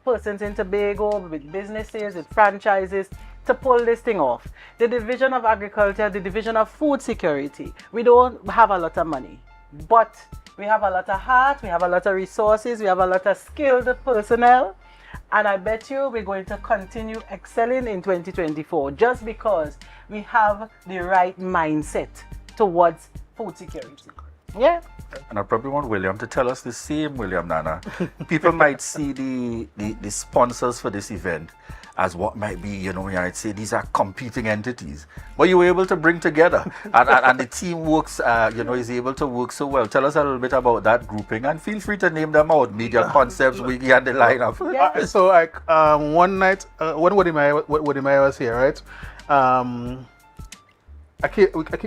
persons in Tobago, with businesses, with franchises, to pull this thing off. The Division of Agriculture, the Division of Food Security, we don't have a lot of money, but we have a lot of heart, we have a lot of resources, we have a lot of skilled personnel, and I bet you we're going to continue excelling in 2024 just because we have the right mindset towards food security. Yeah. And I probably want William to tell us the same, William Nana. People might see the sponsors for this event as what might be, you know, I'd say these are competing entities. But you were able to bring together, and the team works, you know, is able to work so well. Tell us a little bit about that grouping, and feel free to name them out. Media Concepts, Wiki, and the lineup. So like one night, when Wodimaya was here, right?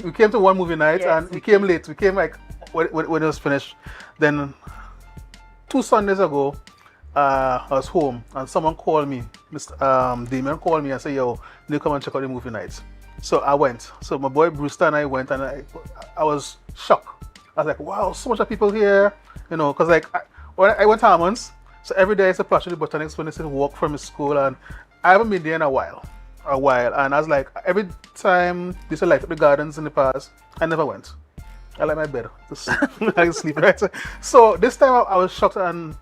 We came to one movie night, and we came late. We came like when it was finished. Then 2 Sundays ago, I was home and someone called me. Mr. Damien called me and said, "Yo, you come and check out the movie night." So I went. So my boy Brewster and I went, and I was shocked. I was like, "Wow, so much of people here," you know, because like when I went to Hammonds, so every day I used to pass through the Botanics when I used to walk from school, and I haven't been there in a while. And I was like, every time they used to light up the gardens in the past, I never went. I like my bed. I sleep, right? So this time I was shocked, and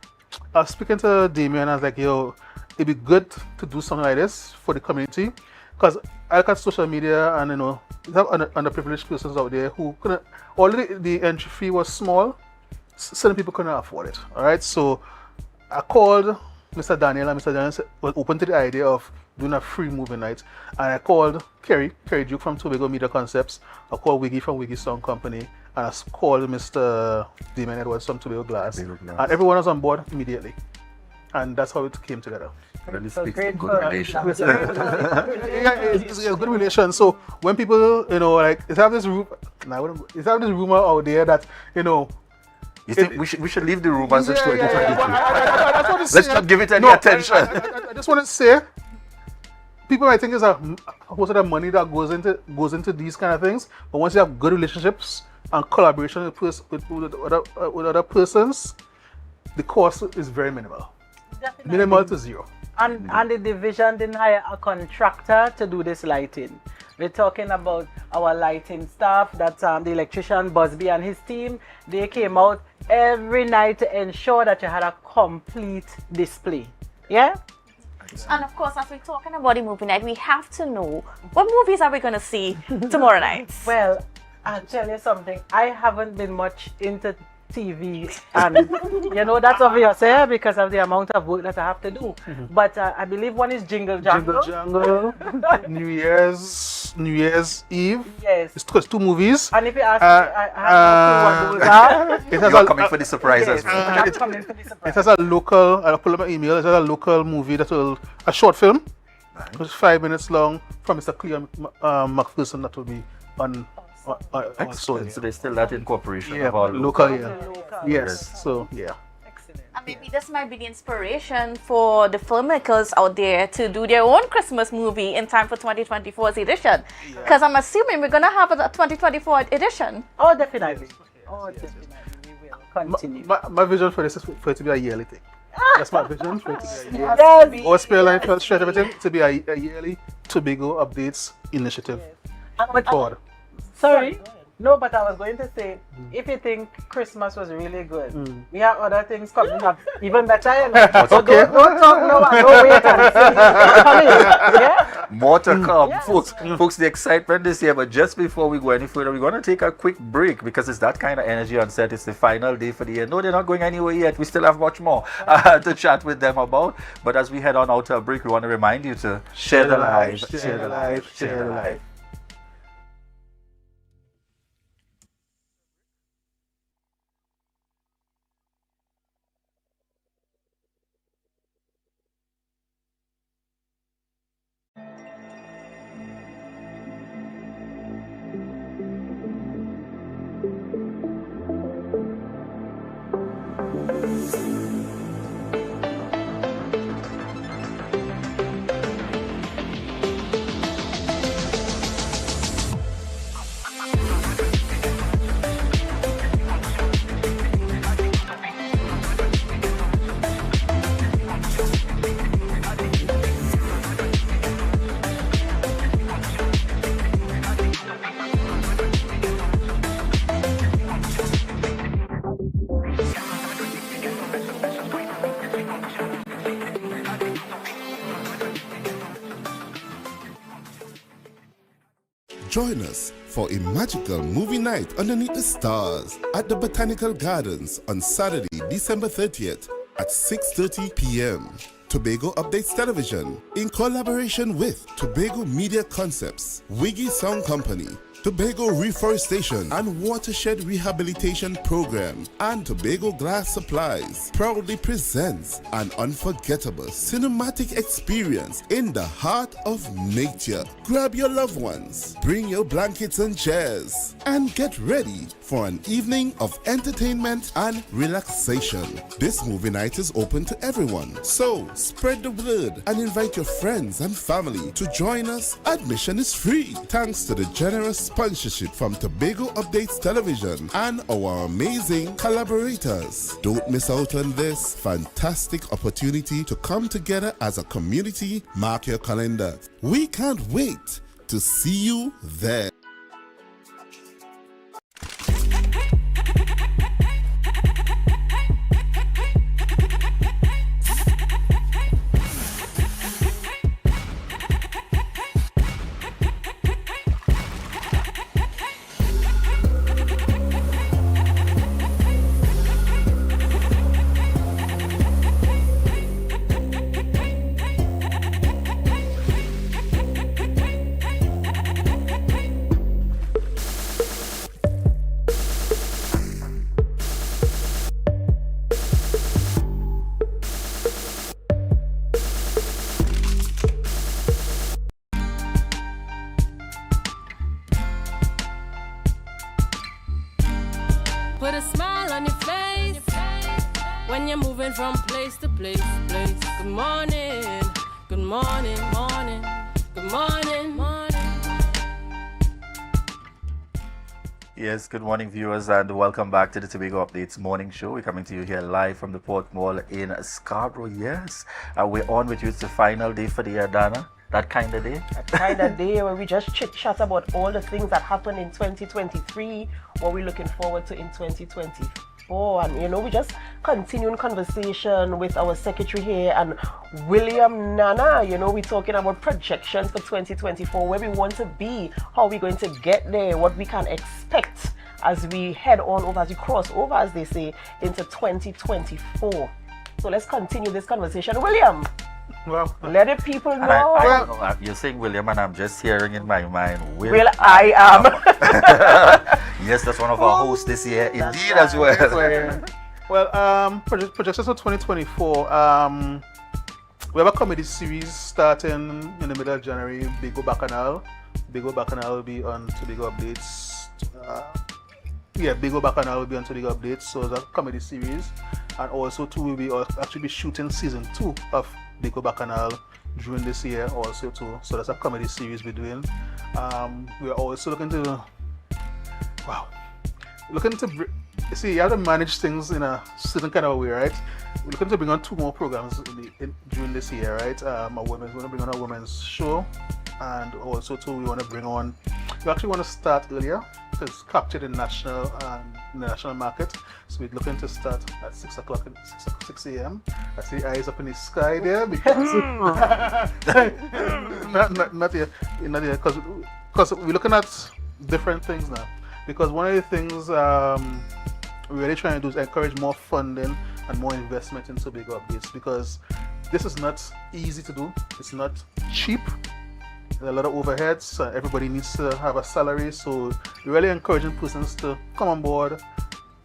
I was speaking to Damien, and I was like, "Yo, it'd be good to do something like this for the community," because I look at social media, and you know, you have underprivileged persons out there who couldn't. Already the entry fee was small, certain people couldn't afford it. All right, so I called Mr. Daniel, and Mr. Daniel was open to the idea of doing a free movie night. And I called Kerry Duke from Tobago Media Concepts. I called Wiggy from Wiggy Sound Company. And I called Mr. Damon Edwards from Tobago Glass. And everyone was on board immediately. And that's how it came together. Really speaks to good relations. It's a good relation. So when people, you know, like, it's have this rumor out there that, you know, you think we should leave the rumors? Let's not give it any attention. I just want to say, people might think it's a most of the money that goes into these kind of things, but once you have good relationships and collaboration with other persons, the cost is very minimal. Definitely. Minimal to zero. And the division didn't hire a contractor to do this lighting. We're talking about our lighting staff, that's the electrician Busby and his team. They came out every night to ensure that you had a complete display. Yeah? And of course, as we're talking about the movie night, we have to know, what movies are we going to see tomorrow night? Well, I'll tell you something. I haven't been much into TV, and you know that's obvious, because of the amount of work that I have to do. But I believe one is Jingle Jangle. New Year's Eve. Yes. It's 2 movies. And if you ask me, I have no clue what those are. You're coming for the surprise as well. I'm coming for the surprise. It has a local, I'll pull up my email, it has a local movie a short film, which is 5 minutes long, from Mr. Cleo McPherson, that will be on so there's still that incorporation of our local. Yes. So yeah. And maybe this might be the inspiration for the filmmakers out there to do their own Christmas movie in time for 2024's edition. Because I'm assuming we're going to have a 2024 edition. Oh, definitely. We will continue. My vision for this is for it to be a yearly thing. That's my vision for it to be a yearly. Our Spearline First Stretch everything to be a yearly Tobago Updates initiative. Forward. Sorry? No, but I was going to say, if you think Christmas was really good, we have other things coming up even better. You know? So Okay. don't talk now, don't wait and see. Coming. Yeah? More to come, folks. The excitement this year. But just before we go any further, we're going to take a quick break because it's that kind of energy on set. It's the final day for the year. No, they're not going anywhere yet. We still have much more to chat with them about. But as we head on out to a break, we want to remind you to share the life, share the life, share the life. Join us for a magical movie night underneath the stars at the Botanical Gardens on Saturday, December 30th at 6:30 p.m. Tobago Updates Television, in collaboration with Tobago Media Concepts, Wiggy Sound Company, Tobago Reforestation and Watershed Rehabilitation Program, and Tobago Glass Supplies proudly presents an unforgettable cinematic experience in the heart of nature. Grab your loved ones, bring your blankets and chairs, and get ready for an evening of entertainment and relaxation. This movie night is open to everyone, so spread the word and invite your friends and family to join us. Admission is free, thanks to the generous sponsorship from Tobago Updates Television and our amazing collaborators. Don't miss out on this fantastic opportunity to come together as a community. Mark your calendar. We can't wait to see you there. Put a smile on your face when you're moving from place to place. Good morning, good morning, morning, good morning, morning. Yes, good morning, viewers, and welcome back to the Tobago Updates morning show. We're coming to you here live from the Port Mall in Scarborough. Yes, we're on with you. It's the final day for the year, Dana. That kind of day? That kind of day where we just chit-chat about all the things that happened in 2023, what we're looking forward to in 2024. And, you know, we just continuing conversation with our secretary here and William Nana. You know, we're talking about projections for 2024, where we want to be, how we're going to get there, what we can expect as we head on over, as we cross over, as they say, into 2024. So let's continue this conversation. William, well, let the people know. I don't know. You're saying William, and I'm just hearing in my mind, Will I am. Yes, that's one of our hosts this year, indeed, as well. Well, projections for 2024. We have a comedy series starting in the middle of January, Bigo Bacchanal. Bigo Bacchanal will be on Tobago Updates. Bigo Bacchanal will be on Tobago Updates, so it's a comedy series. And also, too, we'll be actually be shooting season 2 of Bigo Bacchanal during this year also too. So that's a comedy series we're doing. We're also looking to, see, you have to manage things in a certain kind of way, right? We're looking to bring on 2 more programs during this year, right? We want to bring on a women's show, and also too, we actually want to start earlier because capture the national market. So we're looking to start at 6 a.m. I see eyes up in the sky there because not yet, because we're looking at different things now. Because one of the things we're really trying to do is encourage more funding and more investment in Tobago Updates, because this is not easy to do. It's not cheap. There are a lot of overheads. Everybody needs to have a salary, so we're really encouraging persons to come on board.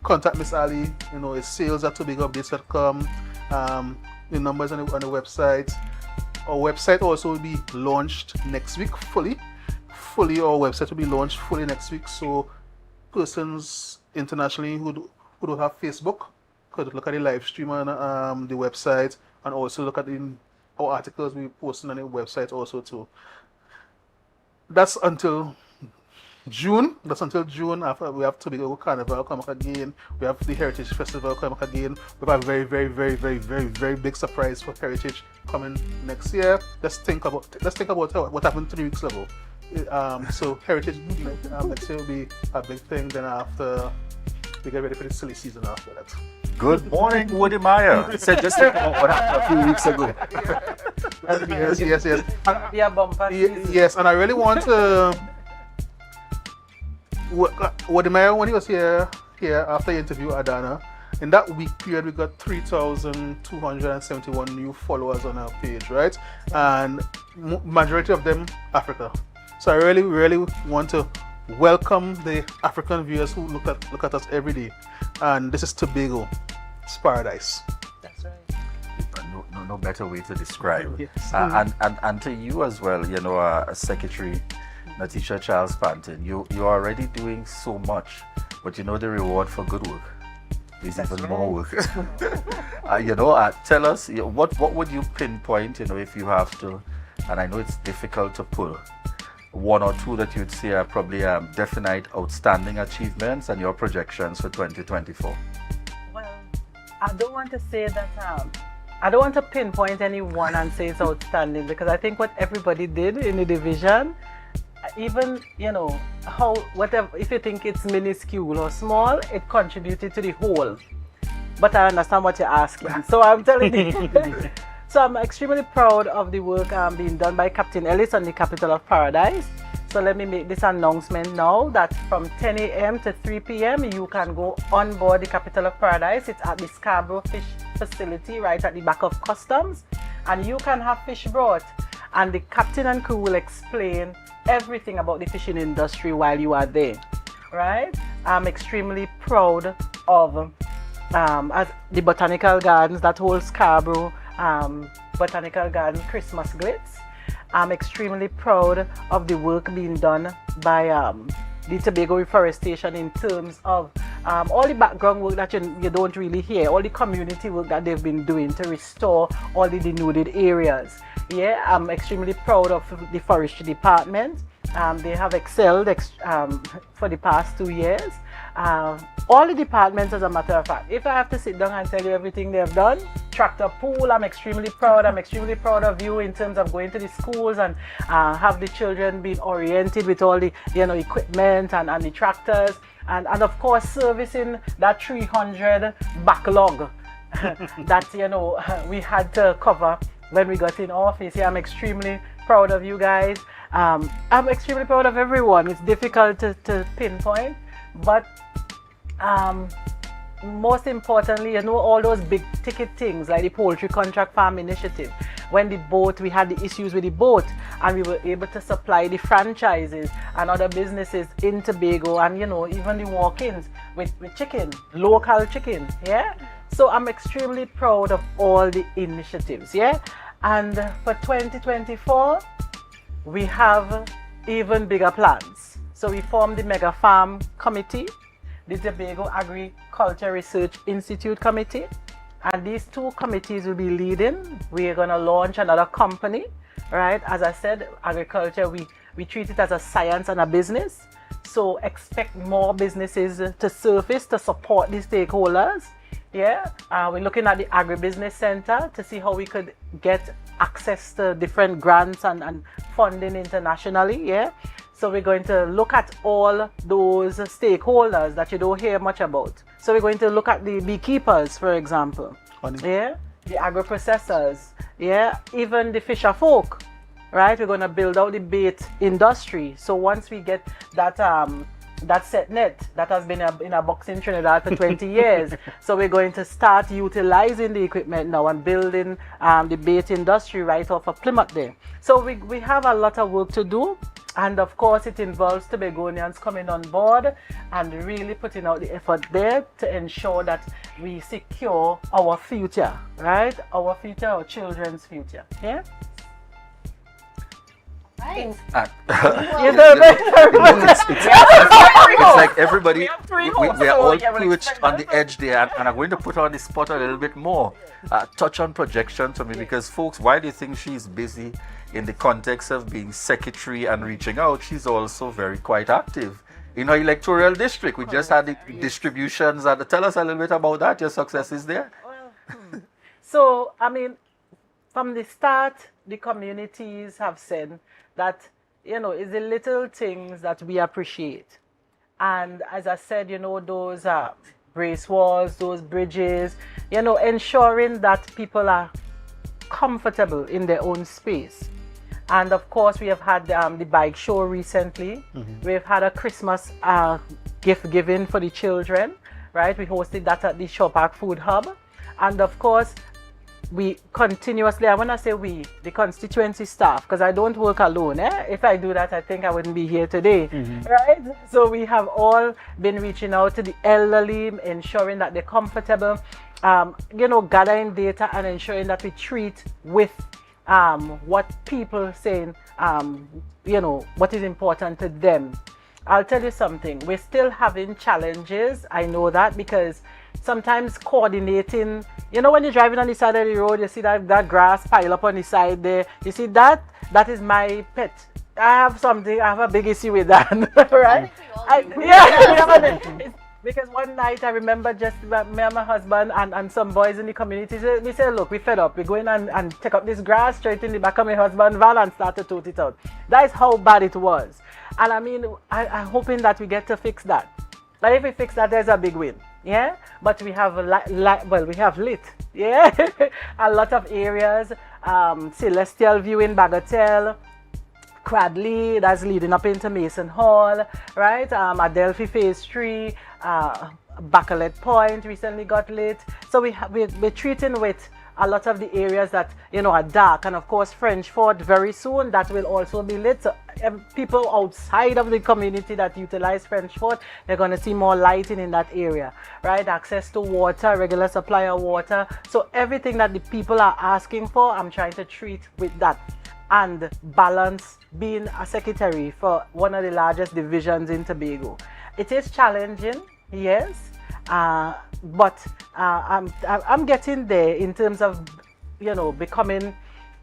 Contact Miss Ali. You know, it's sales@tobagoupdates.com. The numbers on the website. Our website also will be launched next week fully. Our website will be launched fully next week. So persons internationally who don't have Facebook could look at the live stream on the website, and also look at our articles we posting on the website also too. That's until June. After we have Tobago Carnival come back again. We have the Heritage Festival come back again. We have a very, very, very, very, very, very big surprise for Heritage coming next year. Let's think about what happened 3 weeks ago. So Heritage next year will be a big thing. Then after, we get ready for the silly season after that. Good morning, Woody Meyer. I said just think about what happened a few weeks ago. Yes. Be a bumper season. Yes, and I really want to what the mayor, when he was here after the interview Adana, in that week period we got 3,271 new followers on our page, right? And majority of them Africa. So I really want to welcome the African viewers who look at us every day. And this is Tobago. It's paradise. That's right. No better way to describe. Yes. And to you as well, you know, Secretary Natisha Charles Panton, you're already doing so much, but you know the reward for good work is even more work. Tell us, what would you pinpoint, if you have to, and I know it's difficult to pull, one or two that you'd say are probably definite outstanding achievements and your projections for 2024? Well, I don't want to say that, I don't want to pinpoint any one and say it's outstanding, because I think what everybody did in the division, even, if you think it's minuscule or small, it contributed to the whole. But I understand what you're asking. So I'm telling you. So I'm extremely proud of the work being done by Captain Ellis on the Capital of Paradise. So let me make this announcement now that from 10 a.m. to 3 p.m. you can go on board the Capital of Paradise. It's at the Scarborough Fish Facility right at the back of Customs. And you can have fish brought. And the captain and crew will explain everything about the fishing industry while you are there, right? I'm extremely proud of as the Botanical Gardens, that whole Scarborough Botanical Garden Christmas glitz. I'm extremely proud of the work being done by the Tobago Reforestation in terms of all the background work that you don't really hear, all the community work that they've been doing to restore all the denuded areas. Yeah, I'm extremely proud of the forestry department. They have excelled for the past 2 years. All the departments, as a matter of fact, if I have to sit down and tell you everything they've done, tractor pool, I'm extremely proud. I'm extremely proud of you in terms of going to the schools and have the children being oriented with all the equipment and the tractors, and of course servicing that 300 backlog that we had to cover when we got in office. Yeah, I'm extremely proud of you guys. I'm extremely proud of everyone. It's difficult to pinpoint, but most importantly, all those big ticket things like the poultry contract farm initiative. When we had the issues with the boat, and we were able to supply the franchises and other businesses in Tobago, and even the walk-ins with chicken, local chicken. Yeah. So I'm extremely proud of all the initiatives. Yeah. And for 2024, we have even bigger plans. So we formed the Mega Farm Committee, the Tobago Agriculture Research Institute Committee, and these two committees will be leading. We are going to launch another company, right? As I said, agriculture, we treat it as a science and a business. So expect more businesses to surface to support the stakeholders. Yeah, we're looking at the Agribusiness Center to see how we could get access to different grants and funding internationally. Yeah, so we're going to look at all those stakeholders that you don't hear much about. So we're going to look at the beekeepers, for example. Yeah, the agro-processors. Yeah, even the fisher folk. Right, we're going to build out the bait industry. So once we get that set net that has been in a box in Trinidad for 20 years. So we're going to start utilizing the equipment now and building the bait industry right off of Plymouth there. So we have a lot of work to do. And of course, it involves Tobagonians coming on board and really putting out the effort there to ensure that we secure our future, right? Our future, our children's future. Yeah? Right. It's like everybody, we are all perched on the edge there, and I'm going to put on the spot a little bit more. Touch on projection to me, because folks, while they think she's busy in the context of being secretary and reaching out, she's also very quite active in her electoral district. We just had the distributions. Tell us a little bit about that, your successes there. So, I mean, from the start, the communities have said that, it's the little things that we appreciate. And as I said, those brace walls, those bridges, ensuring that people are comfortable in their own space. And of course, we have had the bike show recently. We've had a Christmas gift giving for the children, right? We hosted that at the Shaw Park Food Hub. And of course, we continuously, I want to say we, the constituency staff, because I don't work alone. If I do that, I think I wouldn't be here today, right? So we have all been reaching out to the elderly, ensuring that they're comfortable, gathering data and ensuring that we treat with what people saying, what is important to them. I'll tell you something, we're still having challenges. I know that, because sometimes coordinating, when you're driving on the side of the road, you see that grass pile up on the side there. You see that is my pet. I have a big issue with that, right? Because one night I remember just me and my husband and some boys in the community, we said, look, we're fed up. We're going and take up this grass straight in the back of my husband's van and start to tote it out. That is how bad it was. And I mean, I'm hoping that we get to fix that. But if we fix that, there's a big win. Yeah, but we have we have lit. Yeah, a lot of areas. Celestial View in Bagatelle, Cradley, that's leading up into Mason Hall, right? Adelphi Phase 3, Bacalet Point recently got lit. So we're treating with a lot of the areas that are dark, and of course French Fort very soon that will also be lit. So people outside of the community that utilize French Fort, they're going to see more lighting in that area, right? Access to water, regular supply of water. So everything that the people are asking for, I'm trying to treat with that. And balance, being a secretary for one of the largest divisions in Tobago. It is challenging, yes, but I'm getting there in terms of becoming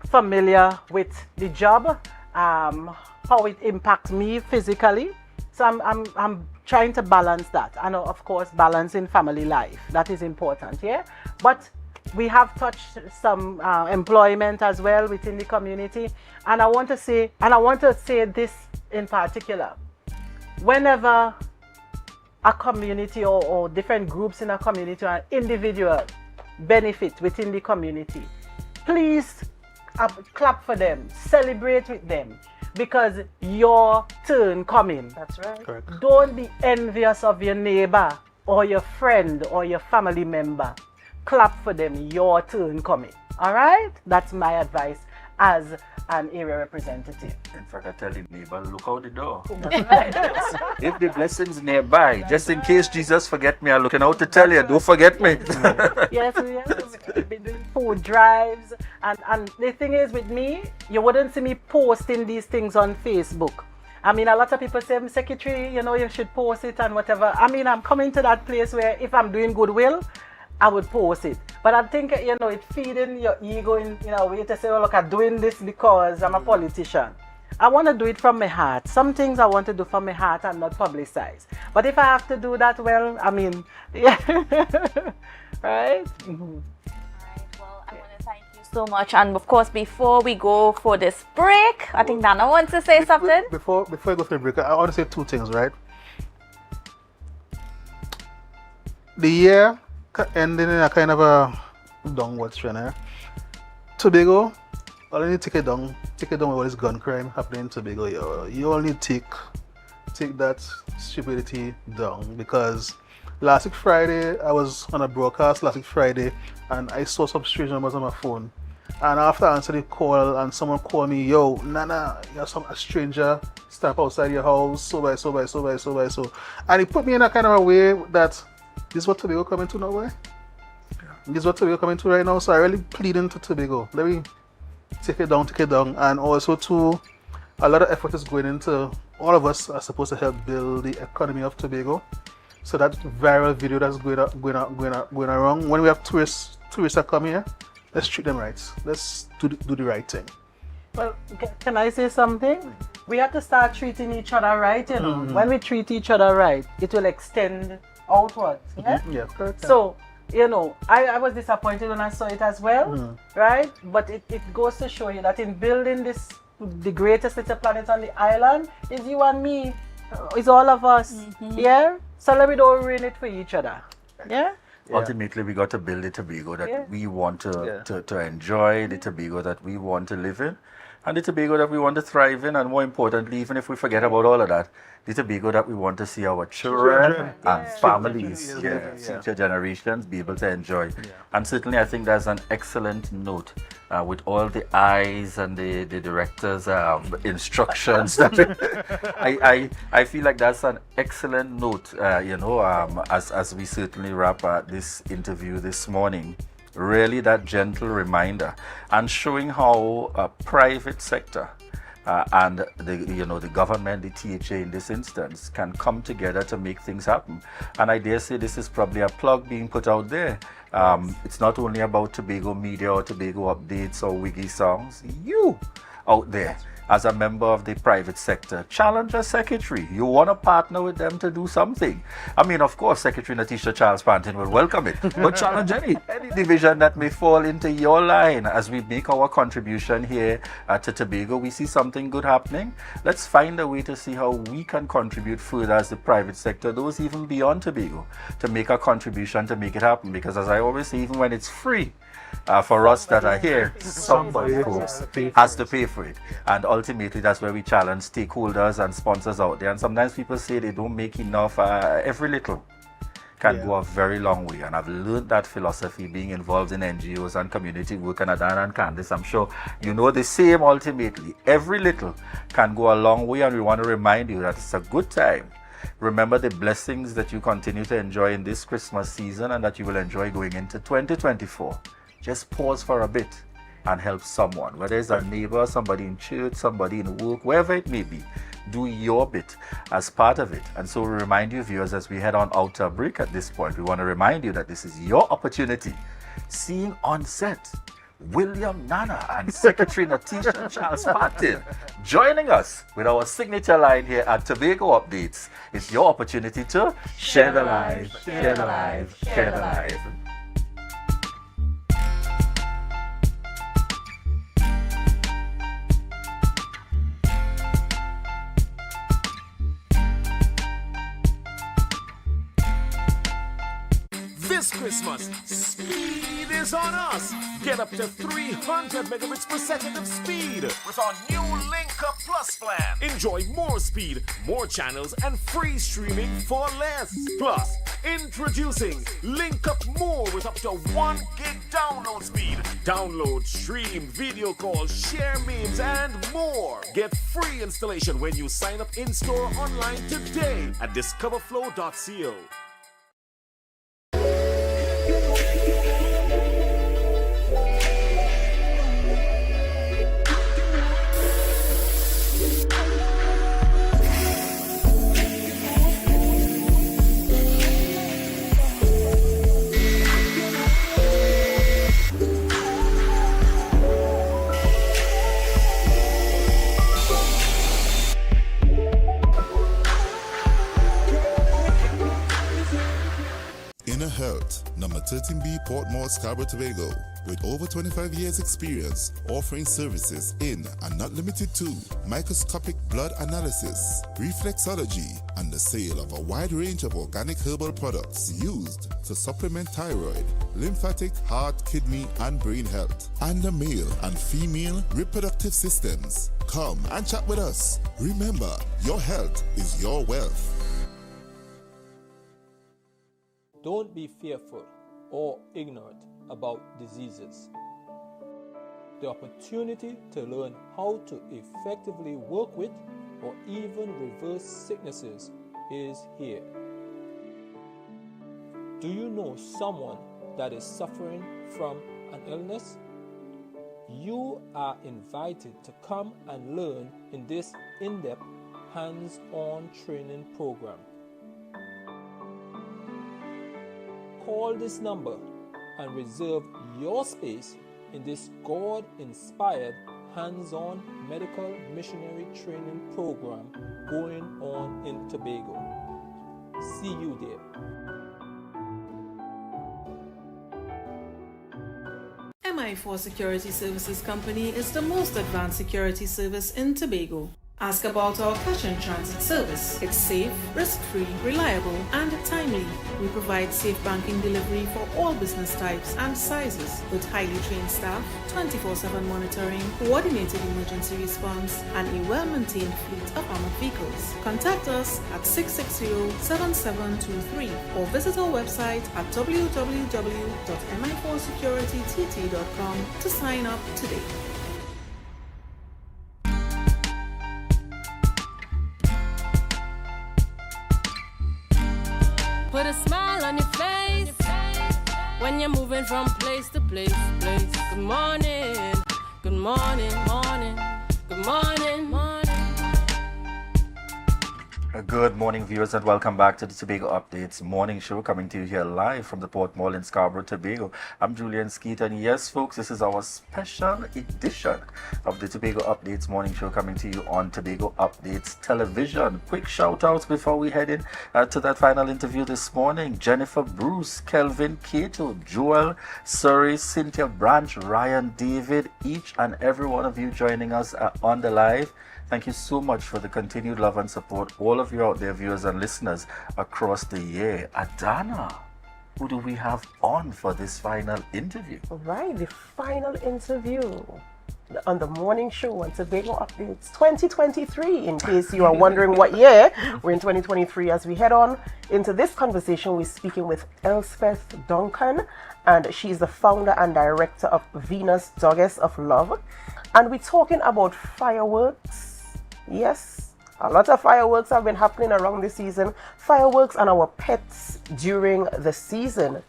familiar with the job, how it impacts me physically. So I'm trying to balance that, and of course balancing family life, that is important, yeah. But we have touched some employment as well within the community, and I want to say this in particular. Whenever a community or different groups in a community or individual benefit within the community, please clap for them, celebrate with them, because your turn coming. That's right. Correct. Don't be envious of your neighbor or your friend or your family member. Clap for them, your turn coming. All right? That's my advice as an area representative. In fact, I tell the neighbor, look out the door. If the blessing's nearby, just in case Jesus forget me, I'm looking out to tell you, don't forget me. Yes, we've been doing food drives. And the thing is with me, you wouldn't see me posting these things on Facebook. I mean, a lot of people say, secretary, you should post it and whatever. I mean, I'm coming to that place where if I'm doing goodwill, I would post it. But I think, it's feeding your ego in a way to say, oh, look, I'm doing this because I'm a politician. I want to do it from my heart. Some things I want to do from my heart and not publicize. But if I have to do that, well, I mean, yeah. Right? Well, I want to thank you so much. And of course, before we go for this break, I think Dana wants to say something. Before I go for the break, I want to say two things, right? The year ending in a kind of a downward trend. Tobago, all you need to take it down with all this gun crime happening in Tobago. You only take that stupidity down, because last week Friday I was on a broadcast and I saw some strange numbers on my phone, and after I answered the call and someone called me, yo, Nana, you're a stranger step outside your house, so, and it put me in a kind of a way that this is what Tobago coming to now, right? This is what Tobago coming to right now. So I really plead into Tobago. Let me take it down. And also too, a lot of effort is going into, all of us are supposed to help build the economy of Tobago. So that viral video that's going around, when we have tourists that come here, let's treat them right. Let's do the right thing. Well, can I say something? We have to start treating each other right, When we treat each other right, it will extend outwards. Yeah? Yeah, correct. So, I was disappointed when I saw it as well, right? But it goes to show you that in building the greatest little planet on the island, is you and me, it's all of us. Yeah? So let me don't ruin it for each other. Yeah? Ultimately, we got to build the Tobago that we want to enjoy, the Tobago that we want to live in. and the Tobago that we want to thrive in, and more importantly, even if we forget about all of that, the Tobago that we want to see our children and families, future generations be able to enjoy. And certainly I think that's an excellent note with all the eyes and the director's instructions. I feel like that's an excellent note, as we certainly wrap this interview this morning. Really that gentle reminder and showing how private sector and the government, the THA in this instance, can come together to make things happen. And I dare say this is probably a plug being put out there. It's not only about Tobago Media or Tobago Updates or Wiggy Songs. You out there, as a member of the private sector, challenge a secretary. You want to partner with them to do something. I mean, of course, Secretary Natisha Charles Panton will welcome it, but challenge any division that may fall into your line. As we make our contribution here to Tobago, we see something good happening. Let's find a way to see how we can contribute further as the private sector, those even beyond Tobago, to make a contribution to make it happen. Because as I always say, even when it's free, for us that are here, somebody has to pay for it. And ultimately, that's where we challenge stakeholders and sponsors out there. And sometimes people say they don't make enough. Every little can go a very long way. And I've learned that philosophy being involved in NGOs and community work. And Adan and Candice, I'm sure you know the same ultimately. Every little can go a long way. And we want to remind you that it's a good time. Remember the blessings that you continue to enjoy in this Christmas season and that you will enjoy going into 2024. Just pause for a bit and help someone, whether it's a neighbor, somebody in church, somebody in work, wherever it may be. Do your bit as part of it. And so we remind you, viewers, as we head on out to a break at this point, we want to remind you that this is your opportunity. Seeing on set William Nana and Secretary Natisha Charles Panton joining us with our signature line here at Tobago Updates. It's your opportunity to share the life, share the life, share the life. This Christmas, speed is on us. Get up to 300 megabits per second of speed with our new Link Up Plus plan. Enjoy more speed, more channels, and free streaming for less. Plus, introducing Link Up More with up to 1 gig download speed. Download, stream, video calls, share memes, and more. Get free installation when you sign up in-store or online today at discoverflow.co. Inner Health, number 13B, Portmore, Scarborough, Tobago, with over 25 years experience offering services in and not limited to microscopic blood analysis, reflexology, and the sale of a wide range of organic herbal products used to supplement thyroid, lymphatic, heart, kidney, and brain health, and the male and female reproductive systems. Come and chat with us. Remember, your health is your wealth. Don't be fearful or ignorant about diseases. The opportunity to learn how to effectively work with or even reverse sicknesses is here. Do you know someone that is suffering from an illness? You are invited to come and learn in this in-depth, hands-on training program. Call this number and reserve your space in this God-inspired, hands-on medical missionary training program going on in Tobago. See you there. MI4 Security Services Company is the most advanced security service in Tobago. Ask about our cash and transit service. It's safe, risk-free, reliable, and timely. We provide safe banking delivery for all business types and sizes with highly trained staff, 24/7 monitoring, coordinated emergency response, and a well-maintained fleet of armored vehicles. Contact us at 660-7723 or visit our website at www.mi4securitytt.com to sign up today. Put a smile on your face when you're moving from place to place. Good morning, good morning, morning, good morning, morning. Good morning, viewers, and welcome back to the Tobago Updates morning show, coming to you here live from the Port Mall in Scarborough, Tobago. I'm Julian Skeet, and yes, folks, this is our special edition of the Tobago Updates morning show, coming to you on Tobago Updates television. Quick shout-outs before we head in to that final interview this morning. Jennifer Bruce, Kelvin Cato, Joel Surrey, Cynthia Branch, Ryan David, each and every one of you joining us on the live. Thank you so much for the continued love and support, all of you out there, viewers and listeners across the year. Adana, who do we have on for this final interview? All right, the final interview on the morning show on Tobago Updates 2023. In case you are wondering what year, we're in 2023. As we head on into this conversation, we're speaking with Elspeth Duncan, and she's the founder and director of Venus Goddess of Love. And we're talking about fireworks. Yes, a lot of fireworks have been happening around this season. Fireworks and our pets during the season.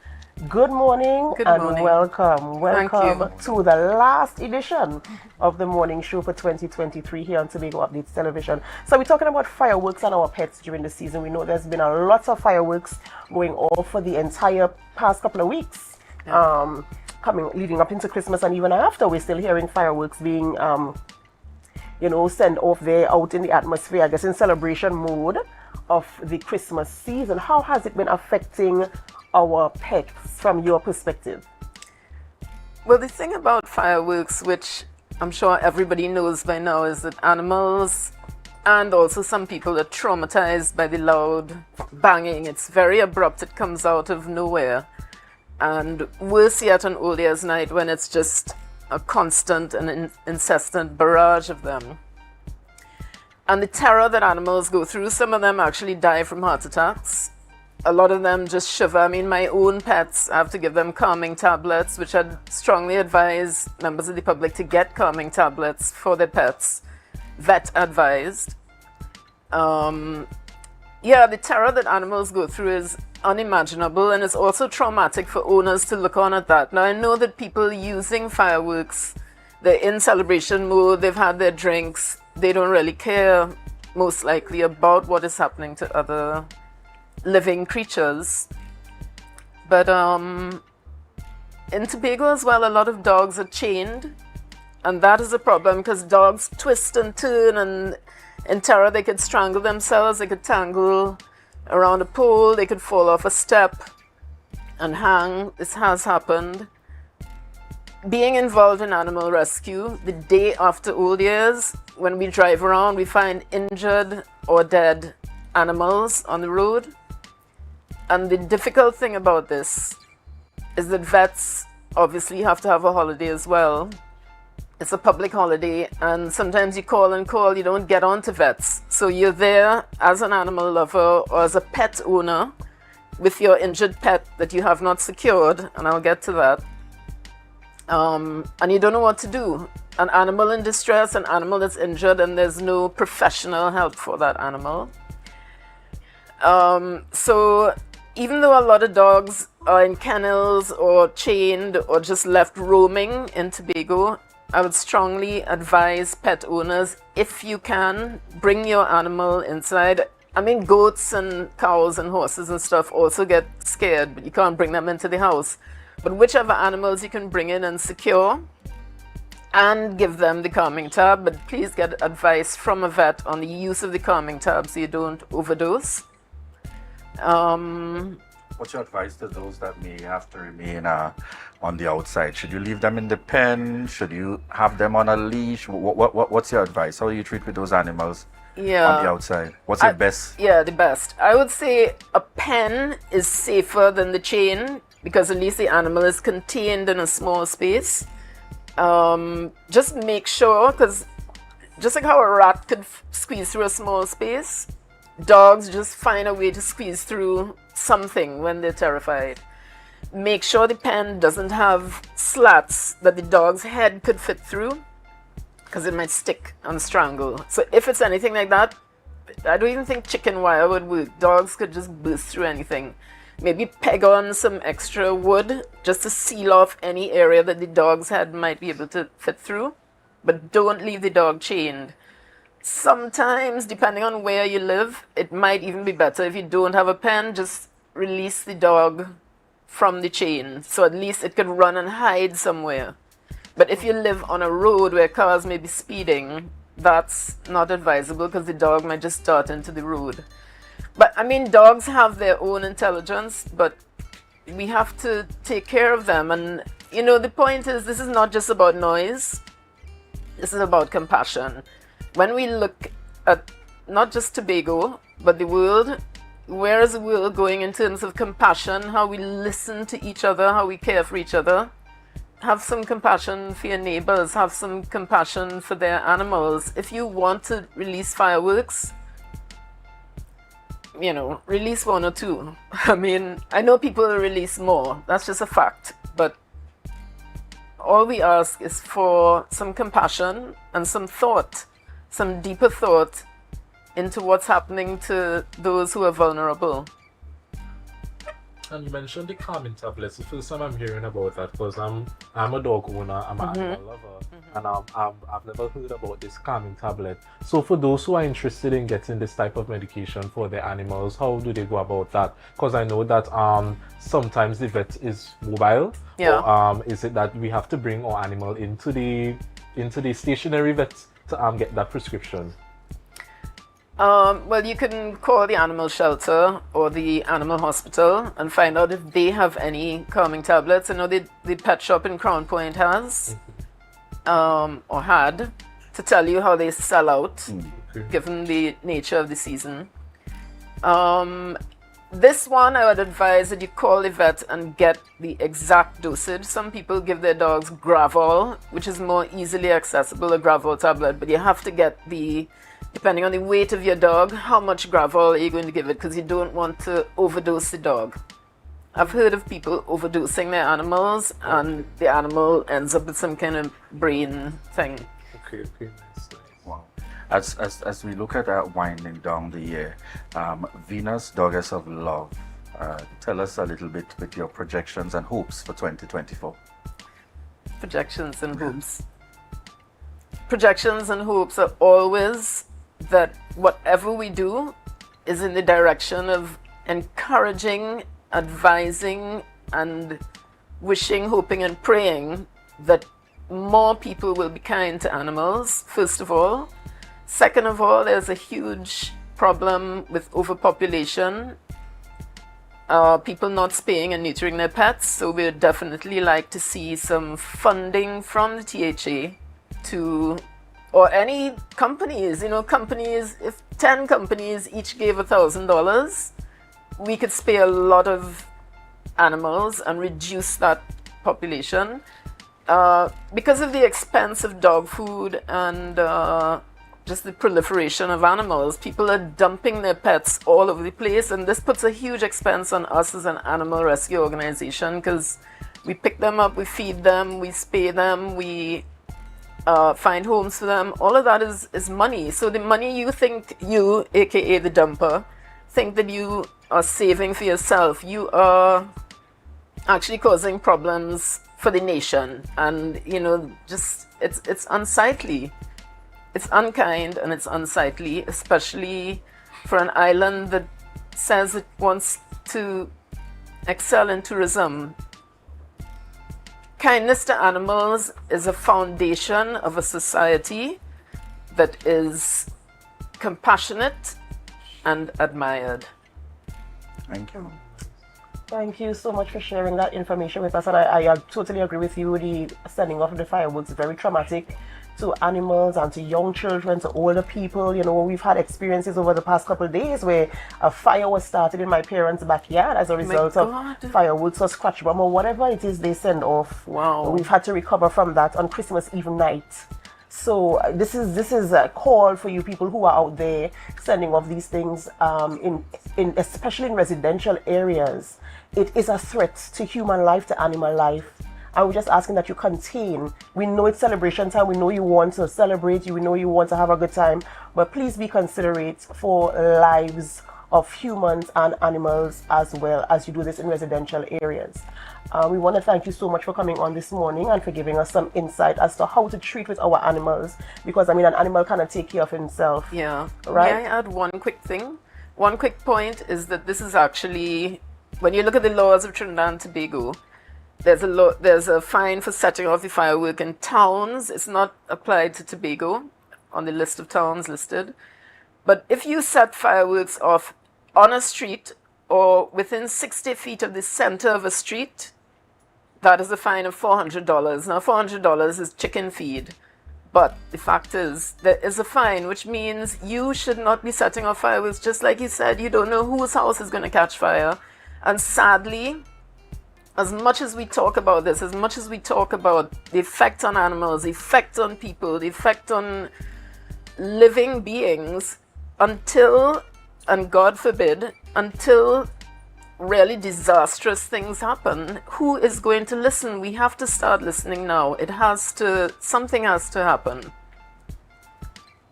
Good morning. Good and morning. welcome. Thank Welcome you. to the last edition of the morning show for 2023 here on Tobago Updates Television. So we're talking about fireworks and our pets during the season. We know there's been a lot of fireworks going off for the entire past couple of weeks. Leading up into Christmas, and even after, we're still hearing fireworks being sent off there out in the atmosphere, I guess, in celebration mode of the Christmas season. How has it been affecting our pets from your perspective? Well, the thing about fireworks, which I'm sure everybody knows by now, is that animals and also some people are traumatized by the loud banging. It's very abrupt, it comes out of nowhere. And worse yet on Old Year's night, when it's just a constant and incessant barrage of them. And the terror that animals go through, some of them actually die from heart attacks. A lot of them just shiver. I mean, my own pets, I have to give them calming tablets, which I'd strongly advise members of the public to get calming tablets for their pets, vet advised. The terror that animals go through is unimaginable, and it's also traumatic for owners to look on at that. Now, I know that people using fireworks, they're in celebration mode, they've had their drinks, they don't really care, most likely, about what is happening to other living creatures. But in Tobago as well, a lot of dogs are chained, and that is a problem because dogs twist and turn, and in terror they could strangle themselves, they could tangle around a pole, they could fall off a step and hang. This has happened. Being involved in animal rescue, the day after Old Year's, when we drive around, we find injured or dead animals on the road. And the difficult thing about this is that vets obviously have to have a holiday as well. It's a public holiday, and sometimes you call and call, you don't get on to vets. So you're there as an animal lover or as a pet owner with your injured pet that you have not secured, and I'll get to that. And you don't know what to do. An animal in distress, an animal that's injured, and there's no professional help for that animal. So even though a lot of dogs are in kennels or chained or just left roaming in Tobago, I would strongly advise pet owners, if you can, bring your animal inside. I mean, goats and cows and horses and stuff also get scared, but you can't bring them into the house. But whichever animals you can bring in and secure, and give them the calming tab, but please get advice from a vet on the use of the calming tab so you don't overdose. What's your advice to those that may have to remain on the outside? Should you leave them in the pen? Should you have them on a leash? What's your advice? How do you treat with those animals on the outside? What's your best? Yeah, the best. I would say a pen is safer than the chain because at least the animal is contained in a small space. Just make sure, because just like how a rat could squeeze through a small space, dogs just find a way to squeeze through something when they're terrified. Make sure the pen doesn't have slats that the dog's head could fit through, because it might stick and strangle. So if it's anything like that, I don't even think chicken wire would work. Dogs could just burst through anything. Maybe peg on some extra wood just to seal off any area that the dog's head might be able to fit through, but don't leave the dog chained. Sometimes, depending on where you live, it might even be better if you don't have a pen, just release the dog from the chain, so at least it could run and hide somewhere. But if you live on a road where cars may be speeding, that's not advisable because the dog might just start into the road. But I mean, dogs have their own intelligence, but we have to take care of them. And you know, the point is, this is not just about noise, this is about compassion. When we look at not just Tobago, but the world, where is the world going in terms of compassion, how we listen to each other, how we care for each other? Have some compassion for your neighbors, have some compassion for their animals. If you want to release fireworks, you know, release 1 or 2. I mean, I know people release more, that's just a fact, but all we ask is for some compassion and some thought, some deeper thought into what's happening to those who are vulnerable. And you mentioned the calming tablets. The first time I'm hearing about that, because I'm a dog owner, I'm an animal lover, and I've never heard about this calming tablet. So for those who are interested in getting this type of medication for their animals, how do they go about that? Because I know that sometimes the vet is mobile. Yeah. Or is it that we have to bring our animal into the stationary vet to get that prescription? Well, you can call the animal shelter or the animal hospital and find out if they have any calming tablets. I know the pet shop in Crown Point has, or had, to tell you how they sell out, given the nature of the season. This one, I would advise that you call the vet and get the exact dosage. Some people give their dogs Gravol, which is more easily accessible, a Gravol tablet, but you have to get depending on the weight of your dog, how much Gravol are you going to give it, because you don't want to overdose the dog. I've heard of people overdosing their animals and the animal ends up with some kind of brain thing. Okay, nice. Wow. As we look at winding down the year, Venus, Goddess of Love, tell us a little bit with your projections and hopes for 2024. Projections and hopes. Projections and hopes are always that whatever we do is in the direction of encouraging, advising, and wishing, hoping, and praying that more people will be kind to animals, first of all. Second of all, there's a huge problem with overpopulation. People not spaying and neutering their pets, so we'd definitely like to see some funding from the THA to, or any companies, if 10 companies each gave $1,000, we could spay a lot of animals and reduce that population. Because of the expense of dog food and just the proliferation of animals, people are dumping their pets all over the place, and this puts a huge expense on us as an animal rescue organization, because we pick them up, we feed them, we spay them, we find homes for them. All of that is money. So the money you think you, aka the dumper, think that you are saving for yourself, you are actually causing problems for the nation. And just it's unsightly, it's unkind, and it's unsightly, especially for an island that says it wants to excel in tourism. Kindness to animals is a foundation of a society that is compassionate and admired. Thank you. Thank you so much for sharing that information with us, and I totally agree with you. The sending off of the fireworks is very traumatic to animals and to young children, to older people. You know, we've had experiences over the past couple of days where a fire was started in my parents' backyard as a result of fireworks or scratch bomb or whatever it is they send off. Wow. We've had to recover from that on Christmas Eve night. So this is a call for you people who are out there sending off these things, in especially in residential areas. It is a threat to human life, to animal life. And we're just asking that you contain. We know it's celebration time. We know you want to celebrate. We know you want to have a good time. But please be considerate for lives of humans and animals as well as you do this in residential areas. We want to thank you so much for coming on this morning and for giving us some insight as to how to treat with our animals, because I mean an animal cannot take care of himself. Yeah. Right? May I add one quick thing? One quick point is that this is actually, when you look at the laws of Trinidad and Tobago, there's a fine for setting off the firework in towns. It's not applied to Tobago on the list of towns listed. But if you set fireworks off on a street or within 60 feet of the center of a street, that is a fine of $400. Now, $400 is chicken feed. But the fact is, there is a fine, which means you should not be setting off fireworks. Just like you said, you don't know whose house is going to catch fire. And sadly, as much as we talk about this, as much as we talk about the effect on animals, the effect on people, the effect on living beings, until, and God forbid, until really disastrous things happen, who is going to listen? We have to start listening now. Something has to happen.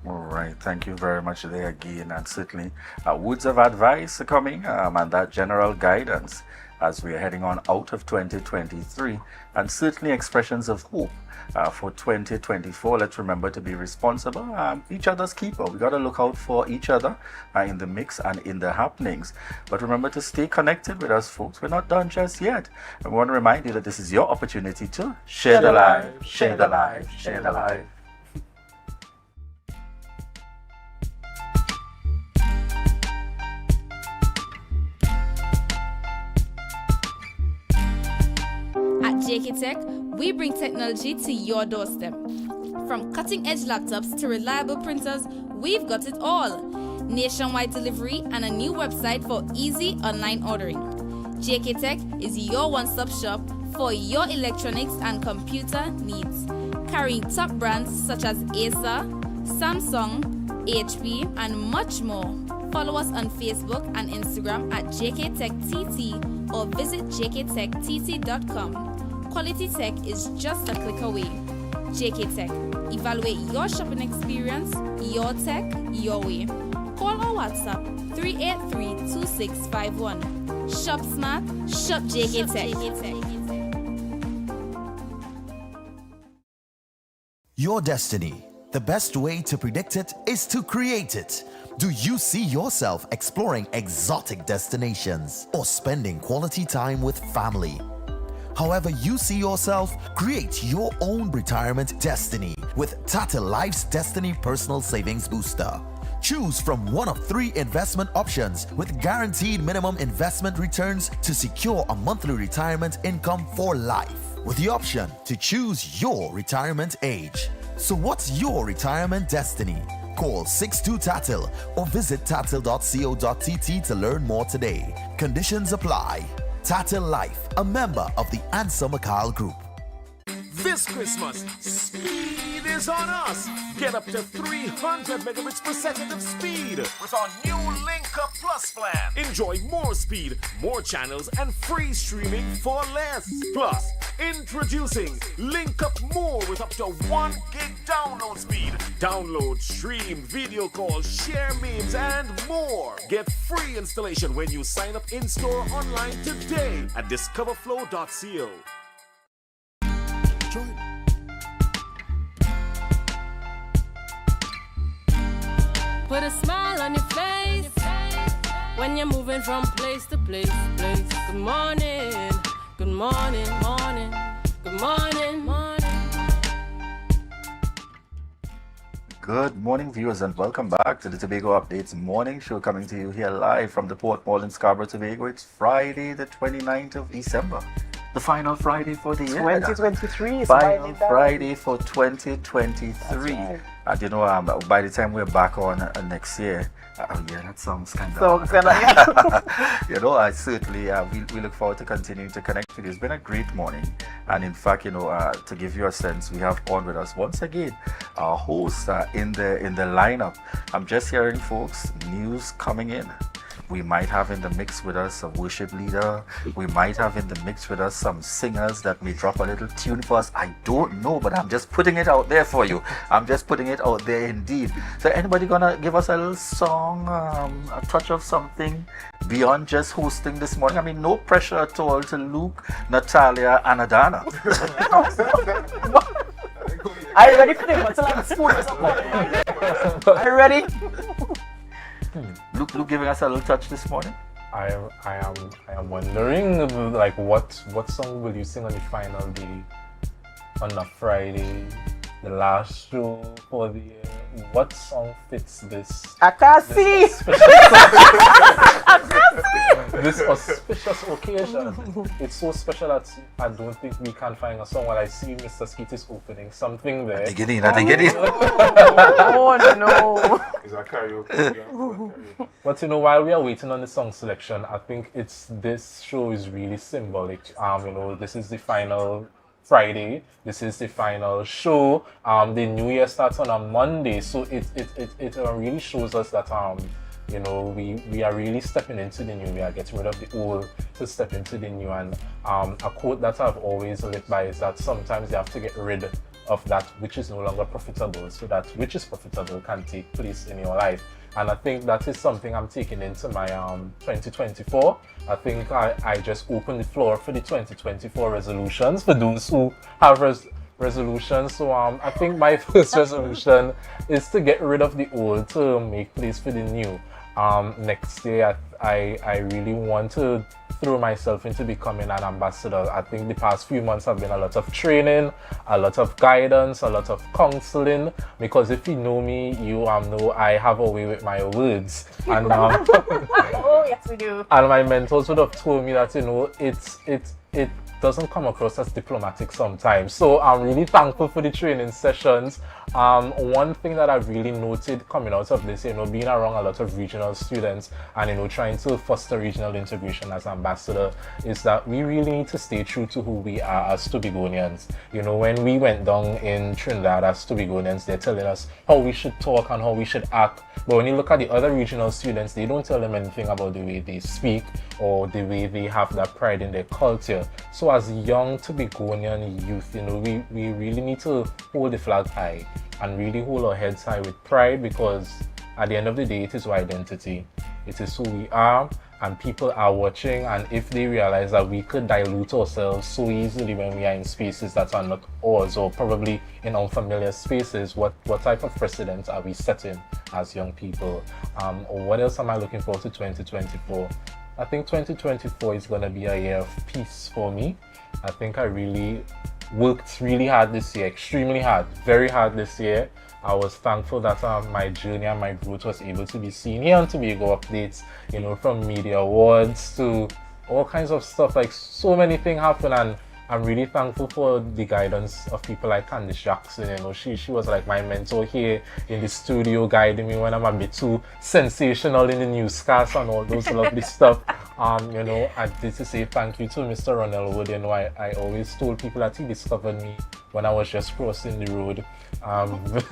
All right, thank you very much there again, and certainly words of advice are coming, and that general guidance as we are heading on out of 2023, and certainly expressions of hope for 2024. Let's remember to be responsible, each other's keeper. We got to look out for each other in the mix and in the happenings. But remember to stay connected with us, folks. We're not done just yet. And we want to remind you that this is your opportunity to share the life, share the life, share the life. At JK Tech, we bring technology to your doorstep. From cutting-edge laptops to reliable printers, we've got it all. Nationwide delivery and a new website for easy online ordering. JK Tech is your one-stop shop for your electronics and computer needs, carrying top brands such as Acer, Samsung, HP, and much more. Follow us on Facebook and Instagram at JKTechTT or visit jktechtt.com. Quality tech is just a click away. JK Tech. Evaluate your shopping experience, your tech, your way. Call or WhatsApp 383-2651. Shop smart, shop JK Tech. Your destiny. The best way to predict it is to create it. Do you see yourself exploring exotic destinations or spending quality time with family? However you see yourself, create your own retirement destiny with Tata Life's Destiny Personal Savings Booster. Choose from one of 3 investment options with guaranteed minimum investment returns to secure a monthly retirement income for life, with the option to choose your retirement age. So what's your retirement destiny? Call 62-TATIL or visit tatil.co.tt to learn more today. Conditions apply. Tatil Life, a member of the Ansa Makal Group. This Christmas, speed is on us. Get up to 300 megabits per second of speed with our new Link Up Plus plan. Enjoy more speed, more channels, and free streaming for less. Plus, introducing Link Up More with up to 1 gig download speed. Download, stream, video call, share memes, and more. Get free installation when you sign up in-store online today at discoverflow.co. Put a smile on your face when you're moving from place to place. Good morning, good morning, morning, good morning, morning. Good morning, viewers, and welcome back to the Tobago Updates morning show, coming to you here live from the Port Mall in Scarborough, Tobago. It's Friday, the 29th of December, the final Friday for the year. 2023 is final Friday for 2023. Right. And you know, by the time we're back on next year, yeah, that sounds kind of. So, you know, I certainly we look forward to continuing to connect with you. It's been a great morning, and in fact, you know, to give you a sense, we have on with us once again our host in the lineup. I'm just hearing, folks, news coming in. We might have in the mix with us a worship leader. We might have in the mix with us some singers that may drop a little tune for us. I don't know, but I'm just putting it out there for you. I'm just putting it out there indeed. So anybody gonna give us a little song, a touch of something beyond just hosting this morning? I mean, no pressure at all to Luke, Natalia, and Adana. Are you ready for them? What's like spoon or something? Are you ready? Luke giving us a little touch this morning. I am wondering, like, what song will you sing on the final day, on a Friday, the last show for the year? What song fits this? Akasi! This auspicious occasion. It's so special that I don't think we can find a song. While I see Mr. Skeet is opening something there. I think it is. Oh no! Is that karaoke? But you know, while we are waiting on the song selection, I think this show is really symbolic. You know, this is the final Friday. This is the final show. The new year starts on a Monday, so it really shows us that you know, we are really stepping into the new. We are getting rid of the old to step into the new. And a quote that I've always lived by is that sometimes you have to get rid of that which is no longer profitable, so that which is profitable can take place in your life. And I think that is something I'm taking into my 2024. I think I just opened the floor for the 2024 resolutions for those who have resolutions. So I think my first resolution is to get rid of the old to make place for the new. Next year, I really want to throw myself into becoming an ambassador. I think the past few months have been a lot of training, a lot of guidance, a lot of counseling, because if you know me, you know I have a way with my words. And oh yes, we do. And my mentors would have told me that, you know, it doesn't come across as diplomatic sometimes. So I'm really thankful for the training sessions. One thing that I've really noted coming out of this, you know, being around a lot of regional students and, you know, trying to foster regional integration as ambassador, is that we really need to stay true to who we are as Tobagonians. You know, when we went down in Trinidad as Tobagonians, they're telling us how we should talk and how we should act. But when you look at the other regional students, they don't tell them anything about the way they speak or the way they have that pride in their culture. So as young Tobagonian youth, you know, we really need to hold the flag high and really hold our heads high with pride, because at the end of the day, it is our identity. It is who we are, and people are watching, and if they realize that we could dilute ourselves so easily when we are in spaces that are not ours, or probably in unfamiliar spaces, what type of precedent are we setting as young people? Or what else am I looking forward to 2024? I think 2024 is going to be a year of peace for me. I think I really worked really hard this year, extremely hard, very hard this year. I was thankful that my journey and my growth was able to be seen here on Tobago Updates, you know, from media awards to all kinds of stuff. Like, so many things happen, and I'm really thankful for the guidance of people like Candice Jackson. You know, she was like my mentor here in the studio, guiding me when I'm a bit too sensational in the newscast and all those lovely stuff. You know, I did to say thank you to Mr. Ronald Wood. You know, I always told people that he discovered me when I was just crossing the road. And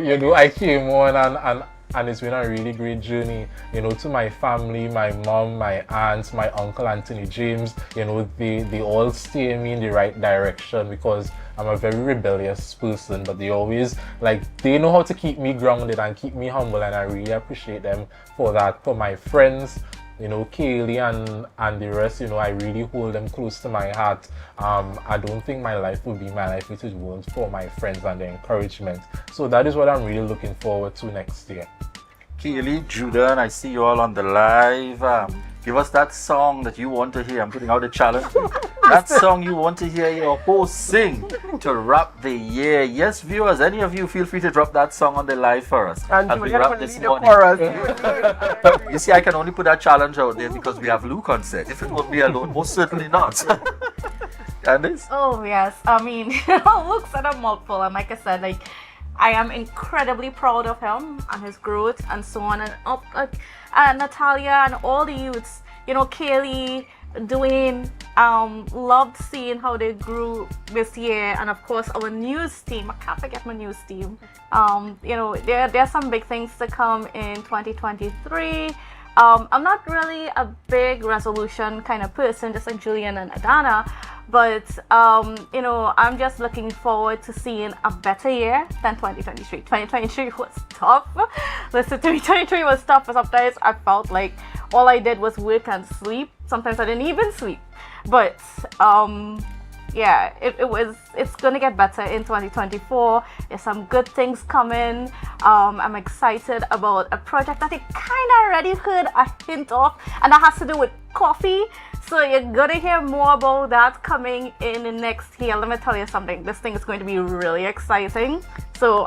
you know, I came on and it's been a really great journey, you know, to my family, my mom, my aunts, my uncle Anthony James. You know, they all steer me in the right direction, because I'm a very rebellious person, but they always, like, they know how to keep me grounded and keep me humble, and I really appreciate them for that. For my friends, you know, Kaylee and the rest, you know, I really hold them close to my heart. I don't think my life would be my life if it weren't for my friends and their encouragement. So that is what I'm really looking forward to next year. Kaylee, Judah, I see you all on the live. Give us that song that you want to hear. I'm putting out a challenge. That song you want to hear your host sing to wrap the year. Yes, viewers, any of you feel free to drop that song on the live for us. And as we Julian wrap will this lead the morning. chorus. You see, I can only put that challenge out there because we have Luke on set. If it would be alone, most certainly not. Candice? Oh yes, I mean, Luke said a mouthful, and like I said, like I am incredibly proud of him and his growth and so on, and Natalia and all the youths, you know, Kaylee, Dwayne, loved seeing how they grew this year, and of course our news team. I can't forget my news team. You know, there's some big things to come in 2023. I'm not really a big resolution kind of person, just like Julian and Adana, but you know, I'm just looking forward to seeing a better year than 2023. 2023 was tough. Listen to me, 2023 was tough. Sometimes I felt like all I did was work and sleep. Sometimes I didn't even sleep. But yeah, it's gonna get better in 2024. There's some good things coming. I'm excited about a project that I kind of already heard a hint of, and that has to do with coffee. So you're gonna hear more about that coming in the next year. Let me tell you something. This thing is going to be really exciting. So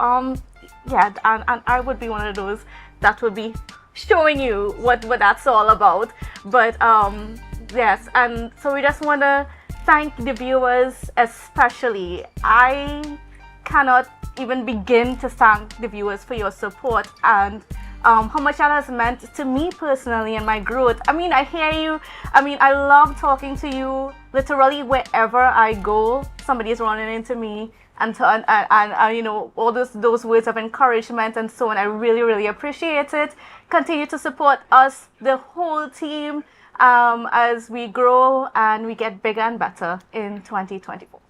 yeah, and I would be one of those that would be showing you what that's all about. But yes, and so we just want to thank the viewers especially. I cannot even begin to thank the viewers for your support and how much that has meant to me personally and my growth. I mean, I hear you. I mean, I love talking to you. Literally wherever I go, somebody is running into me and you know, all those words of encouragement and so on. I really, really appreciate it. Continue to support us, the whole team, as we grow and we get bigger and better in 2024.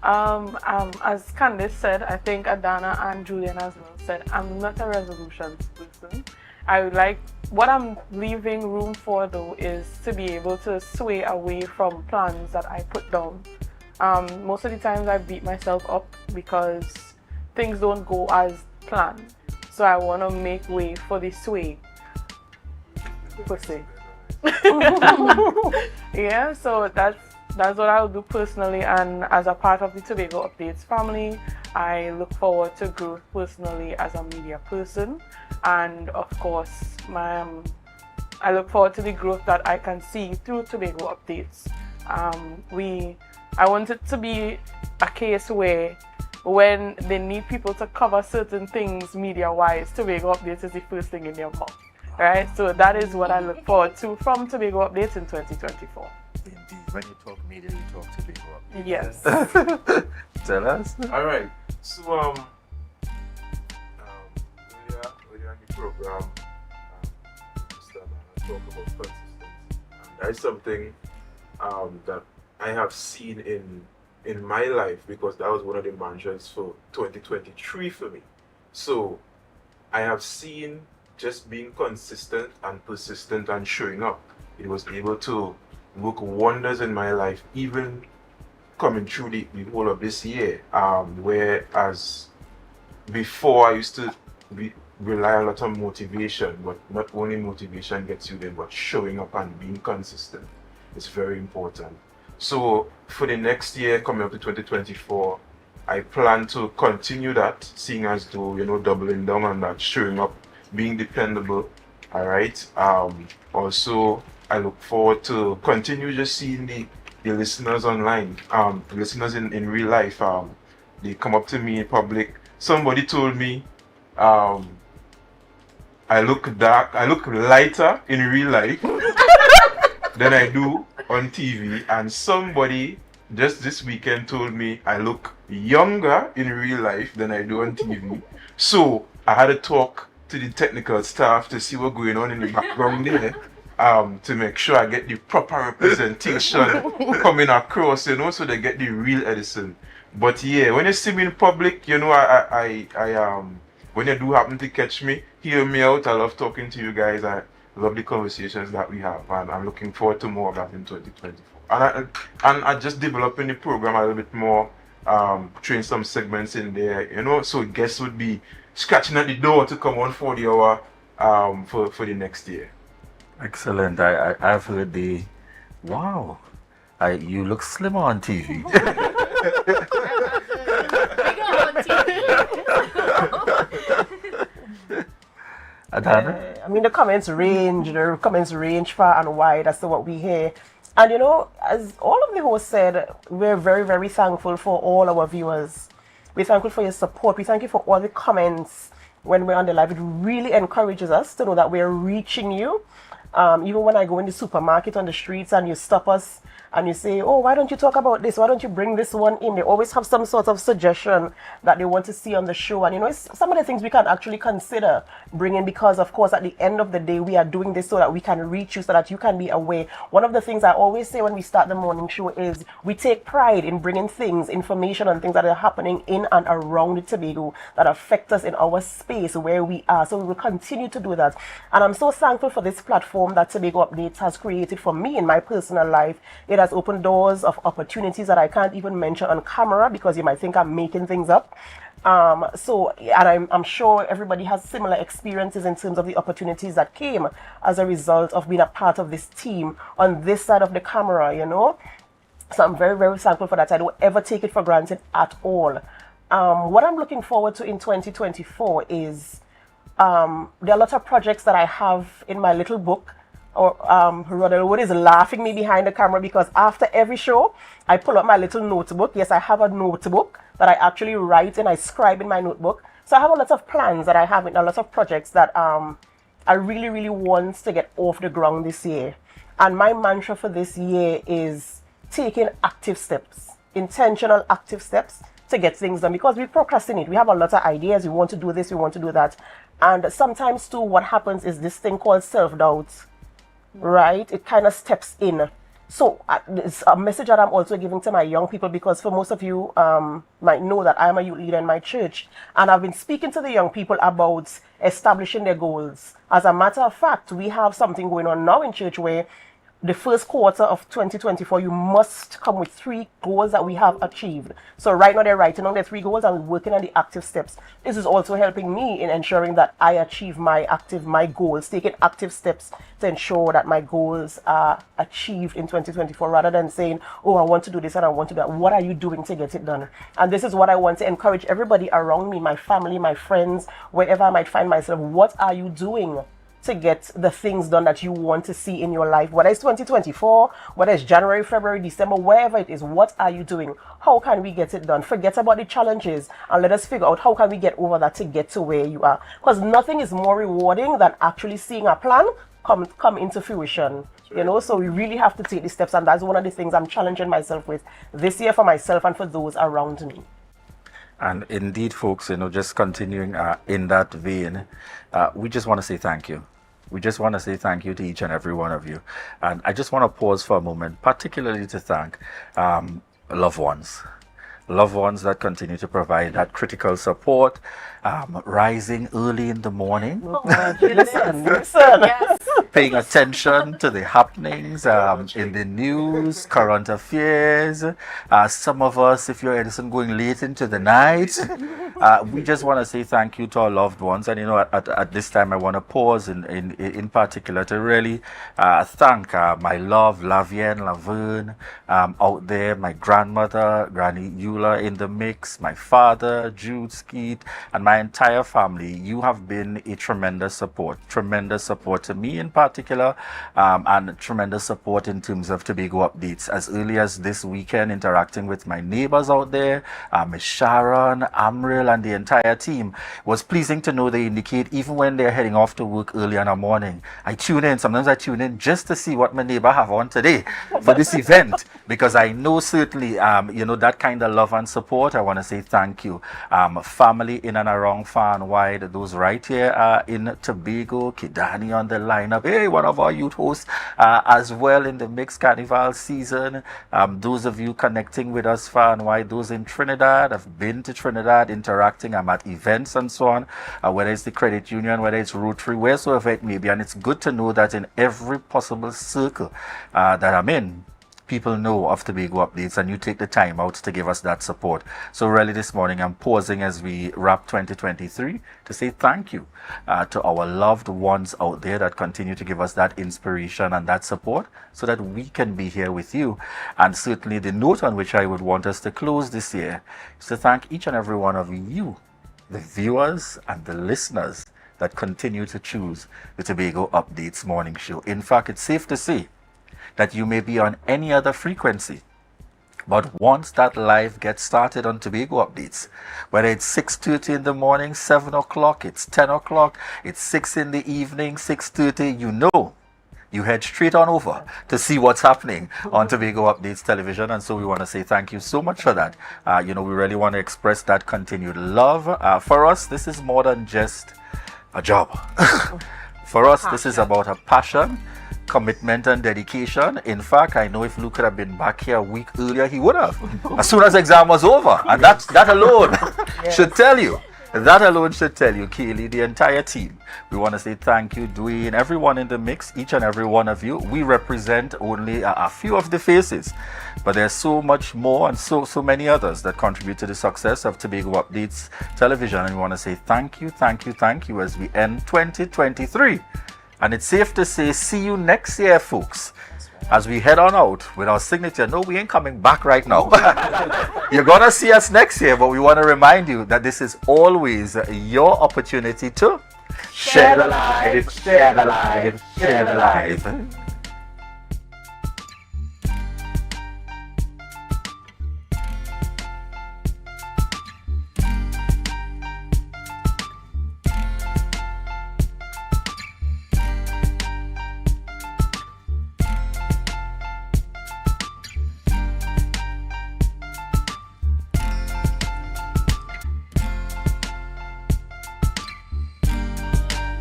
As Candice said, I think Adana and Julian as well said, I'm not a resolutions person. I would like, what I'm leaving room for though is to be able to sway away from plans that I put down. Most of the times I beat myself up because things don't go as planned. So I want to make way for the sway, per se. Yeah, so that's what I'll do personally, and as a part of the Tobago Updates family, I look forward to growth personally as a media person, and of course, I look forward to the growth that I can see through Tobago Updates. I want it to be a case where when they need people to cover certain things media-wise, Tobago Updates is the first thing in their mouth, right? So that is what I look forward to from Tobago Updates in 2024. Indeed, when you talk media, you talk Tobago Updates. Yes. Tell us. All right. So earlier in the program, Mr. Nana talked about consistency, and that is something that I have seen in my life, because that was one of the mantras for 2023 for me. So I have seen just being consistent and persistent and showing up, it was able to work wonders in my life, even coming through the whole of this year. Whereas before I used to rely a lot on motivation, but not only motivation gets you there, but showing up and being consistent is very important. So for the next year, coming up to 2024, I plan to continue that, seeing as though, you know, doubling down on that, showing up, being dependable. All right. Also, I look forward to continue just seeing the listeners online, the listeners in real life. They come up to me in public. Somebody told me I look dark, I look lighter in real life than I do on TV, and somebody just this weekend told me I look younger in real life than I do on TV. So I had to talk to the technical staff to see what's going on in the background there, to make sure I get the proper representation coming across, you know, so they get the real Edison. But yeah, when you see me in public, you know, I when you do happen to catch me, hear me out. I love talking to you guys. I love the conversations that we have, and I'm looking forward to more of that in 2024. And I just developing the program a little bit more, train some segments in there, you know, so guests would be scratching at the door to come on for the hour for the next year. Excellent. I've heard the wow. You look slimmer on TV. Adana? I mean, the comments range far and wide as to what we hear. And you know, as all of the hosts said, we're very, very thankful for all our viewers. We're thankful for your support. We thank you for all the comments when we're on the live. It really encourages us to know that we're reaching you. Even when I go in the supermarket on the streets and you stop us and you say, oh, why don't you talk about this? Why don't you bring this one in? They always have some sort of suggestion that they want to see on the show. And, you know, it's some of the things we can actually consider bringing because, of course, at the end of the day, we are doing this so that we can reach you, so that you can be aware. One of the things I always say when we start the morning show is we take pride in bringing things, information and things that are happening in and around the Tobago that affect us in our space where we are. So we will continue to do that. And I'm so thankful for this platform that Tobago Updates has created for me in my personal life. It has opened doors of opportunities that I can't even mention on camera because you might think I'm making things up. And I'm sure everybody has similar experiences in terms of the opportunities that came as a result of being a part of this team on this side of the camera, you know. So I'm very, very thankful for that. I don't ever take it for granted at all. What I'm looking forward to in 2024 is there are a lot of projects that I have in my little book. Or Rodel is laughing me behind the camera because after every show, I pull up my little notebook. Yes, I have a notebook that I actually write and I scribe in my notebook. So I have a lot of plans that I have in a lot of projects that I really, really want to get off the ground this year. And my mantra for this year is taking active steps, intentional active steps to get things done because we procrastinate. We have a lot of ideas. We want to do this, we want to do that. And sometimes too, what happens is this thing called self-doubt. Right, it kind of steps in. So it's a message that I'm also giving to my young people because for most of you might know that I'm a youth leader in my church and I've been speaking to the young people about establishing their goals. As a matter of fact, we have something going on now in church where the first quarter of 2024, you must come with 3 goals that we have achieved. So right now they're writing on their 3 goals and working on the active steps. This is also helping me in ensuring that I achieve my goals, taking active steps to ensure that my goals are achieved in 2024 rather than saying, oh, I want to do this and I want to do that. What are you doing to get it done? And this is what I want to encourage everybody around me, my family, my friends, wherever I might find myself. What are you doing to get the things done that you want to see in your life? Whether it's 2024, whether it's January, February, December, wherever it is, what are you doing? How can we get it done? Forget about the challenges and let us figure out how can we get over that to get to where you are. Because nothing is more rewarding than actually seeing a plan come into fruition. You know, so we really have to take these steps, and that's one of the things I'm challenging myself with this year for myself and for those around me. And indeed, folks, you know, just continuing in that vein, we just want to say thank you. We just want to say thank you to each and every one of you. And I just want to pause for a moment, particularly to thank loved ones. Loved ones that continue to provide that critical support, rising early in the morning, Listen. Yes. paying attention to the happenings in the news, current affairs. Some of us, if you're Edison, going late into the night. We just want to say thank you to our loved ones. And, you know, at this time, I want to pause in particular to really thank my love, Lavienne, Laverne, out there, my grandmother, Granny Eula in the mix, my father, Jude Skeet, and my entire family. You have been a tremendous support to me in particular, and tremendous support in terms of Tobago Updates. As early as this weekend, interacting with my neighbors out there, Miss Sharon, Amril, and the entire team. It was pleasing to know they indicate even when they're heading off to work early in the morning, sometimes I tune in just to see what my neighbor have on today for this event, because I know certainly, you know, that kind of love and support. I want to say thank you. Family in and around far and wide, those right here in Tobago, Kidani on the lineup. Hey, one of our youth hosts as well in the mixed carnival season. Those of you connecting with us far and wide, those in Trinidad, I've been to Trinidad, interacting, I'm at events and so on, whether it's the credit union, whether it's Rotary, wheresoever it may be. And it's good to know that in every possible circle that I'm in, people know of Tobago Updates, and you take the time out to give us that support. So really this morning I'm pausing as we wrap 2023 to say thank you to our loved ones out there that continue to give us that inspiration and that support so that we can be here with you. And certainly the note on which I would want us to close this year is to thank each and every one of you, the viewers and the listeners that continue to choose the Tobago Updates morning show. In fact, it's safe to say that you may be on any other frequency, but once that live gets started on Tobago Updates, whether it's 6:30 in the morning, 7 o'clock, it's 10 o'clock, it's 6 in the evening, 6:30, you know, you head straight on over to see what's happening on Tobago Updates television. And so we want to say thank you so much for that. We really want to express that continued love. For us, this is more than just a job. For us, this is about a passion, commitment and dedication. In fact, I know if Luke could have been back here a week earlier, he would have. As soon as exam was over. And that alone should tell you. That alone should tell you, Kaylee, the entire team. We want to say thank you, Dwayne, everyone in the mix, each and every one of you. We represent only a few of the faces, but there's so much more and so many others that contribute to the success of Tobago Updates television. And we want to say thank you as we end 2023. And it's safe to say, see you next year, folks, as we head on out with our signature. No, we ain't coming back right now. You're going to see us next year, but we want to remind you that this is always your opportunity to share the life, share the life, share the life.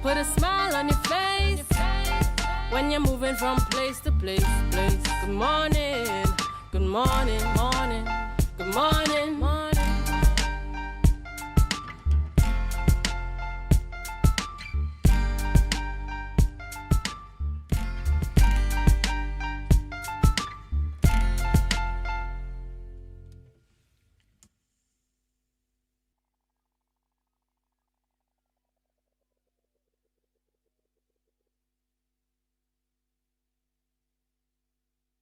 Put a smile on your face when you're moving from place to place. Good morning, morning, good morning.